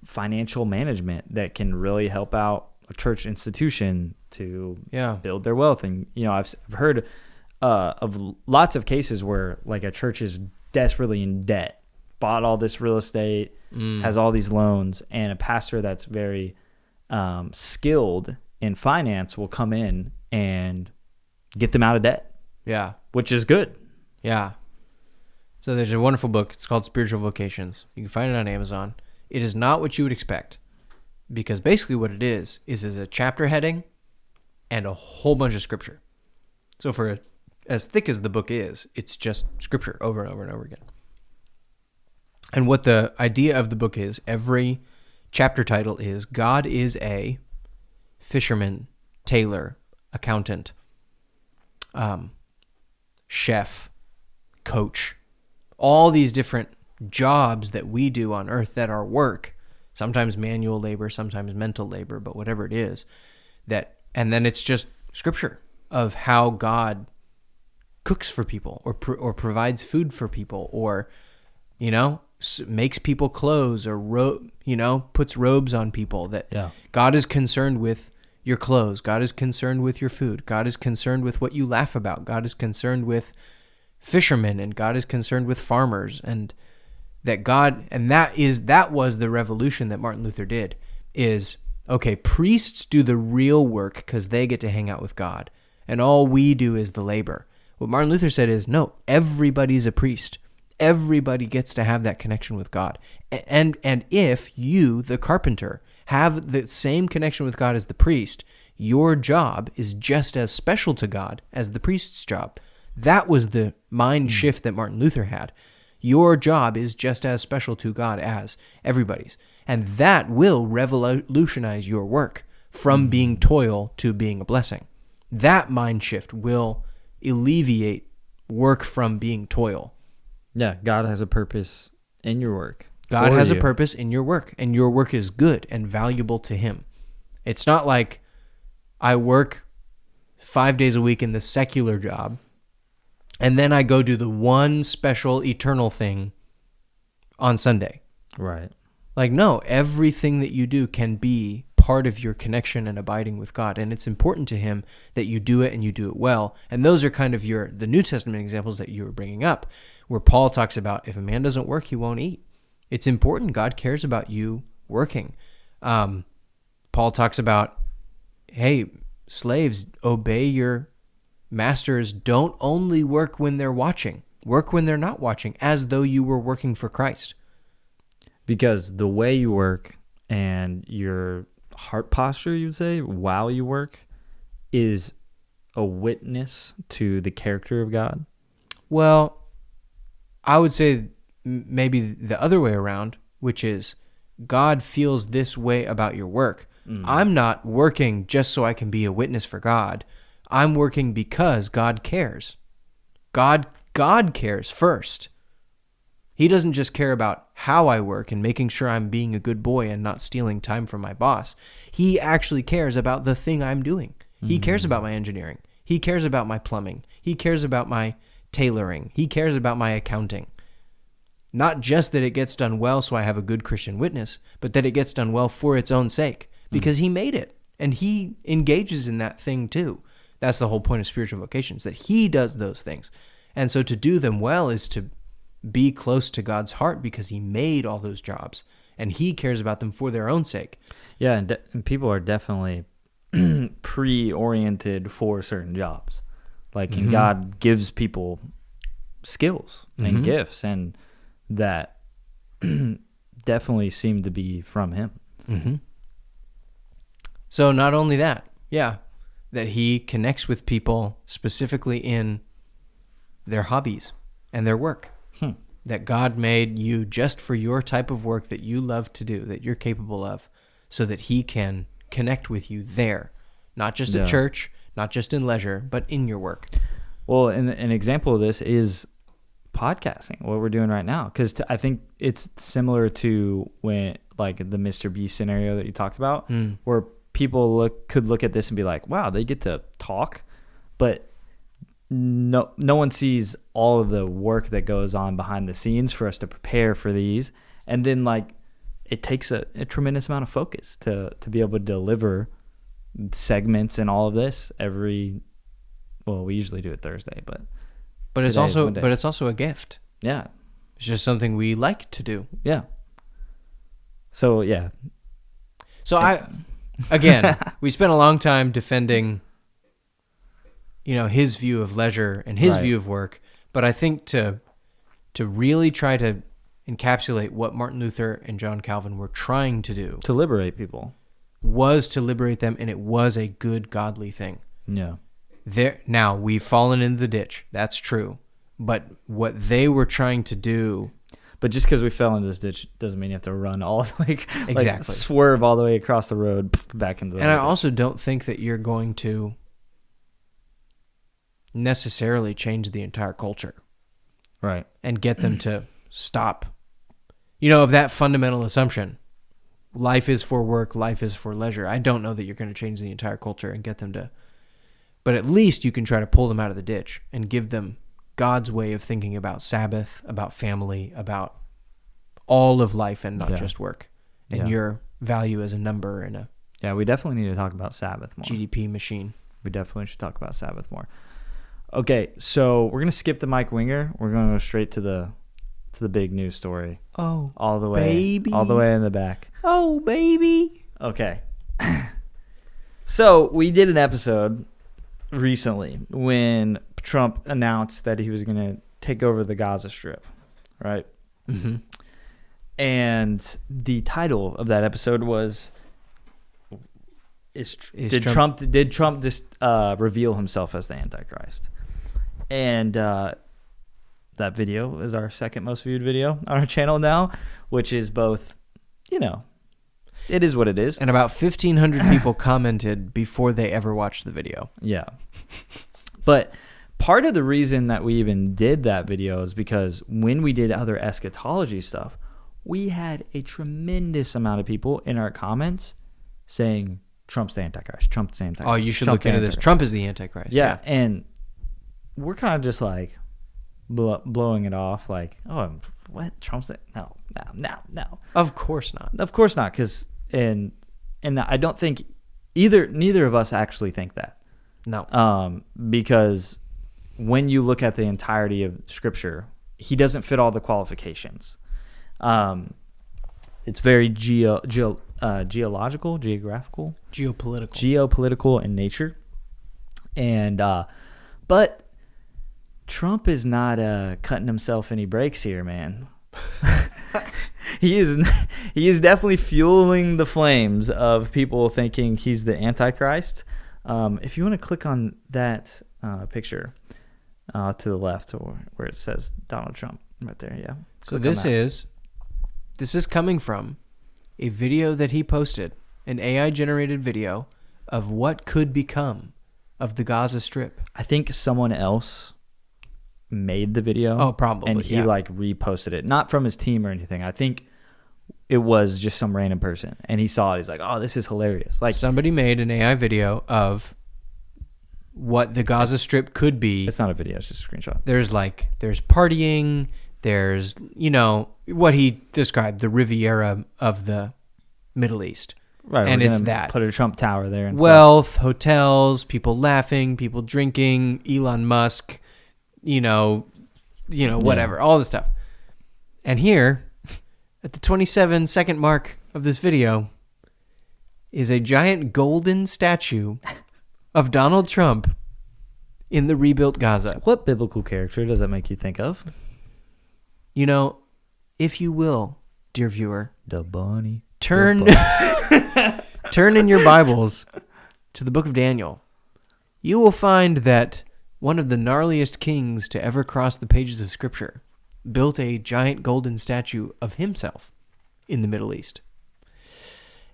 financial management that can really help out a church institution to build their wealth. And, I've heard of lots of cases where like a church is desperately in debt, bought all this real estate, has all these loans, and a pastor that's very skilled in finance will come in and get them out of debt. Yeah. Which is good. Yeah. So there's a wonderful book. It's called Spiritual Vocations. You can find it on Amazon. It is not what you would expect, because basically what it is a chapter heading and a whole bunch of scripture. So for as thick as the book is, it's just scripture over and over and over again. And what the idea of the book is, every chapter title is God is a fisherman, tailor, accountant, chef, coach, all these different jobs that we do on earth that are work, sometimes manual labor, sometimes mental labor, but whatever it is, and then it's just scripture of how God cooks for people or provides food for people, or, makes people clothes, or puts robes on people. That God is concerned with your clothes. God is concerned with your food. God is concerned with what you laugh about. God is concerned with fishermen, and God is concerned with farmers, and that was the revolution that Martin Luther did. Is, okay, priests do the real work because they get to hang out with God, and all we do is the labor. What Martin Luther said is, no, everybody's a priest. Everybody gets to have that connection with God. And if you, the carpenter, have the same connection with God as the priest, your job is just as special to God as the priest's job. That was the mind shift that Martin Luther had. Your job is just as special to God as everybody's. And that will revolutionize your work from being toil to being a blessing. That mind shift will alleviate work from being toil. Yeah, God has a purpose in your work. God has a purpose in your work, and your work is good and valuable to him. It's not like I work 5 days a week in the secular job, and then I go do the one special eternal thing on Sunday. Right. Like, no, everything that you do can be part of your connection and abiding with God. And it's important to him that you do it and you do it well. And those are kind of the New Testament examples that you were bringing up, where Paul talks about if a man doesn't work, he won't eat. It's important. God cares about you working. Paul talks about, hey, slaves, obey your masters. Don't only work when they're watching. Work when they're not watching, as though you were working for Christ. Because the way you work and your heart posture, you would say, while you work, is a witness to the character of God? Well, I would say maybe the other way around, which is God feels this way about your work. I'm not working just so I can be a witness for God. I'm working because God cares. God cares first. He doesn't just care about how I work and making sure I'm being a good boy and not stealing time from my boss. He actually cares about the thing I'm doing. He cares about my engineering. He cares about my plumbing. He cares about my tailoring. He cares about my accounting. Not just that it gets done well so I have a good Christian witness, but that it gets done well for its own sake, because he made it, and he engages in that thing too. That's the whole point of spiritual vocations, that he does those things. And so to do them well is to be close to God's heart, because he made all those jobs and he cares about them for their own sake. Yeah, and people are definitely pre-oriented for certain jobs. Like, and God gives people skills and gifts, and that definitely seem to be from him. So not only that, that he connects with people specifically in their hobbies and their work. That God made you just for your type of work that you love to do, that you're capable of, so that he can connect with you there. Not just at church, not just in leisure, but in your work. Well, and an example of this is podcasting, what we're doing right now. Because I think it's similar to when, like, the Mr. Beast scenario that you talked about, where people could look at this and be like, wow, they get to talk, but no one sees all of the work that goes on behind the scenes for us to prepare for these. And then, like, it takes a tremendous amount of focus to be able to deliver segments and all of this we usually do it Thursday, but it's also a gift. Yeah. It's just something we like to do. Yeah. So, yeah. So again, we spent a long time defending, his view of leisure and his view of work. But I think to really try to encapsulate what Martin Luther and John Calvin were trying to do, to liberate people, was to liberate them, and it was a good, godly thing. Yeah. Now, we've fallen into the ditch. That's true. But what they were trying to do... But just because we fell into this ditch doesn't mean you have to run all like Exactly. swerve all the way across the road back into the And I ditch. also don't think that you're going to necessarily change the entire culture Right. and get them to stop. Of that fundamental assumption, life is for work, life is for leisure. I don't know that you're going to change the entire culture and get them to... But at least you can try to pull them out of the ditch and give them God's way of thinking about Sabbath, about family, about all of life and not just work. And your value as a number in a Yeah, we definitely need to talk about Sabbath more. GDP machine. We definitely should talk about Sabbath more. Okay, so we're gonna skip the Mike Winger. We're gonna go straight to the big news story. Oh, All the way, baby. all the way in the back. Oh, baby. Okay. So we did an episode recently when Trump announced that he was gonna take over the Gaza Strip, right? Mm-hmm. And the title of that episode was Did Trump just reveal himself as the Antichrist? And that video is our second most viewed video on our channel now, which is both, it is what it is. And about 1,500 people commented before they ever watched the video. Yeah. But part of the reason that we even did that video is because when we did other eschatology stuff, we had a tremendous amount of people in our comments saying, Trump's the Antichrist. Trump's the Antichrist. Oh, you should Trump look into this. Antichrist. Trump is the Antichrist. Yeah, and we're kind of just like blowing it off like, oh, what? Trump's the... No. Of course not. Of course not, because... And I don't think neither of us actually think that. No. Because when you look at the entirety of Scripture, he doesn't fit all the qualifications. It's very geographical, geopolitical in nature, and but Trump is not cutting himself any breaks here, man. He is definitely fueling the flames of people thinking he's the Antichrist. If you want to click on that picture to the left, or where it says Donald Trump right there, yeah. So this is coming from a video that he posted, an AI-generated video of what could become of the Gaza Strip. I think someone else made the video. Oh, probably. And he yeah. reposted it, not from his team or anything. I think it was just some random person, and he saw it. He's like, "Oh, this is hilarious!" Like somebody made an AI video of what the Gaza Strip could be. It's not a video; it's just a screenshot. There's partying. There's what he described, the Riviera of the Middle East. Right, and it's gonna that put a Trump Tower there and wealth, hotels, people laughing, people drinking, Elon Musk, whatever, all this stuff. And here, at the 27-second mark of this video, is a giant golden statue of Donald Trump in the rebuilt Gaza. What biblical character does that make you think of? If you will, dear viewer, the bunny. Turn in your Bibles to the book of Daniel. You will find that one of the gnarliest kings to ever cross the pages of Scripture built a giant golden statue of himself in the Middle East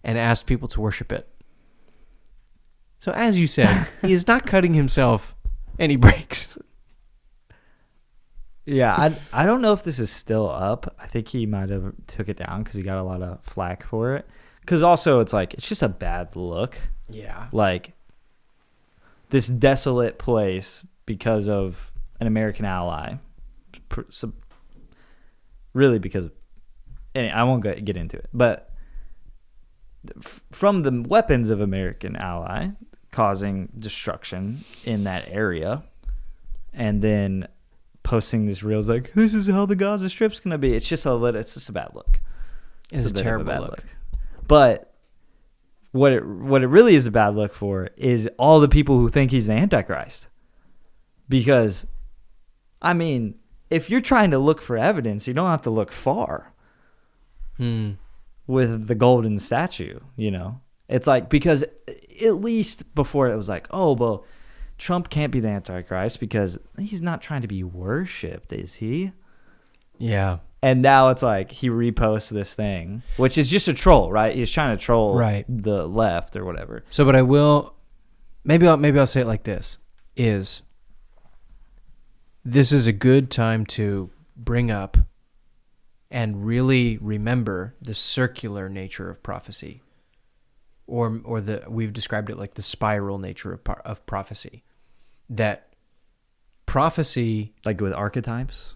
and asked people to worship it. So as you said, he is not cutting himself any breaks. Yeah, I don't know if this is still up. I think he might have took it down because he got a lot of flack for it. Because also it's just a bad look. Yeah. Like this desolate place because of an American ally. Really because of... Anyway, I won't get into it. But from the weapons of American ally causing destruction in that area, and then posting these reels like, this is how the Gaza Strip's gonna be. It's just a bad look. It's a bit of terrible bad look. But what it really is a bad look for is all the people who think he's the Antichrist. Because, if you're trying to look for evidence, you don't have to look far. With the golden statue, It's because at least before it was like, oh, well, Trump can't be the Antichrist because he's not trying to be worshipped, is he? Yeah. And now it's like he reposts this thing, which is just a troll, right? He's trying to troll the left or whatever. So, but I will, maybe I'll say it like this: this is a good time to bring up and really remember the circular nature of prophecy, or we've described it like the spiral nature of prophecy. That prophecy, like with archetypes.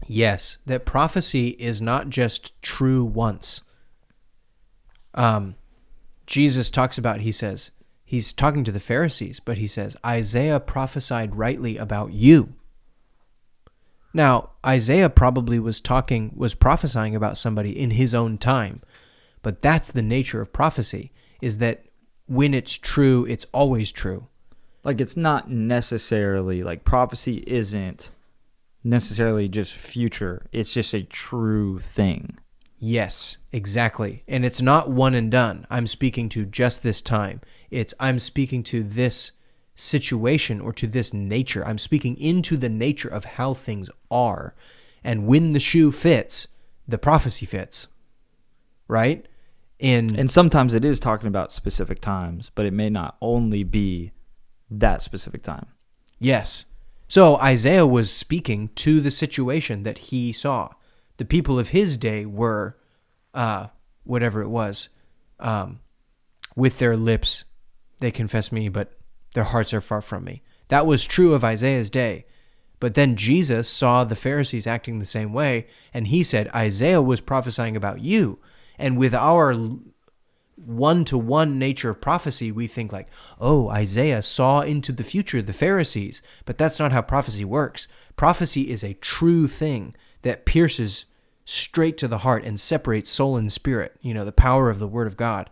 Yes, that prophecy is not just true once. Jesus talks about, he says, he's talking to the Pharisees, but he says, Isaiah prophesied rightly about you. Now, Isaiah probably was prophesying about somebody in his own time, but that's the nature of prophecy, is that when it's true, it's always true. Like, it's not necessarily, like, prophecy isn't necessarily just future. It's just a true thing. Yes, exactly. And it's not one and done. I'm speaking to just this time. I'm speaking to this situation or to this nature. I'm speaking into the nature of how things are. And when the shoe fits, the prophecy fits. Right? And sometimes it is talking about specific times, but it may not only be that specific time. Yes. So Isaiah was speaking to the situation that he saw. The people of his day were, whatever it was, with their lips they confess me, but their hearts are far from me. That was true of Isaiah's day. But then Jesus saw the Pharisees acting the same way, and he said, Isaiah was prophesying about you. And with our one-to-one nature of prophecy, we think like, oh, Isaiah saw into the future, the Pharisees. But that's not how prophecy works. Prophecy is a true thing that pierces straight to the heart and separates soul and spirit, the power of the Word of God.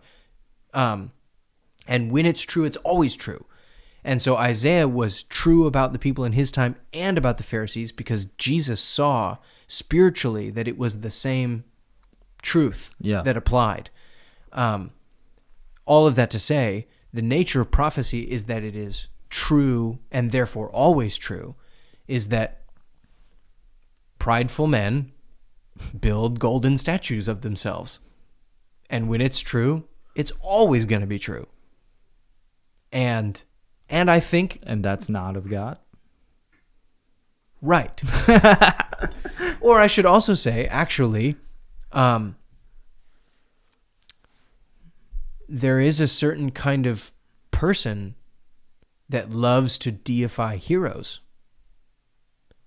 And when it's true, it's always true. And so Isaiah was true about the people in his time and about the Pharisees because Jesus saw spiritually that it was the same truth that applied. All of that to say, the nature of prophecy is that it is true and therefore always true, is that prideful men build golden statues of themselves. And when it's true, it's always going to be true. And I think... And that's not of God? Right. Or I should also say, actually, there is a certain kind of person that loves to deify heroes.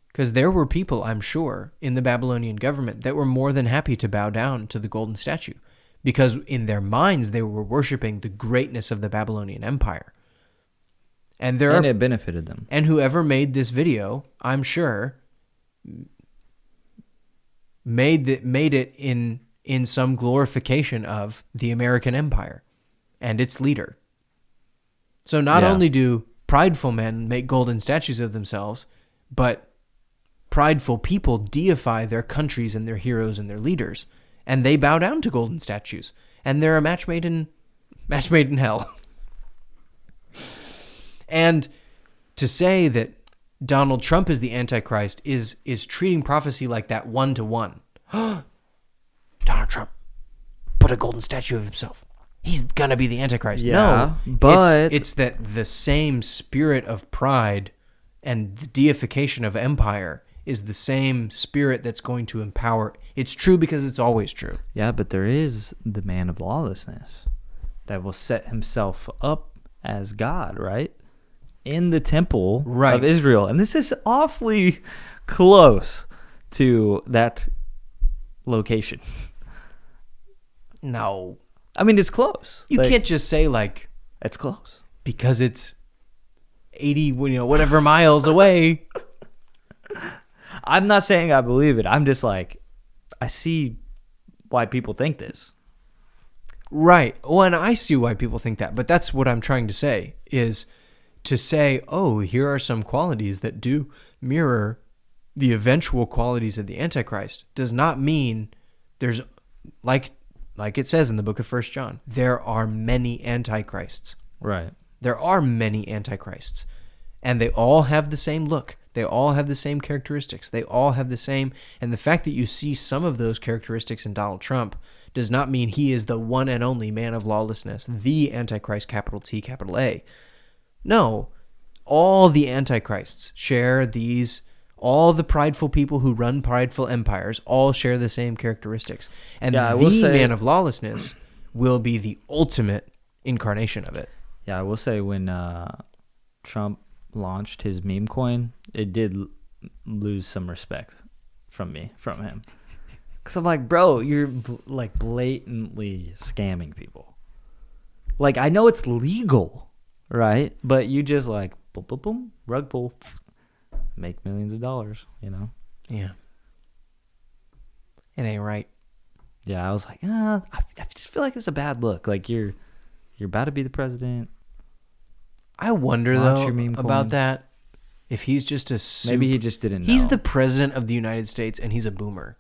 Because there were people, I'm sure, in the Babylonian government that were more than happy to bow down to the golden statue. Because in their minds, they were worshiping the greatness of the Babylonian Empire. And it benefited them. And whoever made this video, I'm sure, made it in some glorification of the American Empire and its leader. So not only do prideful men make golden statues of themselves, but prideful people deify their countries and their heroes and their leaders, and they bow down to golden statues, and they're a match made in hell. And to say that Donald Trump is the Antichrist is treating prophecy like that one-to-one. Donald Trump put a golden statue of himself. He's going to be the Antichrist. Yeah, no, but... It's that the same spirit of pride and the deification of empire is the same spirit that's going to empower. It's true because it's always true. Yeah, but there is the man of lawlessness that will set himself up as God, right? In the temple of Israel. And this is awfully close to that location. No. I mean, it's close. You can't just say like... It's close. Because it's 80, whatever miles away. I'm not saying I believe it. I'm just like, I see why people think this. Right. Well, and I see why people think that. But that's what I'm trying to say, is to say, oh, here are some qualities that do mirror the eventual qualities of the Antichrist does not mean there's, like it says in the book of 1 John, there are many Antichrists. Right. There are many Antichrists. And they all have the same look. They all have the same characteristics. They all have the same. And the fact that you see some of those characteristics in Donald Trump does not mean he is the one and only man of lawlessness, the Antichrist, capital T, capital A. No, all the Antichrists share these. All the prideful people who run prideful empires all share the same characteristics. And the man of lawlessness will be the ultimate incarnation of it. Yeah, I will say when Trump launched his meme coin, it did lose some respect from him. Because I'm like, bro, you're like blatantly scamming people. Like, I know it's legal, right? But you just like, boom, boom, boom, rug pull, make millions of dollars, you know? Yeah. It ain't right. Yeah, I was like, I just feel like it's a bad look. Like, you're about to be the president. I wonder, though, about that. If he's just a... Maybe he just didn't know. He's the president of the United States, and he's a boomer.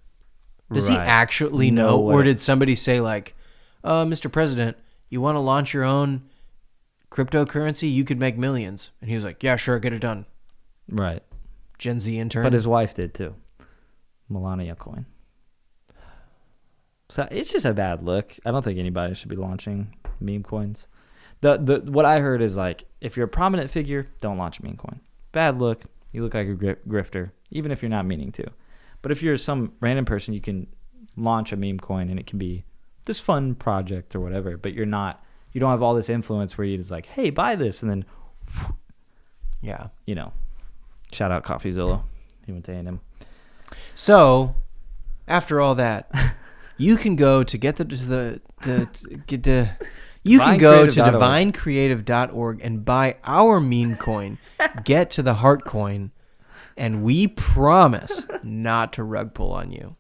Does he Right. actually know? Or did somebody say, like, Mr. President, you want to launch your own cryptocurrency? You could make millions. And he was like, yeah, sure, get it done. Right. Gen Z intern. But his wife did, too. Melania coin. So it's just a bad look. I don't think anybody should be launching meme coins. The what I heard is like, if you're a prominent figure, don't launch a meme coin. Bad look. You look like a grifter, even if you're not meaning to. But if you're some random person, you can launch a meme coin and it can be this fun project or whatever. But you don't have all this influence where you're just like, hey, buy this, and then, yeah, shout out CoffeeZilla. He went to A&M. So, after all that, you can go to you can go to divinecreative.org and buy our meme coin, get to the heart coin, and we promise not to rug pull on you.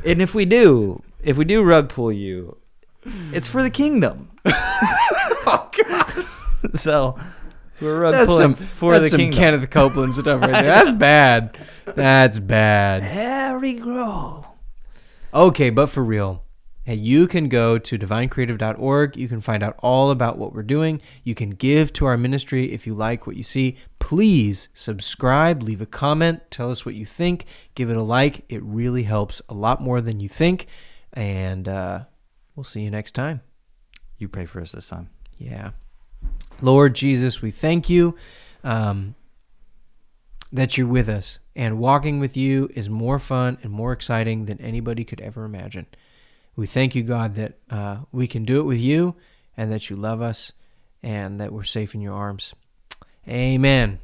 And if we do rug pull you, it's for the kingdom. Oh gosh. So we're rug pulling for the kingdom. That's some Kenneth Copeland stuff right there. That's bad. That's bad. Harry Grove. Okay, but for real. Hey, you can go to divinecreative.org. You can find out all about what we're doing. You can give to our ministry if you like what you see. Please subscribe, leave a comment, tell us what you think, give it a like. It really helps a lot more than you think. And we'll see you next time. You pray for us this time. Yeah. Lord Jesus, we thank you that you're with us. And walking with you is more fun and more exciting than anybody could ever imagine. We thank you, God, that we can do it with you and that you love us and that we're safe in your arms. Amen.